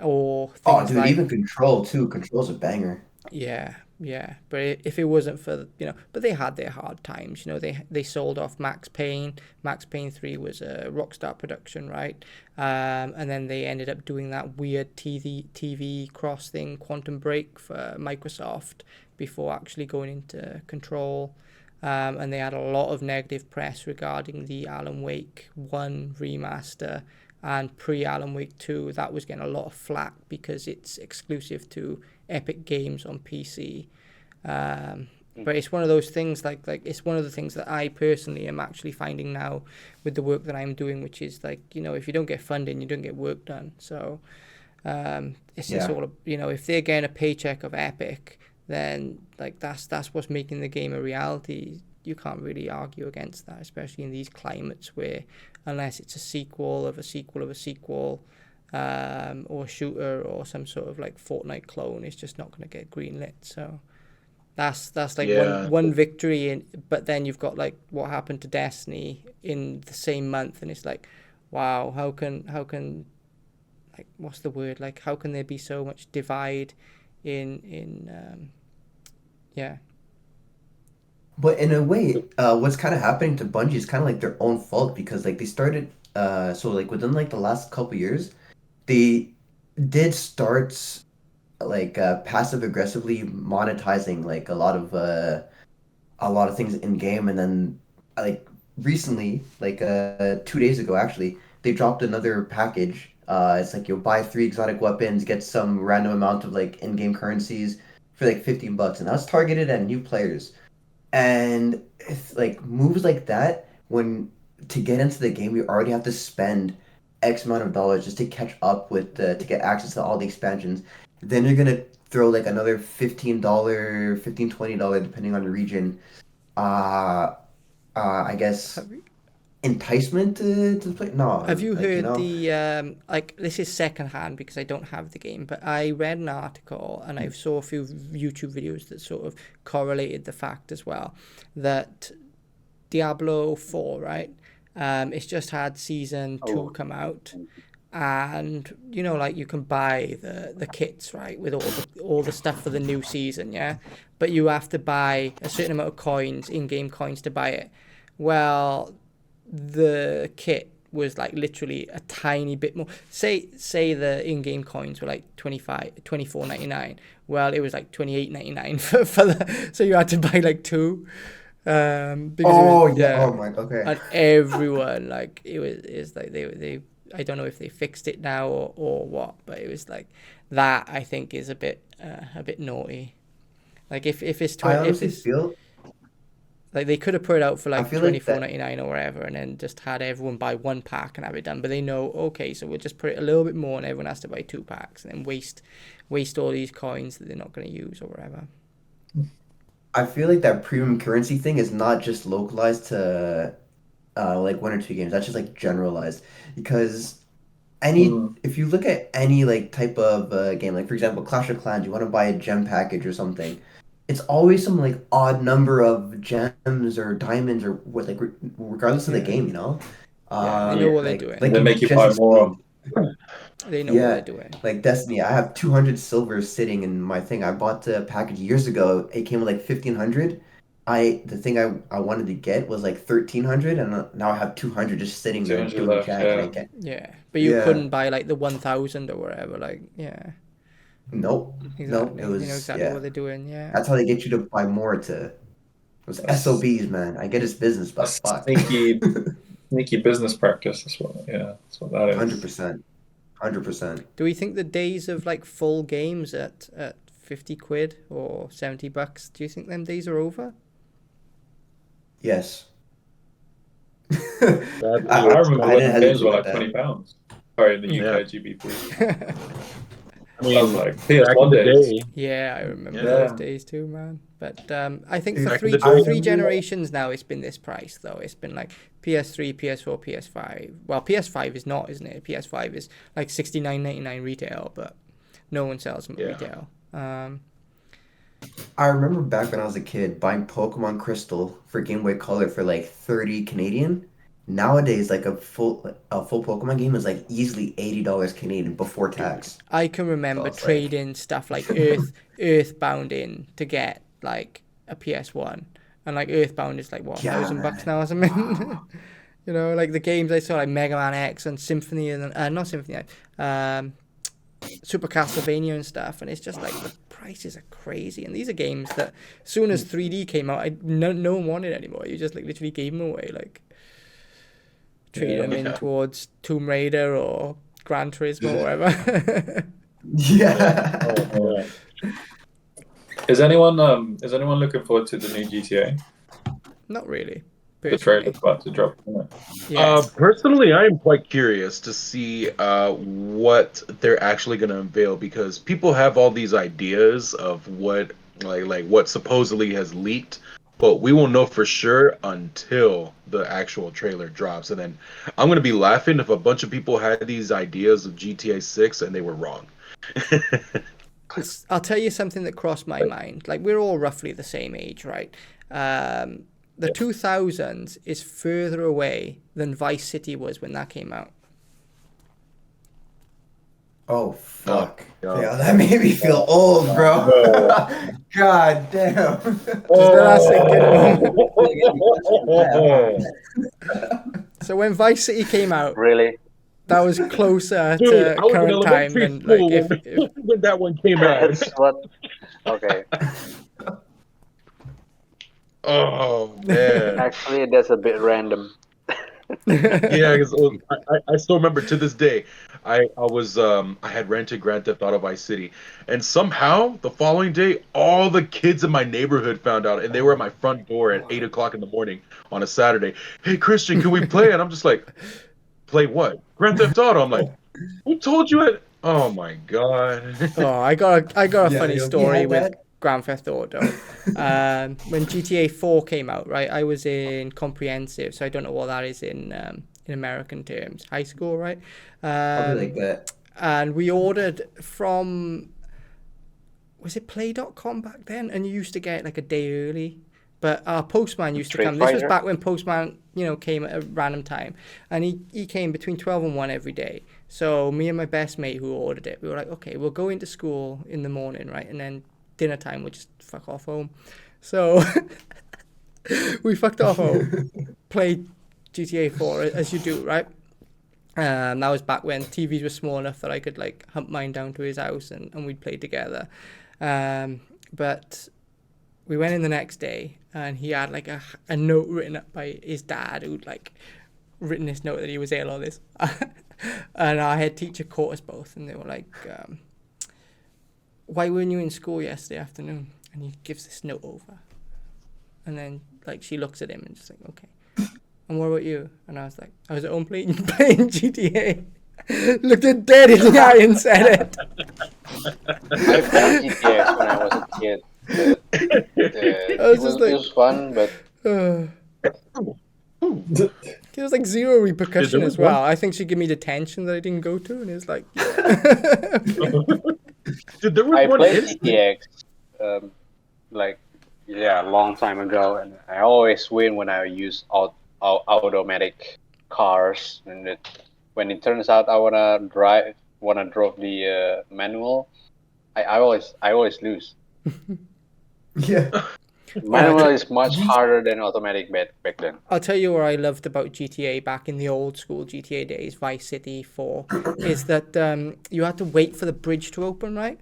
or oh, things dude, like even Control too. Control's a banger. yeah, yeah. But if it wasn't for but they had their hard times. They sold off Max Payne. Max Payne 3 was a Rockstar production, right? And then they ended up doing that weird TV cross thing, Quantum Break for Microsoft before actually going into Control. And they had a lot of negative press regarding the Alan Wake 1 remaster and pre Alan Wake 2. That was getting a lot of flack because it's exclusive to Epic Games on PC. But it's one of those things like it's one of the things that I personally am actually finding now with the work that I'm doing, which is like if you don't get funding, you don't get work done. So it's just Yeah, all if they're getting a paycheck of Epic, then like that's what's making the game a reality. You can't really argue against that, especially in these climates where unless it's a sequel of a sequel of a sequel, or a shooter or some sort of like Fortnite clone, it's just not going to get greenlit. So that's like one Yeah. one victory in, but then you've got like what happened to Destiny in the same month, and it's like, wow, how can like what's the word, like how can there be so much divide in yeah. but in a way, what's kind of happening to Bungie is kind of like their own fault because like they started, so like within like the last couple years, they did start like passive aggressively monetizing like a lot of things in game, and then like recently, like 2 days ago actually, they dropped another package. It's like you'll buy three exotic weapons, get some random amount of like in-game currencies for like $15, and that's targeted at new players. And it's like moves like that when to get into the game, you already have to spend X amount of dollars just to catch up with to get access to all the expansions. Then you're gonna throw like another $15, 15 $20 depending on the region. Uh, I guess Have you, enticement to play. No, Have you like, you heard know, the like this is secondhand because I don't have the game, but I read an article and I saw a few YouTube videos that sort of correlated the fact as well that Diablo 4, right? It's just had season 2 come out, and you know, like you can buy the kits, right, with all the stuff for the new season, yeah. But you have to buy a certain amount of coins, in-game coins, to buy it. Well, the kit was like literally a tiny bit more. Say the in-game coins were like 24.99. Well, it was like 28.99 for the. So you had to buy like two. Because it oh was, yeah, yeah, oh my, okay. and everyone like it's like they I don't know if they fixed it now or what, but it was like that. I think is a bit naughty. Like if it's I 20, if honestly it's feel, like they could have put it out for I like feel twenty like four that. ninety nine or whatever, and then just had everyone buy one pack and have it done. But they know, okay, so we'll just put it a little bit more, and everyone has to buy 2 packs, and then waste all these coins that they're not going to use or whatever. I feel like that premium currency thing is not just localized to like one or two games. That's just like generalized because if you look at any like type of game, like for example Clash of Clans, you want to buy a gem package or something, it's always some like odd number of gems or diamonds or what, like regardless of the Yeah. game, you know. Yeah, they know what they're Like doing. They make you just buy more. explained. They know what they're Yeah, doing. like Destiny, I have 200 silver sitting in my thing. I bought the package years ago. It came with like 1,500. The thing I wanted to get was like 1,300, and now I have 200 just sitting there 200 doing left, jack, and I yeah. can't. Yeah, but you Yeah, couldn't buy like the 1,000 or whatever. Like, yeah, nope, nope. exactly. It They know was exactly what yeah. they're doing. Yeah. That's how they get you to buy more. It was That's SOBs, man. I get his business, a but fuck. sneaky business practice. That's what that is. 100%, 100%. Do we think the days of like full games at 50 quid or $70, do you think them days are over? Yes. I remember I when didn't the games hesitate were with like that. £20. Sorry, in the Yeah. UK GBP. I That was mean, like back in PS1 the days. day, Yeah, I remember Yeah. those Yeah. days too, man. But I think Dude, for back in three the day, three generations now, it's been this price though. It's been like PS3, PS4, PS5. Well, PS5 is not, isn't it? PS5 is like 69.99 retail, but no one sells them at Yeah. retail. I remember back when I was a kid buying Pokemon Crystal for Game Boy Color for like 30 Canadian. Nowadays, like a full Pokemon game is like easily $80 Canadian before tax. I can So remember it's like, trading stuff like Earthbound in to get like a PS1, and like Earthbound is like what, yeah, $1,000 man. now or something. You know, like the games I saw like Mega Man X and Symphony and not Symphony, Super Castlevania and stuff, and it's just like the prices are crazy. And these are games that as soon as 3D came out, no one wanted anymore. You just like literally gave them away, like trade them in Yeah. towards Tomb Raider or Gran Turismo or whatever. Yeah. Oh, yeah. Is anyone looking forward to the new GTA? Not really, The personally. trailer's about to drop, isn't it? Yes. Personally, I am quite curious to see what they're actually going to unveil because people have all these ideas of what like what supposedly has leaked, but we won't know for sure until the actual trailer drops. And then I'm going to be laughing if a bunch of people had these ideas of GTA 6 and they were wrong. I'll tell you something that crossed my mind. Like, we're all roughly the same age, right? The 2000s is further away than Vice City was when that came out. Oh, fuck. God. Yeah, that made me feel old, bro. God damn. That's So when Vice City came out, Really? that was closer Dude, to I was in current time elementary than school like if when that one came out. That's what. Okay. Oh man. Actually, that's a bit random. Yeah, because I still remember to this day. I had rented Grand Theft Auto Vice City, and somehow the following day, all the kids in my neighborhood found out, and they were at my front door at 8 o'clock in the morning on a Saturday. Hey, Christian, can we play? And I'm just like, play what? Grand Theft Auto. I'm like, who told you it? Oh my god. Oh, I got a Yeah, funny we story had with that. Grand Theft Auto. When GTA 4 came out, right, I was in comprehensive, so I don't know what that is in American terms. High school, right? Probably like that. And we ordered from, was it play.com back then? And you used to get like a day early. But our postman used to Street come. This was Fighter? back when postman, came at a random time. And he came between 12 and 1 every day. So me and my best mate who ordered it, we were like, okay, we'll go into school in the morning, right? And then dinner time, we'll just fuck off home. So we fucked off home, played GTA 4 as you do, right? That was back when TVs were small enough that I could like hunt mine down to his house and we'd play together. But we went in the next day and he had like a note written up by his dad who'd like written this note that he was ill or this. And our head teacher caught us both and they were like, why weren't you in school yesterday afternoon? And he gives this note over. And then like she looks at him and just like, okay. And what about you? And I was like, I was at home playing GTA. Looked her dead in the eye and said it. I played GTA when I was a kid. It was fun, but There was like zero repercussion there as was one- well. I think she gave me detention that I didn't go to, and it was like, Dude, there was I one played instant. GTX a long time ago, and I always win when I use automatic cars. And when it turns out I wanna drive the manual, I always lose. Yeah. Manual is much harder than automatic back then. I'll tell you what I loved about GTA back in the old school GTA days, Vice City 4, is that you had to wait for the bridge to open, right?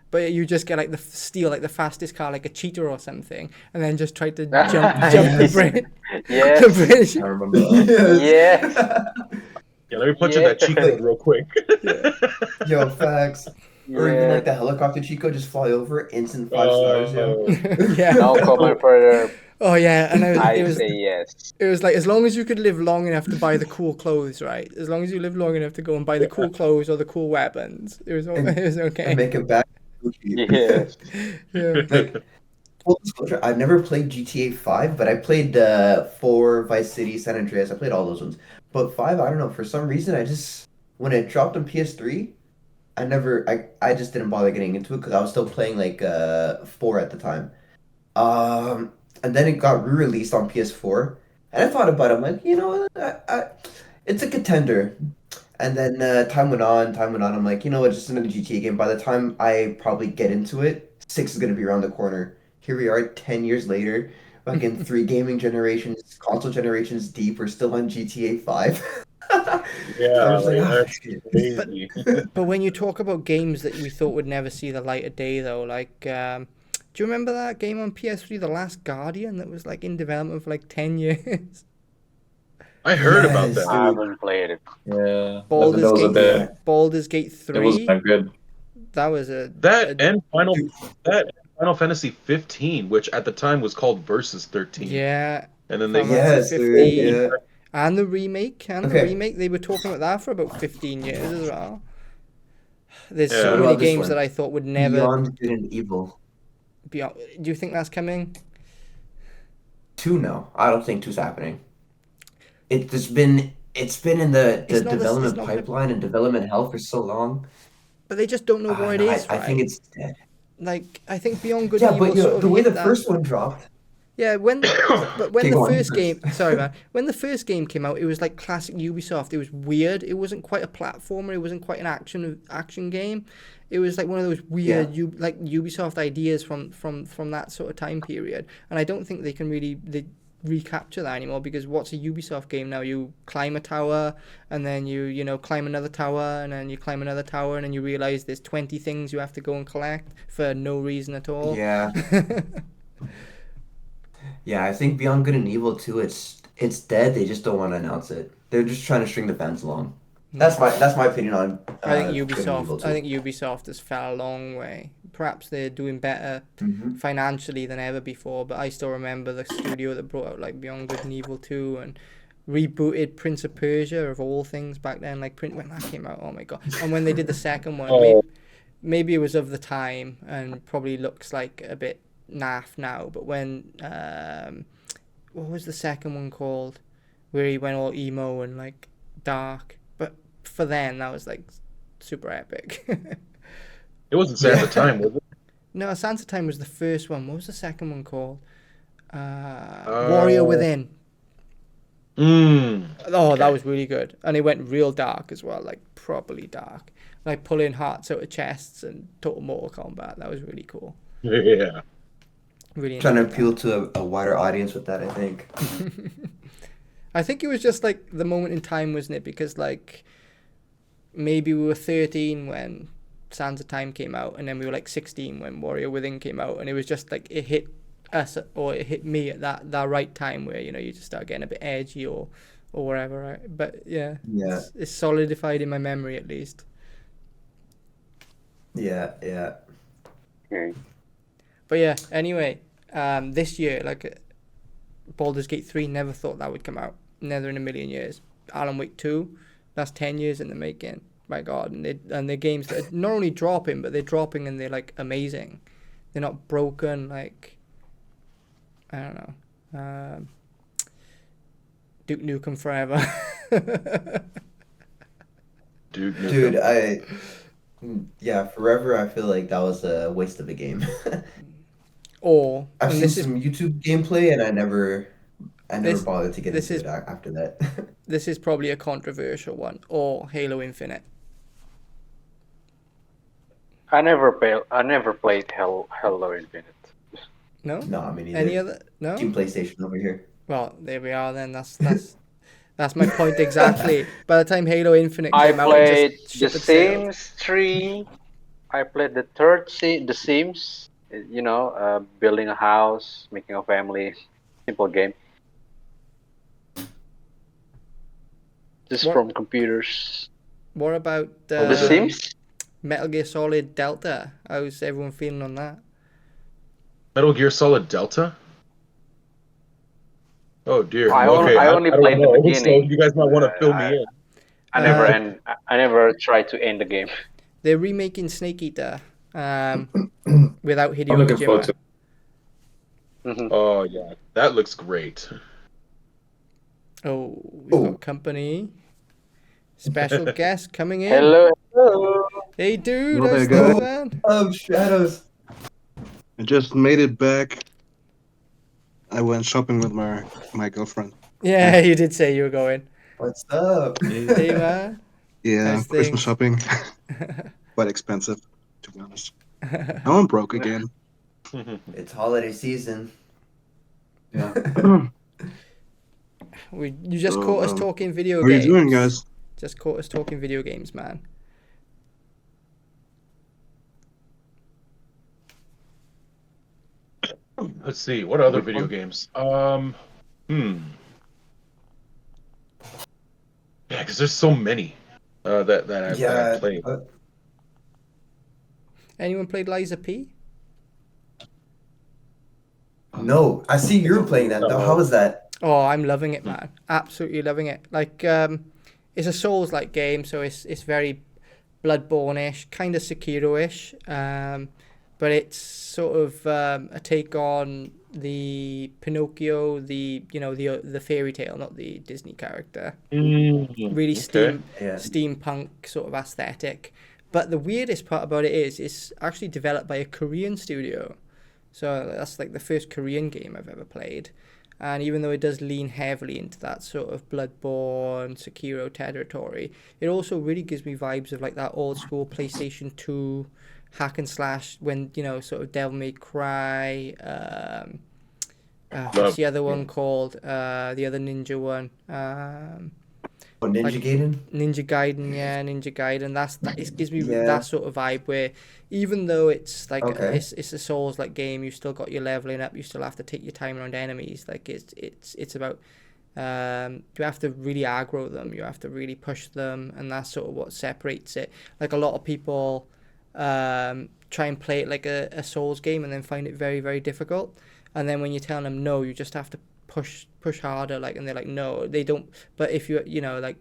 But you just get like steal like the fastest car, like a cheetah or something, and then just try to jump the bridge. Yes. The bridge. I remember that. Yes. Yeah, let me punch in that cheat code real quick. Yo, facts. Or even Yeah. like the helicopter Chico just fly over, instant 5 stars, yo. Yeah. No comment further. Oh yeah, and I it was say yes. it was like as long as you could live long enough to buy the cool clothes, right? As long as you lived long enough to go and buy the cool clothes or the cool weapons, it was okay. And make it back. Yes. Yeah. Like, full disclosure, I've never played GTA 5, but I played 4, Vice City, San Andreas. I played all those ones. But 5, I don't know, for some reason, when it dropped on PS3, I just didn't bother getting into it because I was still playing like 4 at the time. And then it got re-released on PS4, and I thought about it. I'm like, you know what, it's a contender. And then time went on. I'm like, you know what, just another GTA game. By the time I probably get into it, 6 is gonna be around the corner. Here we are, 10 years later, fucking 3 gaming generations, console generations deep. We're still on GTA 5. Yeah, I was like, that's crazy. But when you talk about games that we thought would never see the light of day, though, like, do you remember that game on PS3, The Last Guardian, that was like in development for like 10 years? I heard about Yes. that. I haven't played it. Yeah, Baldur's that was a Gate, bit. Baldur's Gate It 3. wasn't that good. That was a And Final Fantasy 15, which at the time was called Versus 13. yeah, And then they Final Yes, Fantasy dude, 15. yeah. And the remake, they were talking about that for about 15 years as well. There's Yeah. so What many about this games one? that I thought would never Beyond Good and Evil. be on. Do you think that's coming? 2, no. I don't think 2's happening. It's been in the It's not development it's not gonna- pipeline and development hell for so long. But they just don't know what it No, is, I right? think it's dead. Like, I think Beyond Good Yeah, and Evil but sort of the way hit the that. first one dropped. Yeah, when Okay, the go on, first you game, first. sorry man, when the first game came out, it was like classic Ubisoft. It was weird. It wasn't quite a platformer. It wasn't quite an action game. It was like one of those weird like Ubisoft ideas from that sort of time period. And I don't think they can really recapture that anymore, because what's a Ubisoft game now? You climb a tower and then you climb another tower and then you climb another tower and then you realize there's 20 things you have to go and collect for no reason at all. Yeah. Yeah, I think Beyond Good and Evil 2, it's dead. They just don't want to announce it. They're just trying to string the fans along. That's my opinion on. I think Good and Evil Ubisoft. 2. I think Ubisoft has fell a long way. Perhaps they're doing better Mhm. financially than ever before, but I still remember the studio that brought out like Beyond Good and Evil 2 and rebooted Prince of Persia of all things back then. Like when that came out, oh my god! And when they did the second one, Oh. maybe it was of the time and probably looks like a bit naff now, but when what was the second one called, where he went all emo and like dark, but for then that was like super epic. It wasn't Sands of Time, was it? No, Sands of Time was the first one. What was the second one called? Warrior Within. Oh, that was really good. And it went real dark as well, like properly dark. Like pulling hearts out of chests and total Mortal Kombat. That was really cool. Yeah. Really Trying to enjoyed appeal to a wider audience with that, I think. that. I think it was just like the moment in time, wasn't it? Because like maybe we were 13 when Sands of Time came out, and then we were like 16 when Warrior Within came out, and it was just like it hit us, or it hit me at that right time where, you know, you just start getting a bit edgy or whatever, right? But yeah. It's solidified in my memory at least. Yeah. Okay. But yeah, anyway, this year, like Baldur's Gate 3, never thought that would come out. Never in a million years. Alan Wake 2, that's 10 years in the making. My God, and they're games that are not only dropping, but they're dropping and they're like amazing. They're not broken, like, I don't know. Duke Nukem Forever. Dude, Dude, Forever, I feel like that was a waste of a game. Or I've and seen this is some YouTube gameplay, and I never This- bothered to get this into is- it after that. this is probably a controversial one. Or Halo Infinite. I never played Halo Infinite. No. No, I mean, Any other? No. Team PlayStation over here. Well, there we are then. That's my point exactly. By the time Halo Infinite I came out, played it just The shit sailed. Sims 3. I played the third The Sims. You know, building a house, making a family. Simple game. Just What- from computers. What about The Sims? Metal Gear Solid Delta? How's everyone feeling on that? Metal Gear Solid Delta? Oh dear. I only don't played the know. beginning. So you guys might want to fill me in. I never tried to end the game. They're remaking Snake Eater without Hideo I'm looking forward Kojima. to it. Mhm. Oh yeah, that looks great. Oh, we've got company. Special guest coming in. Hello, hello. Hey, dude. Hello How's there, things, guys. man? Oh, Shadows. I just made it back. I went shopping with my girlfriend. Yeah, you did say you were going. What's up? Hey, man. Yeah, How's Christmas things? shopping. Quite expensive, to be honest. Now I'm broke again. It's holiday season. Yeah. You just So, caught us talking video How are you games. doing, guys? Just caught us talking video games, man. Let's see, what other video games? Yeah, because there's so many that I've played. Anyone played Liza P? No, I see you're playing that though. How was that? Oh, I'm loving it, man. Absolutely loving it. Like, it's a Souls-like game, so it's very Bloodborne-ish, kind of Sekiro-ish, but it's sort of a take on the Pinocchio, the fairy tale, not the Disney character. Really steampunk sort of aesthetic. But the weirdest part about it is it's actually developed by a Korean studio. So that's like the first Korean game I've ever played. And even though it does lean heavily into that sort of Bloodborne, Sekiro territory, it also really gives me vibes of like that old school PlayStation 2 hack and slash when, sort of Devil May Cry, what's the other one called? The other ninja one. Ninja Gaiden? Ninja Gaiden, yeah, Ninja Gaiden. It gives me that sort of vibe where even though it's like it's a Souls like game, you still got your leveling up, you still have to take your time around enemies. Like it's about you have to really aggro them, you have to really push them, and that's sort of what separates it. Like a lot of people try and play it like a Souls game and then find it very, very difficult. And then when you're telling them no, you just have to push harder, like, and they're like no, they don't. But if you like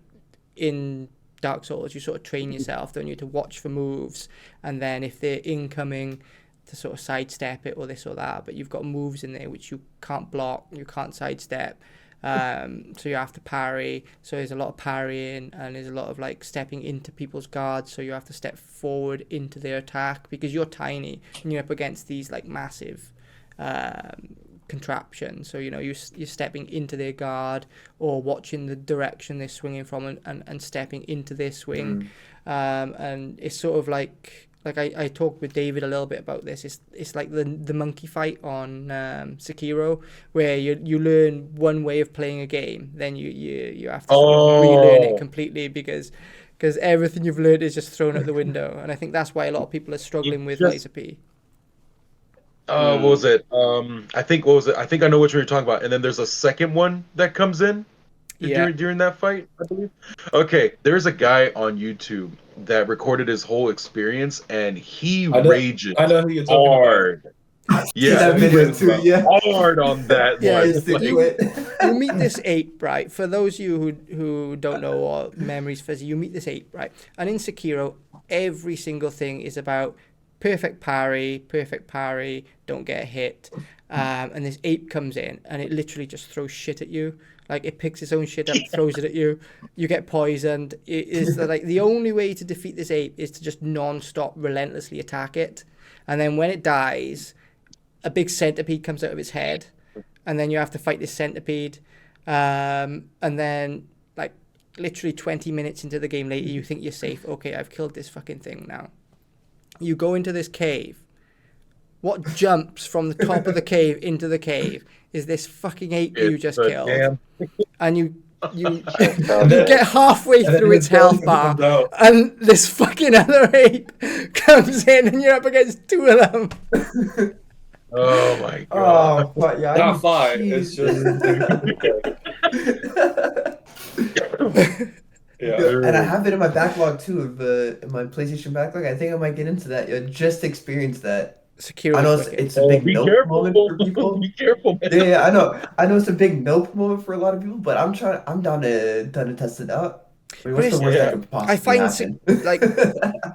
in Dark Souls, you sort of train yourself, don't you, to watch for moves, and then if they're incoming, to sort of sidestep it or this or that. But you've got moves in there which you can't block, you can't sidestep. So you have to parry. So there's a lot of parrying, and there's a lot of like stepping into people's guards. So you have to step forward into their attack because you're tiny and you're up against these like massive contraption. So you're stepping into their guard or watching the direction they're swinging from and stepping into their swing. And it's sort of like I talked with David a little bit about this. It's like the monkey fight on Sekiro, where you learn one way of playing a game, then you have to sort of relearn it completely because everything you've learned is just thrown out the window. And I think that's why a lot of people are struggling with Laser P. What was it? I think I know what you were talking about. And then there's a second one that comes in during that fight, I believe. Okay, there's a guy on YouTube that recorded his whole experience, and he rages I know who you're talking hard. Yeah, that video too. Yeah, hard on that one. You meet this ape, right? For those of you who don't know or memories fuzzy, you meet this ape, right? And in Sekiro, every single thing is about perfect parry, don't get hit. And this ape comes in and it literally just throws shit at you. Like it picks its own shit up, throws it at you. You get poisoned. It is like the only way to defeat this ape is to just non-stop, relentlessly attack it. And then when it dies, a big centipede comes out of its head, and then you have to fight this centipede. And then like literally 20 minutes into the game later, you think you're safe. Okay, I've killed this fucking thing now. You go into this cave. What jumps from the top of the cave into the cave is this fucking ape you just killed. And you get halfway through its health bar, and this fucking other ape comes in, and you're up against two of them. Oh my god! That fight is just. Yeah. And I have it in my backlog too, in my PlayStation backlog. I think I might get into that. Just experience that. Security. I know it's a big nope moment for people. Be careful, man. Yeah, I know. I know it's a big nope moment for a lot of people, but I'm down to test it out. I mean, what's the worst that could possibly happen?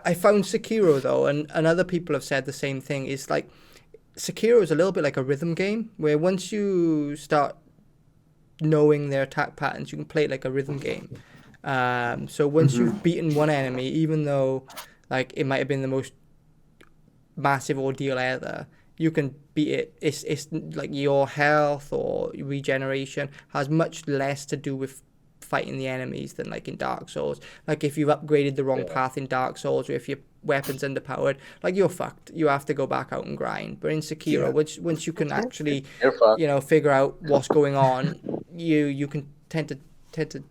I found Sekiro though, and other people have said the same thing. Is like Sekiro is a little bit like a rhythm game, where once you start knowing their attack patterns, you can play it like a rhythm game. So once you've beaten one enemy, even though like it might have been the most massive ordeal ever, you can beat it. It's like your health or regeneration has much less to do with fighting the enemies than like in Dark Souls. Like if you've upgraded the wrong path in Dark Souls, or if your weapon's underpowered, like you're fucked. You have to go back out and grind. But in Sekiro, once you can actually figure out what's going on, you can tend to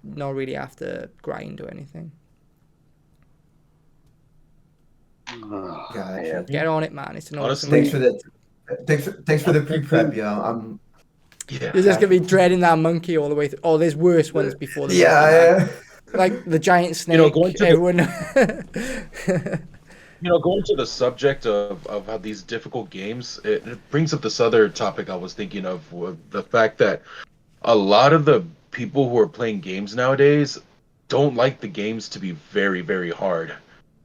not really have to grind or anything. Gotcha. Get on it, man. It's an awesome Thanks for that. Thanks for the pre-prep. You're just gonna be dreading that monkey all the way through. Oh, there's worse ones before the like the giant snake. Going to the subject of how these difficult games, it brings up this other topic I was thinking of, the fact that a lot of the people who are playing games nowadays don't like the games to be very, very hard,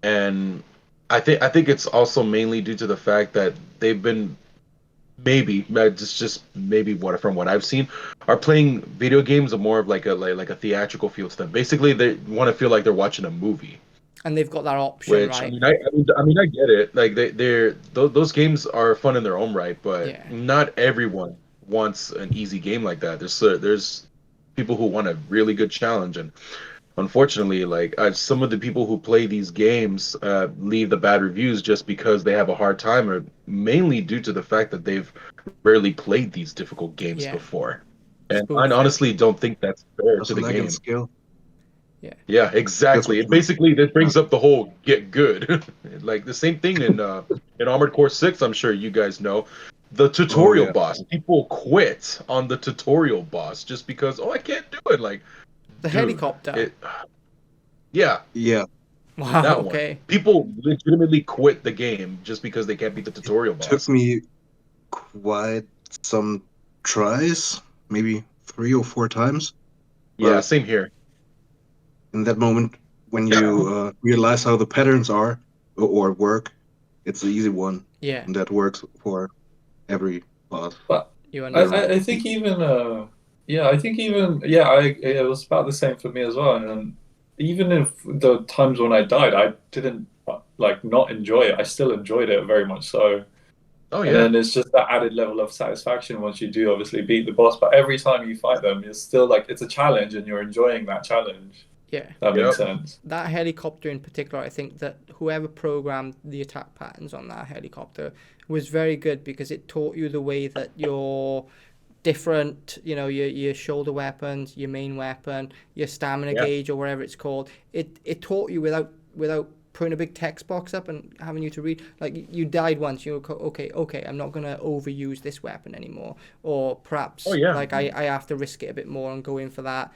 and I think it's also mainly due to the fact that they've been from what I've seen, are playing video games more of like a theatrical feel to them. Basically, they want to feel like they're watching a movie, and they've got that option, which, right? I mean, I get it. Like those games are fun in their own right, but not everyone wants an easy game like that. There's people who want a really good challenge, and unfortunately, like some of the people who play these games leave the bad reviews just because they have a hard time, or mainly due to the fact that they've rarely played these difficult games before. And I honestly don't think that's fair to the game. Skill. Yeah, exactly. It basically brings up the whole get good. Like the same thing in Armored Core 6, I'm sure you guys know. The tutorial boss. People quit on the tutorial boss just because, I can't do it. Like the helicopter. Yeah. Wow. Okay. One. People legitimately quit the game just because they can't beat the tutorial boss. Took me quite some tries, maybe 3 or 4 times. Yeah, same here. In that moment, when you realize how the patterns are or work, it's an easy one, Yeah, and that works for every boss. But you I, understand. I think even it was about the same for me as well. And even if the times when I died, I didn't like not enjoy it. I still enjoyed it very much so. Oh And yeah. then it's just that added level of satisfaction once you do obviously beat the boss. But every time you fight them, it's still like it's a challenge, and you're enjoying that challenge. Yeah. That Yep. makes sense. That helicopter in particular, I think that whoever programmed the attack patterns on that helicopter was very good because it taught you the way that your different, your shoulder weapons, your main weapon, your stamina Yeah. gauge or whatever it's called. It taught you without putting a big text box up and having you to read. Like you died once, you go, okay, I'm not gonna overuse this weapon anymore, or perhaps Oh yeah. like I have to risk it a bit more and go in for that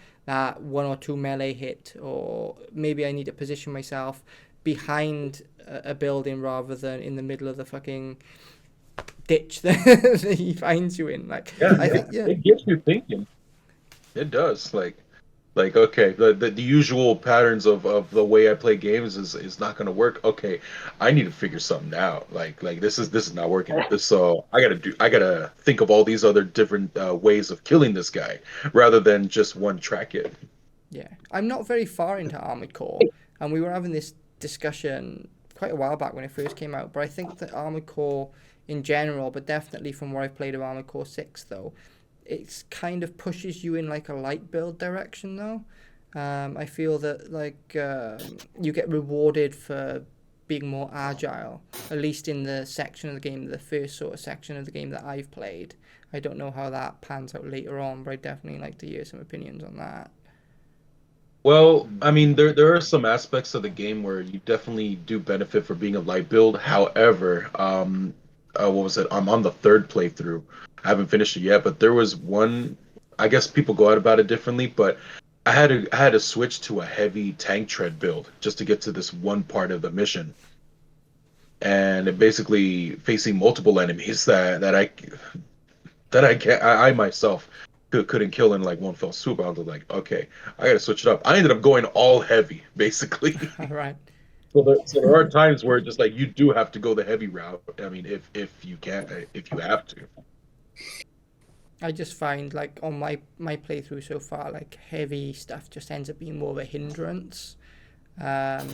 one or two melee hit, or maybe I need to position myself behind a building rather than in the middle of the fucking ditch that he finds you in. Like Yeah. I think, yeah, It gets you thinking. It does. Like okay, the usual patterns of the way I play games is not gonna work. Okay, I need to figure something out. Like this is not working. So I gotta think of all these other different ways of killing this guy rather than just one track it. yeah. I'm not very far into Armored Core, and we were having this discussion quite a while back when it first came out. But I think that Armored Core in general, but definitely from where I've played of Armored Core 6, though, it's kind of pushes you in like a light build direction, though. I feel that like you get rewarded for being more agile, at least in the section of the game, the first sort of section of the game that I've played. I don't know how that pans out later on, but I'd definitely like to hear some opinions on that. Well, I mean, there are some aspects of the game where you definitely do benefit for being a light build. However, what was it? I'm on the third playthrough. I haven't finished it yet, but there was one. I guess people go out about it differently, but I had to switch to a heavy tank tread build just to get to this one part of the mission, and it basically facing multiple enemies that I can't I myself couldn't kill in like one fell swoop. I was like, okay, I gotta switch it up. I ended up going all heavy, basically. All right. So there are times where just like you do have to go the heavy route. I mean, if you can, if you have to. I just find like on my playthrough so far, like heavy stuff just ends up being more of a hindrance to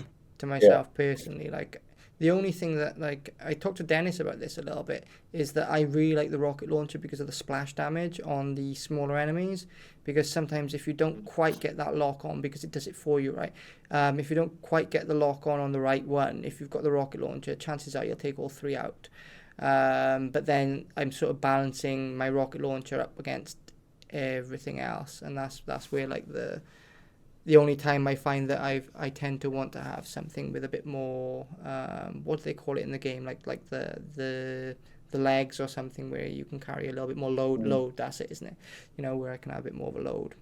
myself personally. Like the only thing that like I talked to Dennis about this a little bit is that I really like the rocket launcher because of the splash damage on the smaller enemies. Because sometimes if you don't quite get that lock on, because it does it for you, right? If you don't quite get the lock on the right one, if you've got the rocket launcher, chances are you'll take all three out. But then I'm sort of balancing my rocket launcher up against everything else, and that's where like the only time I find that I tend to want to have something with a bit more what do they call it in the game, like the legs or something where you can carry a little bit more load. That's it, isn't it? Where I can have a bit more of a load.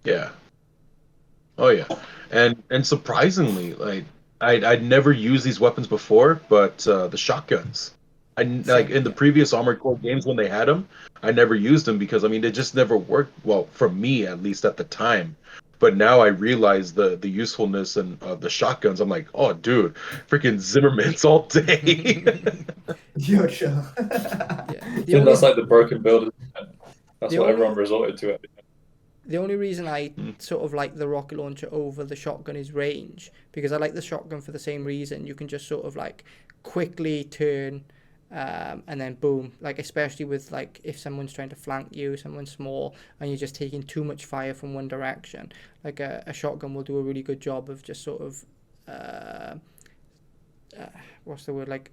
Yeah. Oh yeah. And surprisingly, like I'd never used these weapons before, but the shotguns. Like Same, in the yeah. previous Armored Core games when they had them, I never used them because I mean they just never worked well for me at least at the time. But now I realize the usefulness and of the shotguns. I'm like, oh dude, freaking Zimmermans all day. Yo, chill. Yeah. I think that's like the broken build. That's The what only- everyone resorted to. The only reason I sort of like the rocket launcher over the shotgun is range, because I like the shotgun for the same reason. You can just sort of like quickly turn and then boom, like especially with like if someone's trying to flank you, someone's small, and you're just taking too much fire from one direction. Like a shotgun will do a really good job of just sort of what's the word, like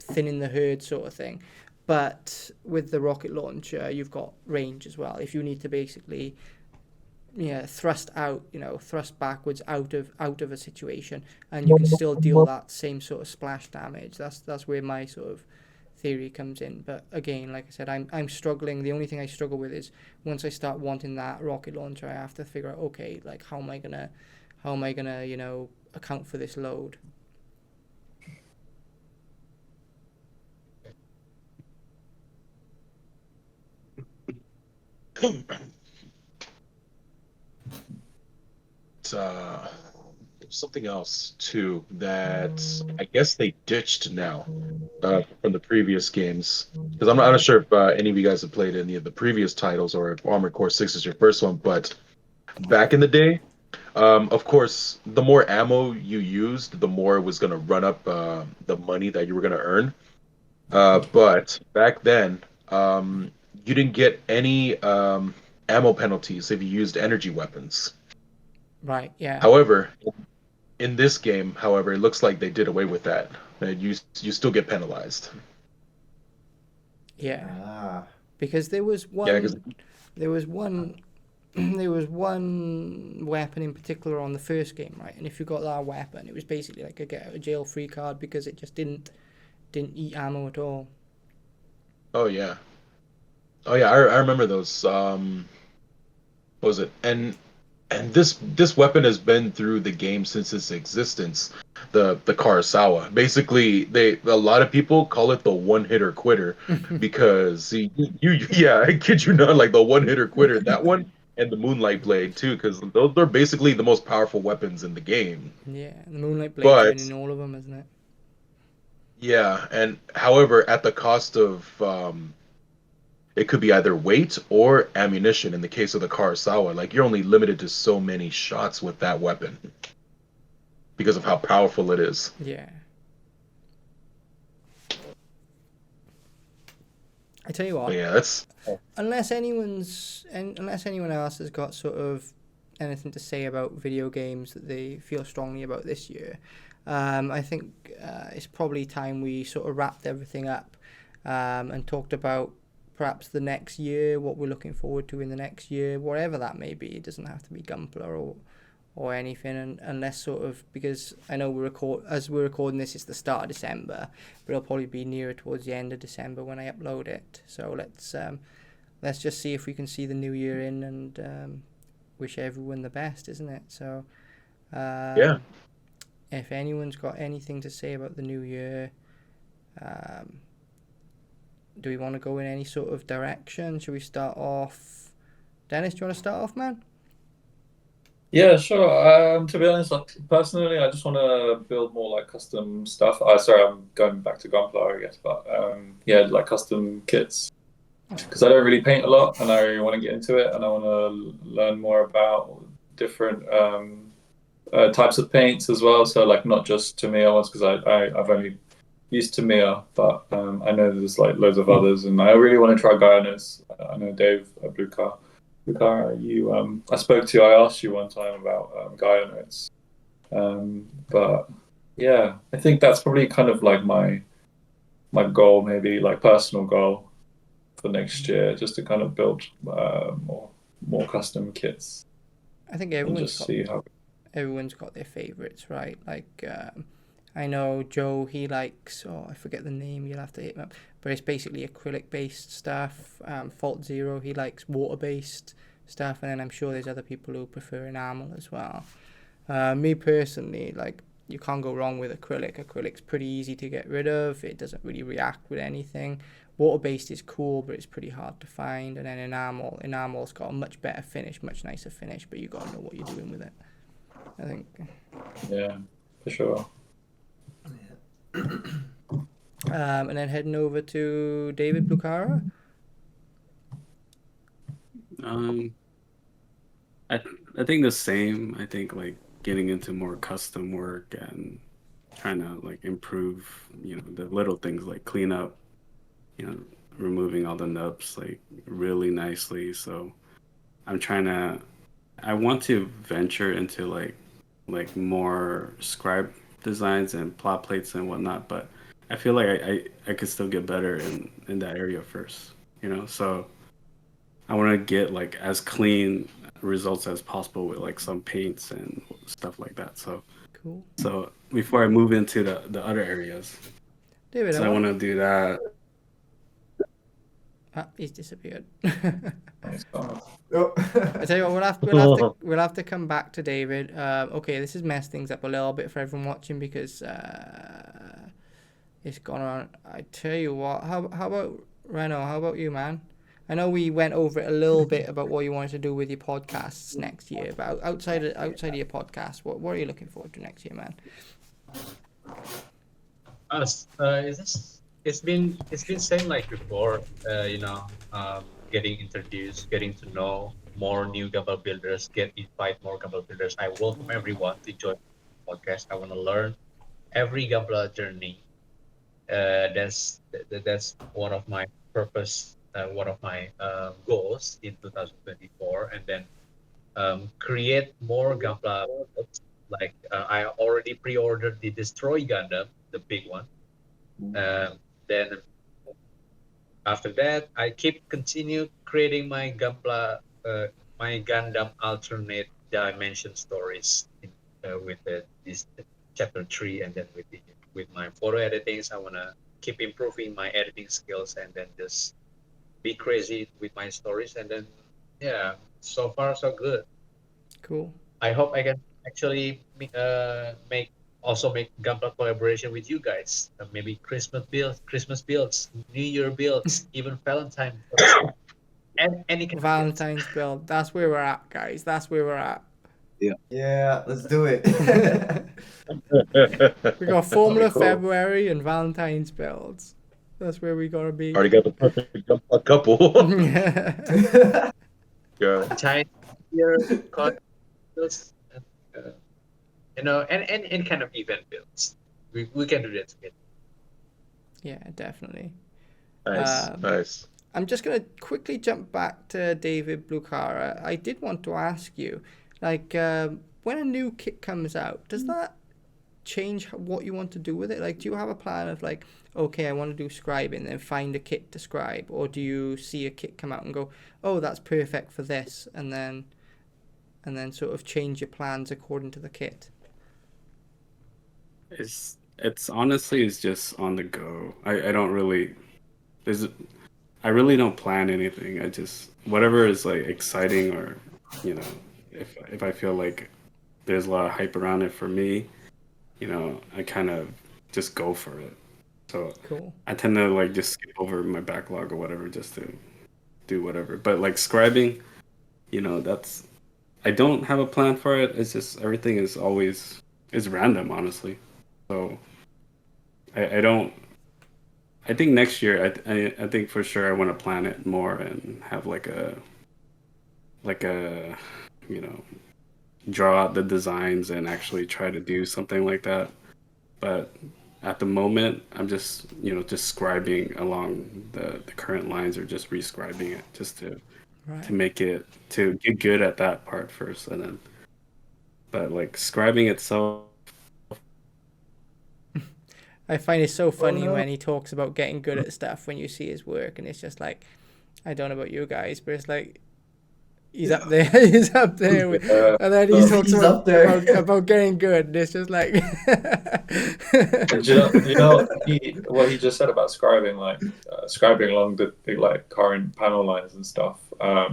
thinning the herd sort of thing. But with the rocket launcher, you've got range as well. If you need to basically, thrust out, thrust backwards out of a situation, and you can still deal that same sort of splash damage. That's where my sort of theory comes in. But again, like I said, I'm struggling. The only thing I struggle with is once I start wanting that rocket launcher, I have to figure out, okay, like how am I gonna account for this load. uh, something else too that I guess they ditched now from the previous games. Because I'm not sure if any of you guys have played any of the previous titles or if Armored Core 6 is your first one, but back in the day, of course, the more ammo you used, the more it was going to run up the money that you were going to earn. But back then, you didn't get any ammo penalties if you used energy weapons. Right. Yeah. However, in this game, however, it looks like they did away with that. You still get penalized. Yeah. Ah. Because there was Yeah, because one. There was one. There was one weapon in particular on the first game, right? And if you got that weapon, it was basically like a get out of jail free card because it just didn't eat ammo at all. oh yeah, oh yeah, I remember those. What was it? And this weapon has been through the game since its existence. The Karasawa. Basically, they a lot of people call it the one hitter quitter because yeah, I kid you not, like the one hitter quitter. That one and the Moonlight Blade too, because those are basically the most powerful weapons in the game. Yeah, the Moonlight Blade's But been in all of them, isn't it? yeah, and however, at the cost of it could be either weight or ammunition in the case of the Karasawa. Like you're only limited to so many shots with that weapon because of how powerful it is. Yeah. I tell you But what, yeah, that's unless anyone else has got sort of anything to say about video games that they feel strongly about this year, I think it's probably time we sort of wrapped everything up and talked about perhaps the next year, what we're looking forward to in the next year, whatever that may be. It doesn't have to be Gunpla or anything, and unless sort of, because I know as we're recording this, it's the start of December, but it'll probably be nearer towards the end of December when I upload it. So let's just see if we can see the new year in and wish everyone the best, isn't it? So yeah. if anyone's got anything to say about the new year, do we want to go in any sort of direction? Should we start off? Dennis, do you want to start off, man? Yeah, sure. To be honest, like, personally, I just want to build more like custom stuff. Sorry, I'm going back to Gunpla, I guess, but yeah, like custom kits because I don't really paint a lot, and I want to get into it, and I want to learn more about different types of paints as well. So like not just Tamiya ones because I've only used Tamiya, but I know there's like loads of others, and I really want to try Guyana's. I know Dave Blue Car, you I spoke to. I asked you one time about Gaia notes, but yeah, I think that's probably kind of like my goal, maybe like personal goal for next year, just to kind of build more custom kits I think and just see how. everyone's got their favorites, right? Like I know Joe, he likes, I forget the name, you'll have to hit him up, but it's basically acrylic based stuff. Fault Zero, he likes water based stuff, and then I'm sure there's other people who prefer enamel as well. Me personally, like, you can't go wrong with acrylic. Acrylic's pretty easy to get rid of, it doesn't really react with anything. Water based is cool, but it's pretty hard to find. And then enamel's got a much better finish, much nicer finish, but you gotta know what you're doing with it, I think. Yeah, for sure. And then heading over to David Blucara. I think the same. I think like getting into more custom work and trying to like improve, the little things like clean up, removing all the nubs like really nicely. So I want to venture into like more scribe designs and plot plates and whatnot, but I feel like I could still get better in that area first, so I want to get like as clean results as possible with like some paints and stuff like that. So Cool. so before I move into the other areas, David, so I want to do that. he's disappeared. Oh. I tell you what, we'll have to come back to David. Okay, this has messed things up a little bit for everyone watching because it's gone on. I tell you what, how about Reno? How about you, man? I know we went over it a little bit about what you wanted to do with your podcasts next year, but outside of your podcast, what are you looking forward to next year, man? Us, it's been same like before. Getting introduced, getting to know more new Gabal builders, invite more Gabal builders. I welcome everyone to join the podcast. I want to learn every Gabla journey. That's one of my purpose, one of my goals in 2024, and then create more Gunpla builds. Like I already pre-ordered the Destroy Gundam, the big one. Then after that, I continue creating my Gundam alternate dimension stories with this chapter 3, and then with my photo editings. I wanna keep improving my editing skills, and then just be crazy with my stories, and then yeah, so far so good. Cool. I hope I can actually make Gunpla collaboration with you guys. Maybe Christmas builds, New Year builds, even Valentine builds, and any kind of builds. Valentine's build. That's where we're at, guys. That's where we're at. Yeah, let's do it. We got Formula cool. February and Valentine's builds. That's where we gotta be. Already got the perfect couple. Yeah. Chinese New Year builds, and any kind of event builds. We can do that together. Yeah, definitely. Nice, Um, nice. I'm just going to quickly jump back to David Blucara. I did want to ask you, like, when a new kit comes out, does that change what you want to do with it? Like, do you have a plan of like, okay, I want to do scribing, then find a kit to scribe, or do you see a kit come out and go, oh, that's perfect for this, and then sort of change your plans according to the kit? It's honestly it's just on the go. I don't really I really don't plan anything. I just whatever is like exciting, or if I feel like there's a lot of hype around it for me, I kind of just go for it. So Cool. I tend to like just skip over my backlog or whatever just to do whatever. But like scribing, that's I don't have a plan for it. It's just everything is random, honestly. So I don't. I think next year, I think for sure I want to plan it more and have like a you know draw out the designs and actually try to do something like that. But at the moment, I'm just just scribing along the current lines, or just rescribing it just to Right. make it to get good at that part first, and then but like scribing itself. I find it so funny no. when he talks about getting good at stuff when you see his work, and it's just like, I don't know about you guys, but it's like he's up there, he's up there, with, and then he talks He's up there. about getting good, and it's just like, And you know what he just said about scribing, like scribing along the like current panel lines and stuff. Like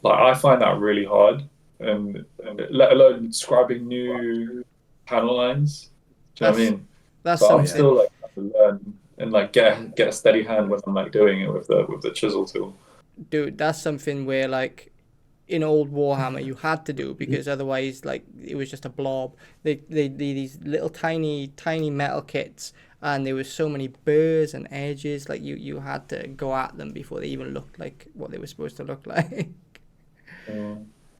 I find that really hard, and let alone scribing new panel lines. Do you know what I mean? That's So I'm something. still like have to learn and like get a steady hand when I'm like doing it with the chisel tool. Dude, that's something where like in old Warhammer you had to do, because otherwise like it was just a blob. They these little tiny metal kits, and there was so many burrs and edges, like you had to go at them before they even looked like what they were supposed to look like.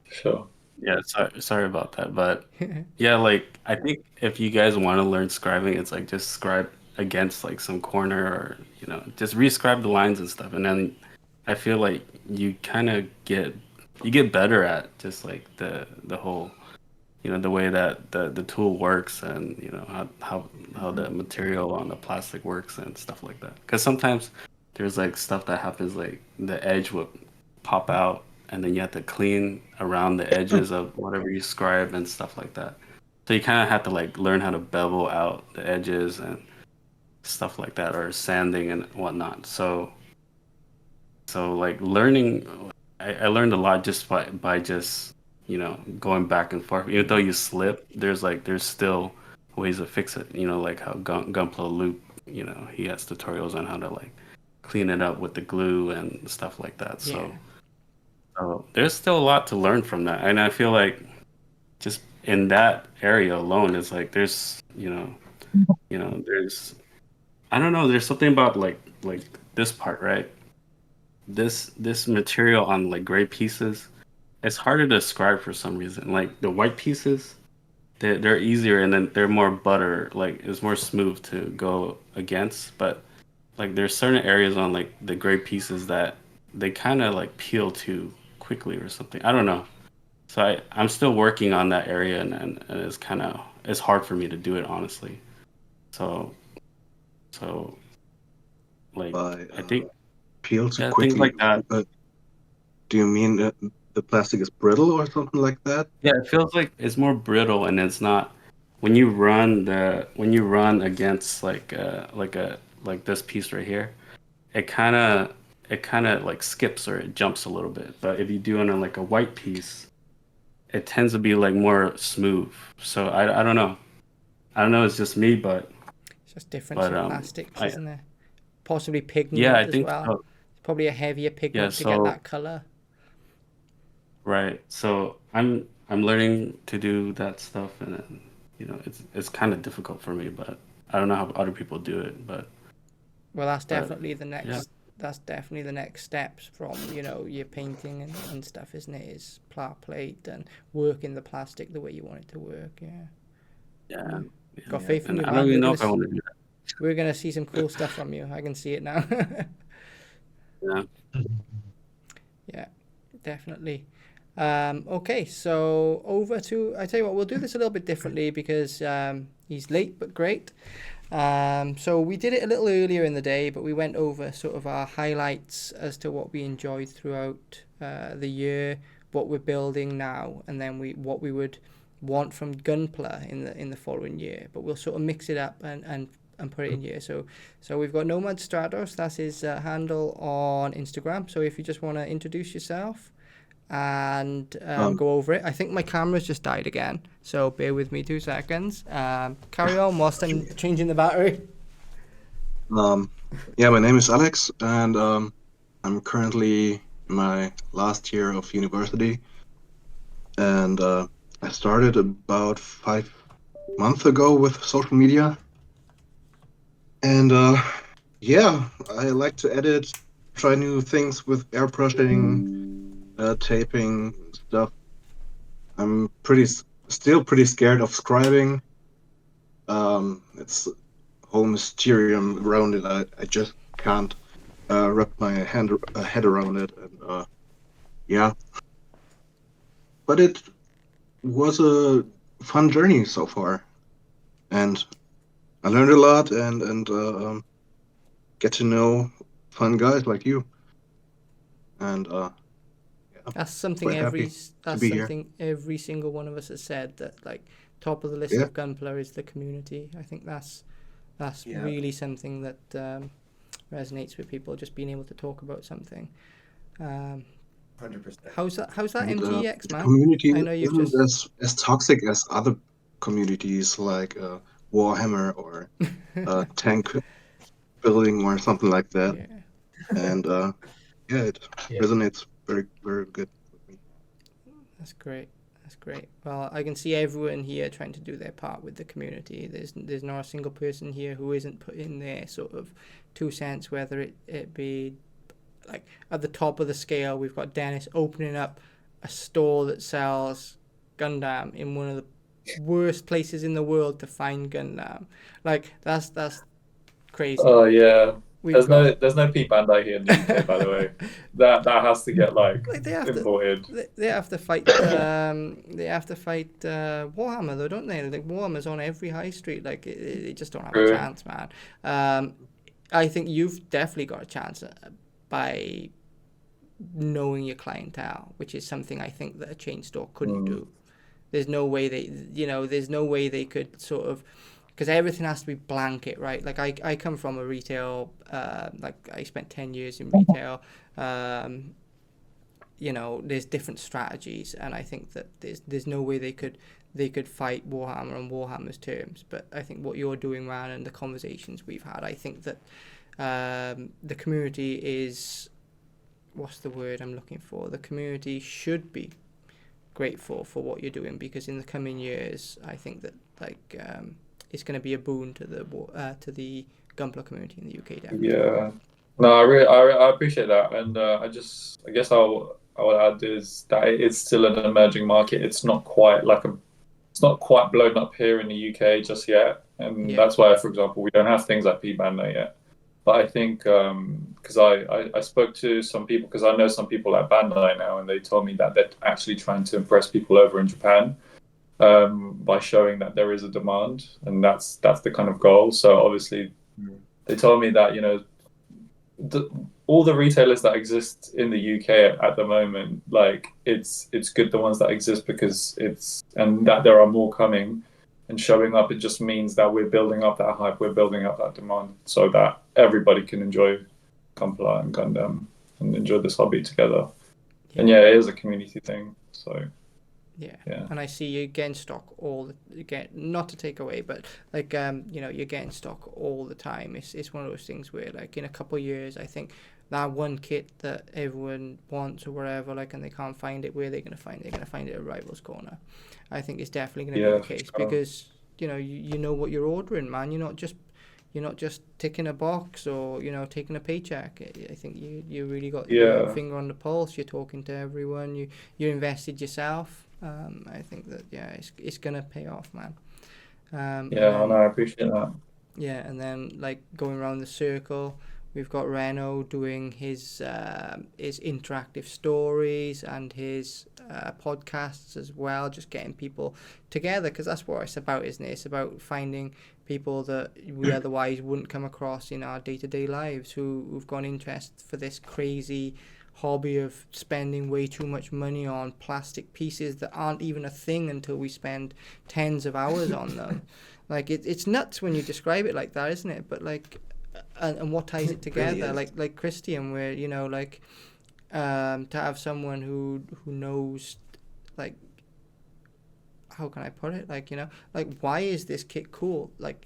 Sure. Yeah, sorry about that, but yeah, like I think if you guys want to learn scribing, it's like just scribe against like some corner, or just rescribe the lines and stuff, and then I feel like you kind of get better at just like the whole the way that the tool works, and how the material on the plastic works and stuff like that. Because sometimes there's like stuff that happens, like the edge will pop out, and then you have to clean around the edges of whatever you scribe and stuff like that. So you kind of have to like learn how to bevel out the edges and stuff like that, or sanding and whatnot. So like learning, I learned a lot just by just going back and forth. Even though you slip, there's still ways to fix it. Like how Gunpla Loop, he has tutorials on how to like clean it up with the glue and stuff like that. Yeah. So there's still a lot to learn from that, and I feel like just in that area alone is like there's I don't know, there's something about like this part, right? This material on like gray pieces, it's harder to describe for some reason. Like the white pieces, they're easier, and then they're more butter, like it's more smooth to go against. But like there's certain areas on like the gray pieces that they kind of like peel too quickly or something. I don't know. So I'm still working on that area, and it's hard for me to do it honestly. So so like By I think peel too yeah, things quickly. like that. Do you mean that the plastic is brittle or something like that? Yeah, it feels like it's more brittle, and it's not when you run against like this piece right here, it kind of like skips or it jumps a little bit. But if you do it on like a white piece, it tends to be like more smooth. So I don't know. I don't know, it's just me, It's just difference but in plastics, I isn't there? Possibly yeah, pigment I as think well. so. It's probably a heavier Yeah, pigment to get so that color. right. So I'm learning to do that stuff, and then, it's kind of difficult for me, but I don't know how other people do it, Well, that's but definitely the yeah, next. That's definitely the next steps from your painting and stuff, isn't it? Is plate and working the plastic the way you want it to work. Yeah. yeah, Got yeah. faith in And you, I don't man. even know if I want to do that. We're gonna see some cool stuff from you. I can see it now. Yeah. Yeah, definitely. Okay, so I tell you what, we'll do this a little bit differently because he's late but great. So we did it a little earlier in the day, but we went over sort of our highlights as to what we enjoyed throughout the year, what we're building now, and then what we would want from Gunpla in the following year. But we'll sort of mix it up and put it in here. So we've got Nomad Stratos. That's his handle on Instagram. So if you just want to introduce yourself and go over it. I think my camera's just died again, so bear with me 2 seconds. Carry on whilst I'm changing the battery. Yeah, my name is Alex, and I'm currently in my last year of university, and I started about 5 months ago with social media, and yeah, I like to edit, try new things with airbrushing, taping stuff. I'm still pretty scared of scribing. It's a whole mysterium around it. I just can't wrap my head around it, and yeah. But it was a fun journey so far, and I learned a lot, and get to know fun guys like you, and yeah, That's something quite happy to that's be here. something every single one of us has said, that like top of the list Yeah. of Gunpla is the community. I think that's Yeah. really something that resonates with people, just being able to talk about something. 100%. How's that And MGX, the man? community I know you've isn't just as toxic as other communities like Warhammer or tank building or something like that. yeah. And yeah, it Yeah. resonates very, very good with me. That's great. That's great. Well, I can see everyone here trying to do their part with the community. There's not a single person here who isn't putting their sort of 2 cents, whether it be like at the top of the scale. We've got Dennis opening up a store that sells Gundam in one of the worst places in the world to find Gundam. Like that's crazy. Oh yeah. We've got There's no Pete Bandai here in the UK, by the way. That has to get like like they have to imported. they have to fight Warhammer though, don't they? Like Warhammer's on every high street. Like they just don't have a True. chance, man. I think you've definitely got a chance by knowing your clientele, which is something I think that a chain store couldn't do. There's no way they could sort of, because everything has to be blanket, right? Like I come from a retail, like I spent 10 years in retail. There's different strategies, and I think that there's no way they could fight Warhammer on Warhammer's terms. But I think what you're doing, man, and the conversations we've had, I think that the community is, what's the word I'm looking for? The community should be grateful for what you're doing, because in the coming years, I think that it's going to be a boon to the Gunpla community in the UK. Definitely. Yeah. No, I appreciate that, and I guess I'll add is that it's still an emerging market. It's not quite blown up here in the UK just yet, and that's why, for example, we don't have things like P-Banda yet. But I think because I spoke to some people, because I know some people at Bandai now, and they told me that they're actually trying to impress people over in Japan by showing that there is a demand, and that's the kind of goal. So obviously, they told me that all the retailers that exist in the UK at the moment, like it's good, the ones that exist, because and that there are more coming and showing up. It just means that we're building up that hype, we're building up that demand, so that everybody can enjoy Gunpla and Gundam and enjoy this hobby together. And it is a community thing. So yeah. And I see you getting stock not to take away, but you're getting stock all the time. It's one of those things where, like, in a couple of years, I think that one kit that everyone wants or whatever, and they can't find it, where they're going to find it? They're going to find it at Rivals Corner. I think it's definitely going to be the case, because you know what you're ordering, man. You're not just ticking a box or taking a paycheck. I think you really got your finger on the pulse. You're talking to everyone. You invested yourself. I think that it's gonna pay off, man. I appreciate that. Yeah, and then going around the circle, we've got Reno doing his interactive stories and his podcasts as well, just getting people together, because that's what it's about, isn't it? It's about finding people that we otherwise wouldn't come across in our day-to-day lives, who've got interest for this crazy hobby of spending way too much money on plastic pieces that aren't even a thing until we spend tens of hours on them. It's nuts when you describe it like that, isn't it? But and what ties it together, really like Christian, where to have someone who knows, how can I put it, why is this kit cool? Like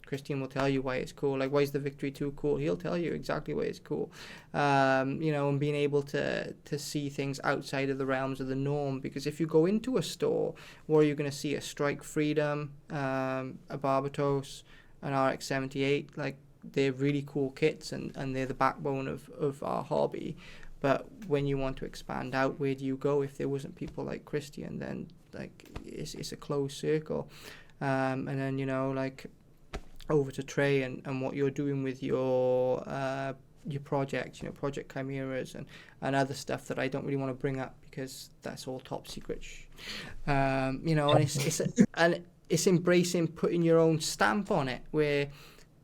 Christian will tell you why it's cool. Why is the Victory 2 cool? He'll tell you exactly why it's cool. And being able to see things outside of the realms of the norm. Because if you go into a store, where you're going to see a Strike Freedom, a Barbatos, an RX-78, they're really cool kits, and they're the backbone of our hobby. But when you want to expand out, where do you go? If there wasn't people like Christian, then it's a closed circle. And then over to Trey and what you're doing with your projects, Project Chimeras and other stuff that I don't really want to bring up, because that's all top secret. And it's embracing putting your own stamp on it, where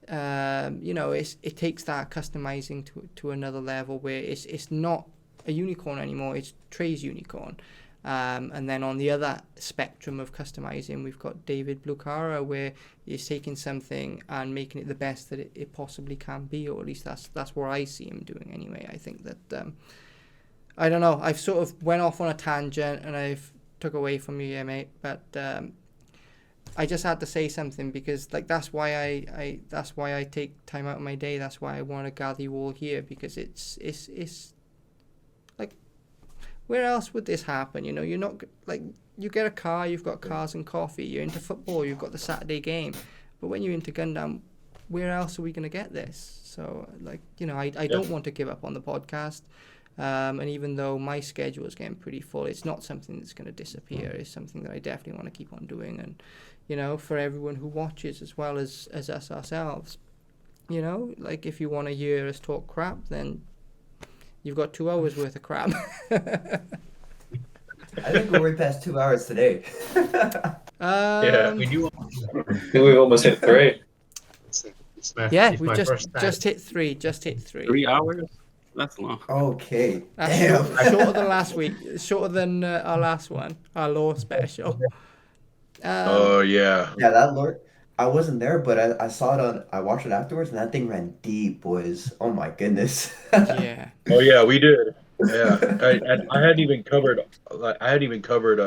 it takes that customizing to another level, where it's not a unicorn anymore, it's Trey's unicorn. And then on the other spectrum of customizing, we've got David Blucara, where he's taking something and making it the best that it possibly can be, or at least that's what I see him doing anyway. I think that I don't know, I've sort of went off on a tangent and I've took away from you, mate, but I just had to say something, because that's why I take time out of my day. That's why I want to gather you all here, because it's where else would this happen? You're not you get a car, you've got Cars and Coffee. You're into football, you've got the Saturday Game. But when you're into Gundam, where else are we going to get this? So I don't want to give up on the podcast. And even though my schedule is getting pretty full, it's not something that's going to disappear. It's something that I definitely want to keep on doing. And for everyone who watches, as well as us ourselves, if you want to hear us talk crap, then you've got 2 hours worth of crap. I think we're way past 2 hours today. We do. We've almost hit 3. We've just hit 3. Just hit 3. 3 hours? That's long. Okay. That's shorter than last week. Shorter than our last one, our lore special. Oh yeah. Yeah, that lore. I wasn't there, but I saw it I watched it afterwards, and that thing ran deep, boys. Oh my goodness. Yeah. Oh yeah, we did. Yeah, I hadn't even covered. I hadn't even covered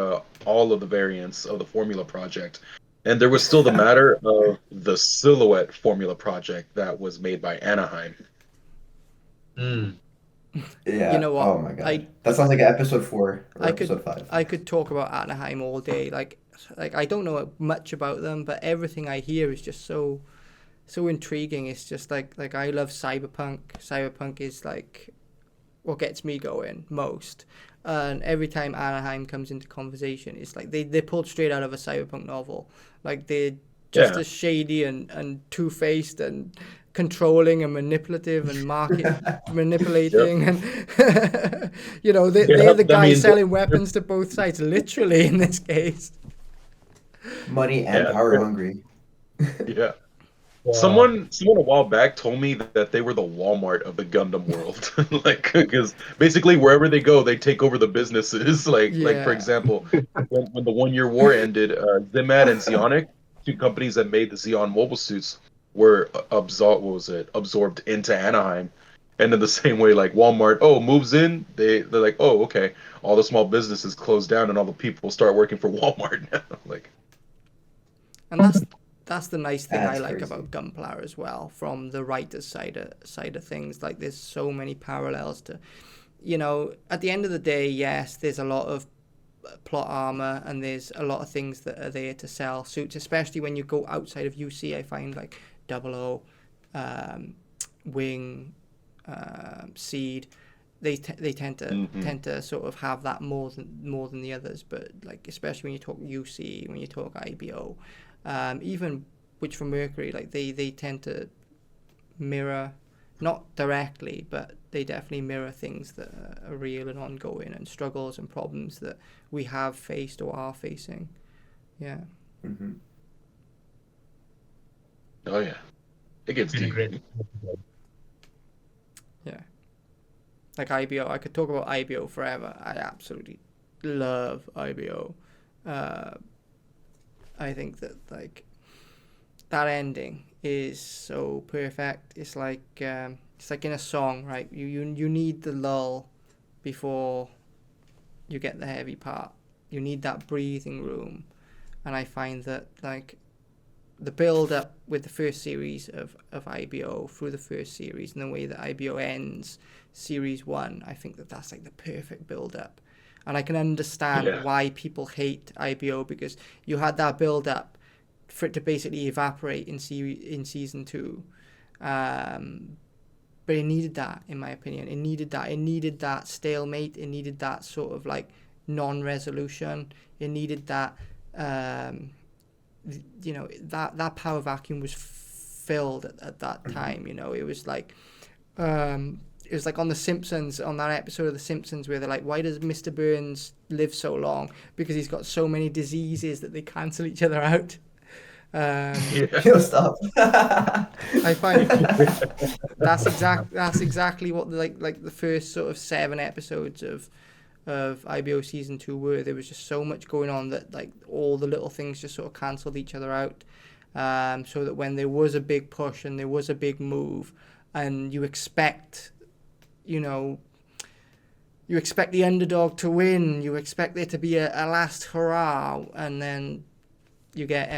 all of the variants of the Formula project, And there was still the matter of the silhouette formula project that was made by Anaheim. Mm. Yeah. You know what? Oh my god. That sounds like episode 4 or episode 5. I could talk about Anaheim all day. Like I don't know much about them, but everything I hear is just so intriguing. It's just like I love cyberpunk. Cyberpunk is like what gets me going most. And every time Anaheim comes into conversation, it's like they're pulled straight out of a cyberpunk novel. Like they're just Yeah. as shady and two-faced and controlling and manipulative and market manipulating and they're the guys selling weapons to both sides, literally in this case. Money and power hungry. Yeah. Wow. Someone a while back told me that they were the Walmart of the Gundam world. Like, because basically wherever they go, they take over the businesses. Like for example, when the 1-year war ended, Zimad and Zionic, 2 companies that made the Xeon mobile suits, were absorbed into Anaheim. And in the same way, like Walmart, moves in, they're like, okay, all the small businesses close down and all the people start working for Walmart now. Like, And that's the nice thing I like about Gunpla as well, from the writer's side of things. Like there's so many parallels to, at the end of the day, yes, there's a lot of plot armor and there's a lot of things that are there to sell suits, especially when you go outside of UC. I find like 00, Wing, Seed, they tend to sort of have that more than the others. But like especially when you talk UC, when you talk IBO, even Witch from Mercury, like they tend to mirror, not directly, but they definitely mirror things that are real and ongoing, and struggles and problems that we have faced or are facing. Yeah. Mm-hmm. oh yeah, it gets Really deep. great. Yeah. Like IBO, I could talk about IBO forever. I absolutely love IBO. I think that like that ending is so perfect. It's like in a song, right? You need the lull before you get the heavy part. You need that breathing room, and I find that like the build up with the first series of IBO through the first series and the way that IBO ends series 1, I think that that's like the perfect build up. And I can understand why people hate IBO, because you had that build up for it to basically evaporate in season 2. But it needed that, in my opinion. It needed that stalemate. It needed that sort of like non-resolution. It needed that, that power vacuum was filled at that time. It was like, it was like on The Simpsons, on that episode of The Simpsons where they're like, why does Mr. Burns live so long? Because he's got so many diseases that they cancel each other out. Stop. I find that's exactly what like the first sort of 7 episodes of IBO season 2 were. There was just so much going on that like all the little things just sort of cancelled each other out. So that when there was a big push and there was a big move, and you expect the underdog to win, you expect there to be a last hurrah, and then you get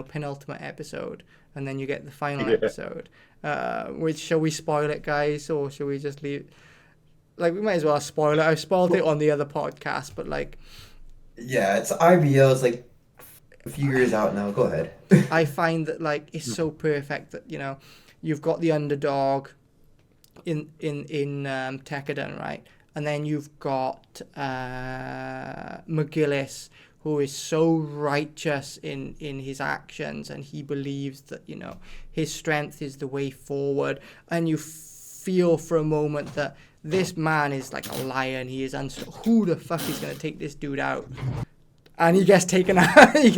penultimate episode, and then you get the final episode. Which, shall we spoil it, guys, or shall we just leave? Like, we might as well spoil it. I spoiled it on the other podcast, but like, yeah, it's IBO. It's like a few years out now. Go ahead. I find that like it's so perfect that you've got the underdog in Tekkadan, right, and then you've got McGillis, who is so righteous in his actions, and he believes that his strength is the way forward, and you feel for a moment that this man is like a lion. He is who the fuck is going to take this dude out? And he gets taken out. And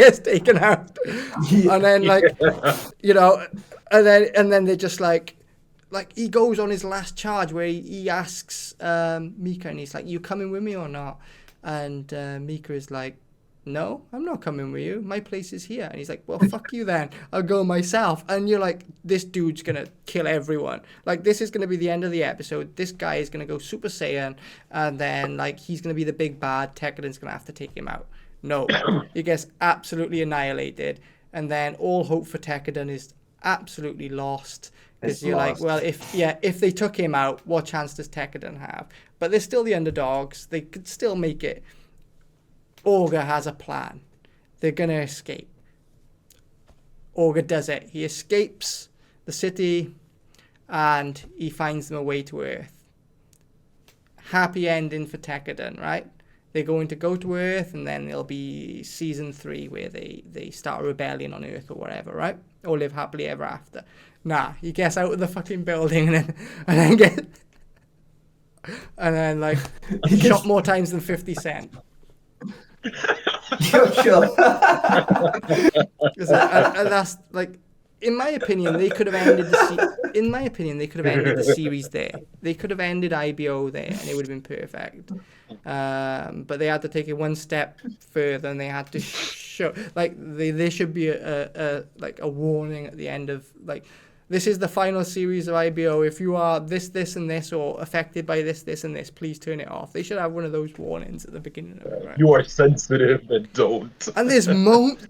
then like and then they're just like he goes on his last charge where he asks Mika, and he's like, you coming with me or not? And Mika is like, no, I'm not coming with you. My place is here. And he's like, well, fuck you then. I'll go myself. And you're like, this dude's going to kill everyone. Like, this is going to be the end of the episode. This guy is going to go Super Saiyan. And then, like, he's going to be the big bad. Tekkadan's going to have to take him out. No, he gets absolutely annihilated, and then all hope for Tekkadan is absolutely lost. Because It's you're like, lost. well, if they took him out, what chance does Tekkadan have? But they're still the underdogs. They could still make it. Orga has a plan. They're gonna escape. Orga does it. He escapes the city, and he finds them a way to Earth. Happy ending for Tekkadan, right? They're going to go to Earth, and then there'll be season 3 where they start a rebellion on Earth or whatever, right? Or live happily ever after. Nah, he gets out of the fucking building and then like shot more times than 50 Cent. Yo, chill. And that's like, in my opinion, they could have ended the series there. They could have ended IBO there, and it would have been perfect. But they had to take it one step further, and they had to show like there should be a warning at the end of like, this is the final series of IBO. If you are this, and this, or affected by this, and this, please turn it off. They should have one of those warnings at the beginning of it, right? You are sensitive and don't. And there's moments.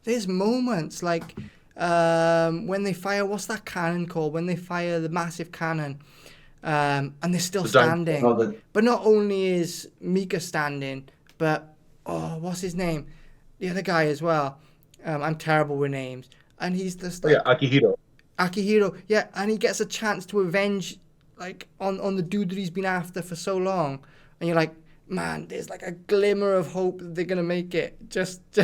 There's moments like when they fire, what's that cannon called? When they fire the massive cannon, and they're still standing. But not only is Mika standing, but what's his name? The other guy as well. I'm terrible with names. And he's just like, Akihiro, yeah, and he gets a chance to avenge like on the dude that he's been after for so long, and you're like, man, there's like a glimmer of hope that they're gonna make it. Just for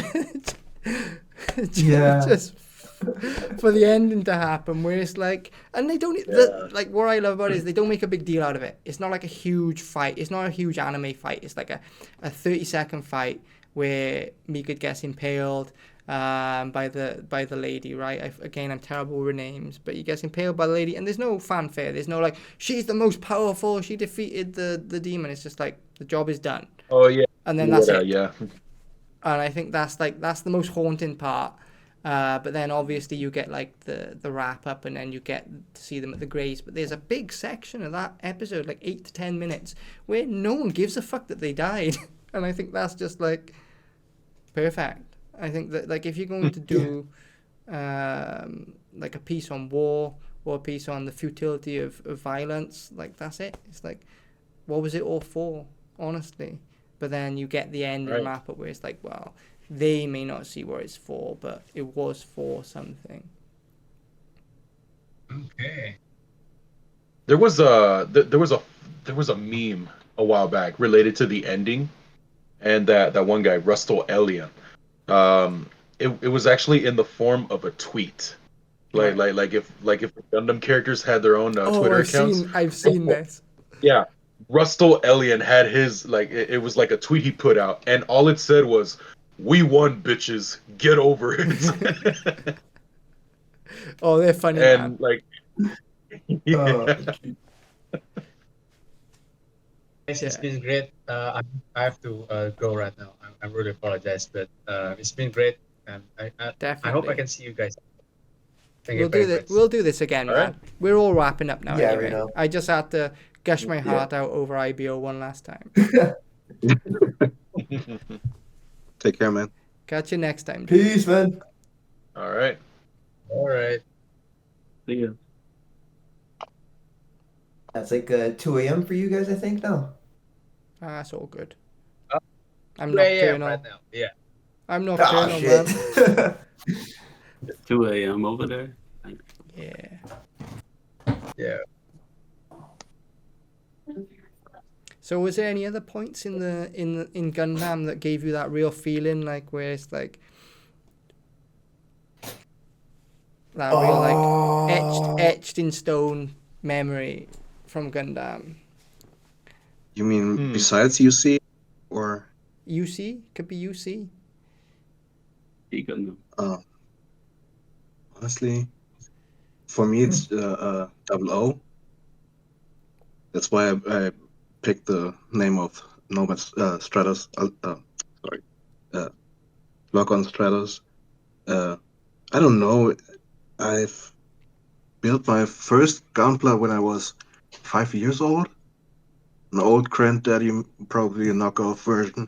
the ending to happen, where it's like, and they don't like, what I love about it is they don't make a big deal out of it. It's not like a huge fight. It's not a huge anime fight. It's like a 30-second fight where Mika gets impaled by the lady, right? I'm terrible with names, but he gets impaled by the lady, and there's no fanfare. There's no like, she's the most powerful, she defeated the demon. It's just like, the job is done. Oh yeah. And then that's it. Yeah. And I think that's the most haunting part. But then obviously you get like the wrap up, and then you get to see them at the graves. But there's a big section of that episode, like 8 to 10 minutes, where no one gives a fuck that they died. And I think that's just like perfect. I think that like, if you're going to do like a piece on war or a piece on the futility of violence, like that's it. It's like, what was it all for, honestly? But then you get the end and wrap up where it's like, well, they may not see what it's for, but it was for something. Okay. There was a meme a while back related to the ending, and that one guy, Rustle Elliott. It was actually in the form of a tweet, like if the Gundam characters had their own Twitter accounts. I've seen this. Yeah, Rustle Elliott had his, like, it was like a tweet he put out, and all it said was, "We won, bitches, get over it." Oh, they're funny. And man. like, yeah. It's been great. I have to go right now. I really apologize, but it's been great, and I hope I can see you guys. We'll do this again, man. Right. We're all wrapping up now. Yeah, anyway. we know. I just had to gush my heart out over IBO one last time. Take care, man. Catch you next time. Dude. Peace, man. All right. See ya. That's like 2 a.m. for you guys, I think, now. That's all good. I'm 2 a.m. nocturnal. right now. Yeah. I'm nocturnal, Oh, shit. man. It's 2 a.m. over there. Yeah. Yeah. So was there any other points in Gundam that gave you that real feeling, like where it's like that real like etched in stone memory from Gundam? You mean besides UC or UC? Could be UC. Honestly, for me it's double O. That's why I picked the name of Nomad Stratos. Lock on Stratos. I don't know. I've built my first Gunpla when I was 5 years old. An old granddaddy, probably a knockoff version.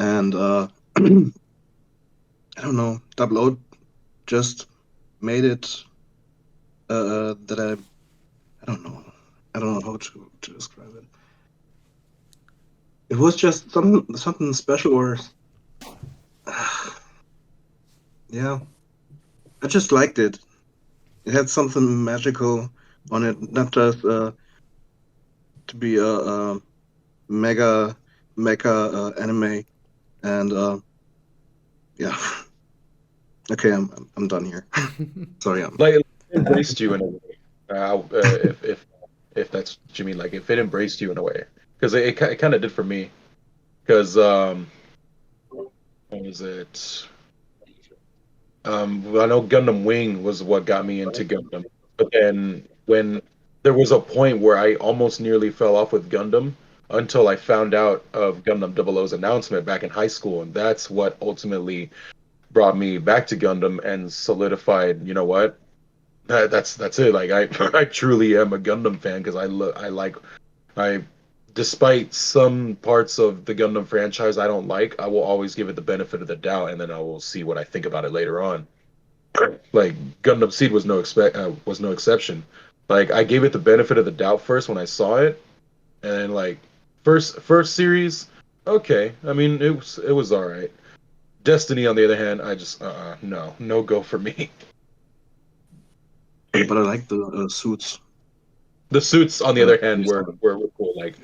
and I don't know, Double O just made it that I don't know how to describe it. It was just something special, or yeah, I just liked it. It had something magical on it, not just to be a mega mecha anime, and yeah. Okay, I'm done here. Sorry, Like it embraced you in a way. If that's what you mean, like if it embraced you in a way, because it kind of did for me. Because what was it? Well, I know Gundam Wing was what got me into Gundam, but then when there was a point where I almost nearly fell off with Gundam until I found out of Gundam 00's announcement back in high school, and that's what ultimately brought me back to Gundam and solidified. You know what? That's it. Like I I truly am a Gundam fan because I despite some parts of the Gundam franchise I don't like, I will always give it the benefit of the doubt, and then I will see what I think about it later on. Like Gundam Seed was no exception. Like I gave it the benefit of the doubt first when I saw it, and then like first series, okay. I mean it was all right. Destiny on the other hand, I just no go for me. but I like the suits. The suits on the The other hand design. were cool. Like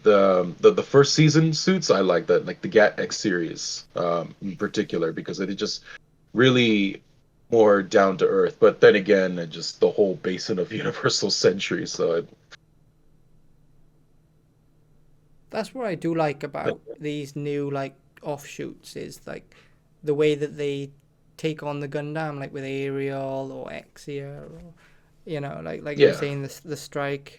the first season suits, I like that. Like the Gat X series in particular because it just really more down to earth. But then again, just the whole basin of Universal Century. That's what I do like about these new like offshoots is like the way that they take on the Gundam, like with Ariel or Exia, or you know, like you're Yeah. saying the strike.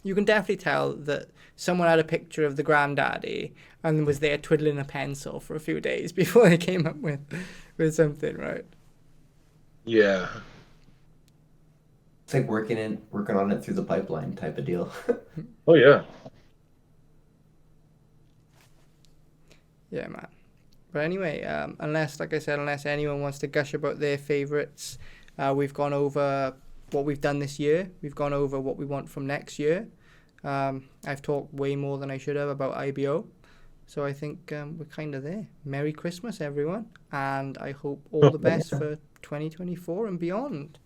You can definitely tell that someone had a picture of the granddaddy and was there twiddling a pencil for a few days before they came up with something, right? Yeah. It's like working on it through the pipeline type of deal. Oh yeah. Yeah, man. But anyway, like I said, unless anyone wants to gush about their favorites, we've gone over what we've done this year. We've gone over what we want from next year. I've talked way more than I should have about IBO. So I think we're kind of there. Merry Christmas, everyone. And I hope all the best for 2024 and beyond.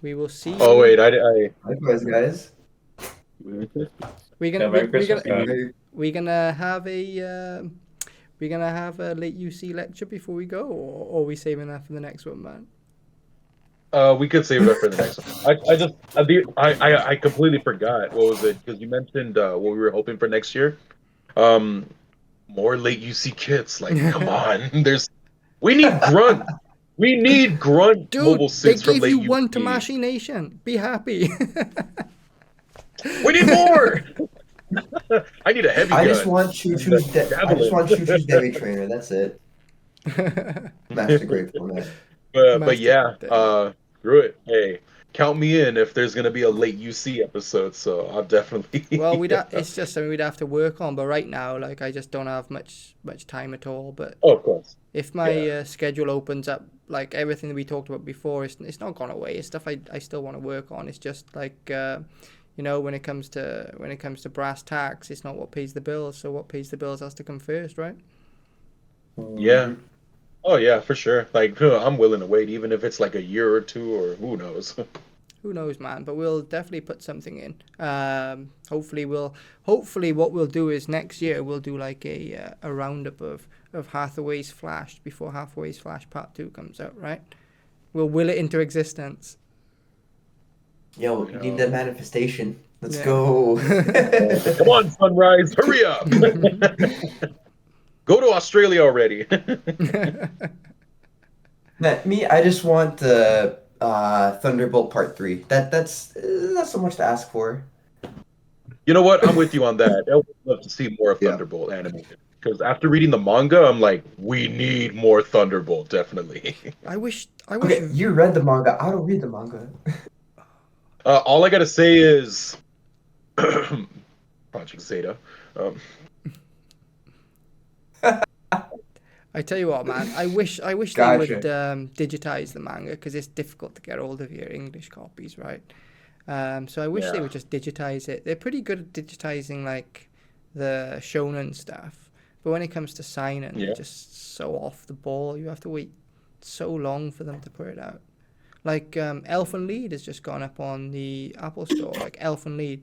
We will see you. Oh wait, I Likewise, guys. We're Yeah, gonna Merry we're Christmas, gonna guys. we're gonna have a we're gonna have a late UC lecture before we go, or are we saving that for the next one, man? we could save it up for the next one. I completely forgot. What was it? Because you mentioned what we were hoping for next year. Um, more late UC kits. Like, come on. We need grunt. We need grunt Dude, mobile they suits from gave late you one UC. Tamashi Nation. Be happy. We need more. I need a heavy gun. I just want Choo Choo's Devi Trainer. That's it. Master Grade format. But yeah, Master- screw it. Hey, count me in if there's gonna be a late UC episode. So I'll definitely. Well, it's just something we'd have to work on. But right now, like I just don't have much time at all. But Oh, of course. if my Yeah. schedule opens up, like everything that we talked about before, it's not gone away. It's stuff I still want to work on. It's just like you know, when it comes to brass tacks, it's not what pays the bills. So what pays the bills has to come first, right? Yeah. Oh yeah, for sure. Like I'm willing to wait, even if it's like a year or two, or who knows. Who knows, man? But we'll definitely put something in. Hopefully what we'll do is next year we'll do like a roundup of Hathaway's Flash before Hathaway's Flash Part 2 comes out, right? We'll will it into existence. Yo, you need that manifestation. Let's Yeah. go. Come on, Sunrise, hurry up! Go to Australia already. Man, I just want Thunderbolt Part 3. That's not so much to ask for. You know what? I'm with you on that. I would love to see more of Yeah. Thunderbolt animated. Because after reading the manga, I'm like, we need more Thunderbolt, definitely. I wish Okay, you read the manga. I don't read the manga. All I gotta say is Project Zeta. I tell you what, man. I wish they would Gotcha. digitize the manga because it's difficult to get hold of your English copies, right? So I wish they Yeah. would just digitize it. They're pretty good at digitizing like the shonen stuff, but when it comes to seinen, they're Yeah. just so off the ball. You have to wait so long for them to put it out. Like Elfen Lied has just gone up on the Apple Store. Like Elfen Lied.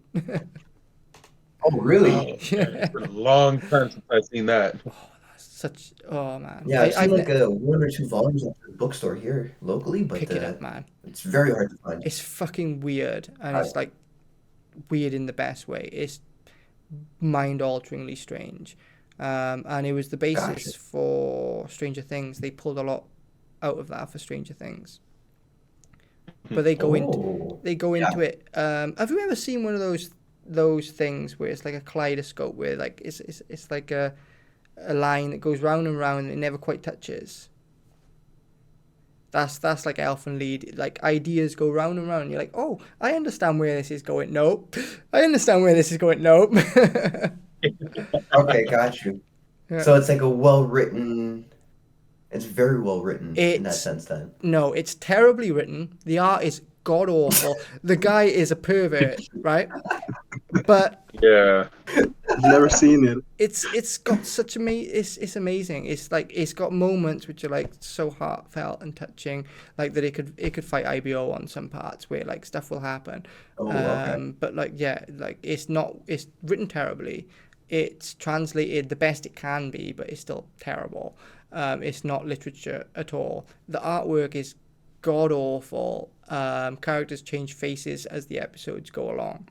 Oh, really? Oh, man, Yeah. it's been a long time since I've seen that. Such man. Yeah, I've seen like I've one or two volumes at the bookstore here locally, but pick it up, man. it's very hard to find. It's fucking weird, and I- it's like weird in the best way. It's mind-alteringly strange, and it was the basis Gotcha. for Stranger Things. They pulled a lot out of that for Stranger Things, but they go into Oh, into it. Have you ever seen one of those things where it's like a kaleidoscope where like it's like a line that goes round and round and it never quite touches? That's like Elfen Lied. Like ideas go round and round. And you're like, oh, I understand where this is going. Nope. I understand where this is going. Nope. okay, got you. Yeah. So it's like a well-written. It's very well written in that It's sense, then. no, it's terribly written. The art is god awful. The guy is a pervert, right? But Yeah. I've never seen it. it's got such it's amazing. It's like it's got moments which are like so heartfelt and touching, like that it could fight IBO on some parts where like stuff will happen. Oh, okay. But like yeah, like it's written terribly. It's translated the best it can be, but it's still terrible. It's not literature at all. The artwork is god awful. Characters change faces as the episodes go along.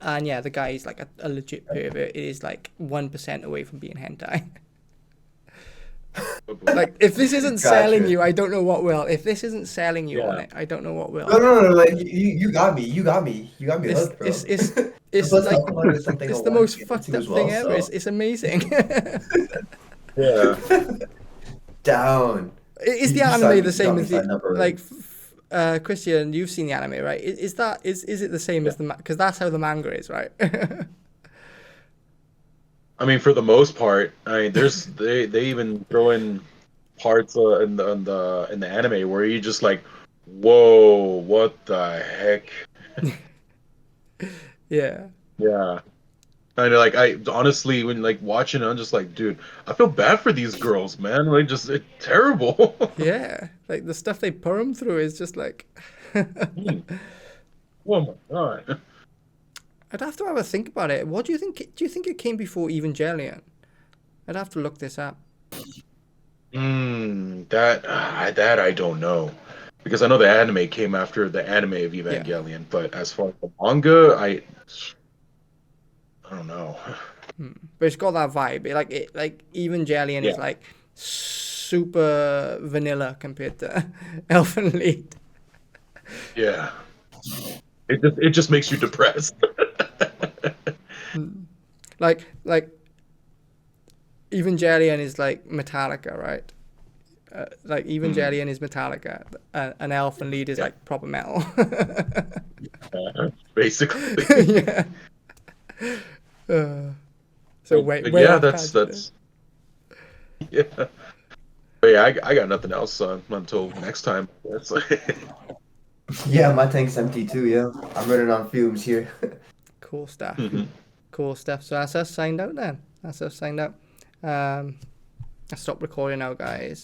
And yeah, the guy is like a legit pervert. It is like 1% away from being hentai. Like, if this isn't selling Gotcha. you, I don't know what will. If this isn't selling you on Yeah. it, I don't know what will. No. Like you got me. You got me It's hooked, bro. it's Let's like talk about it with something it's I the want most to get fucked into up as well, thing ever. so. It's amazing. Yeah. Down. Is the You anime signed- the you same got me as the signed up already. like Christian? You've seen the anime, right? Is it the same as the because that's how the manga is, right? I mean, for the most part, I mean, they even throw in parts in the anime where you just like, whoa, what the heck? Yeah. Yeah. And like I honestly, when like watching, I'm just like, dude, I feel bad for these girls, man. Like, just it's terrible. Yeah, like the stuff they put them through is just like. Oh my god. I'd have to have a think about it. What do you think? Do you think it came before Evangelion? I'd have to look this up. That I don't know, because I know the anime came after the anime of Evangelion, but as far as the manga, I don't know. But it's got that vibe. Like Evangelion is Yeah. like super vanilla compared to Elfen Lied. Yeah, it just makes you depressed. Like Evangelion is like Metallica, right? Like Evangelion is Metallica, and Elfen Lied is Yeah. like proper metal. Basically. Yeah. So wait, But way yeah, off that's tangent yeah. But yeah, I got nothing else until next time. That's Yeah, my tank's empty too. Yeah, I'm running on fumes here. there. Cool stuff. Mhm. Cool stuff. So that's us signed out then. That's us signed out. I stopped recording now, guys.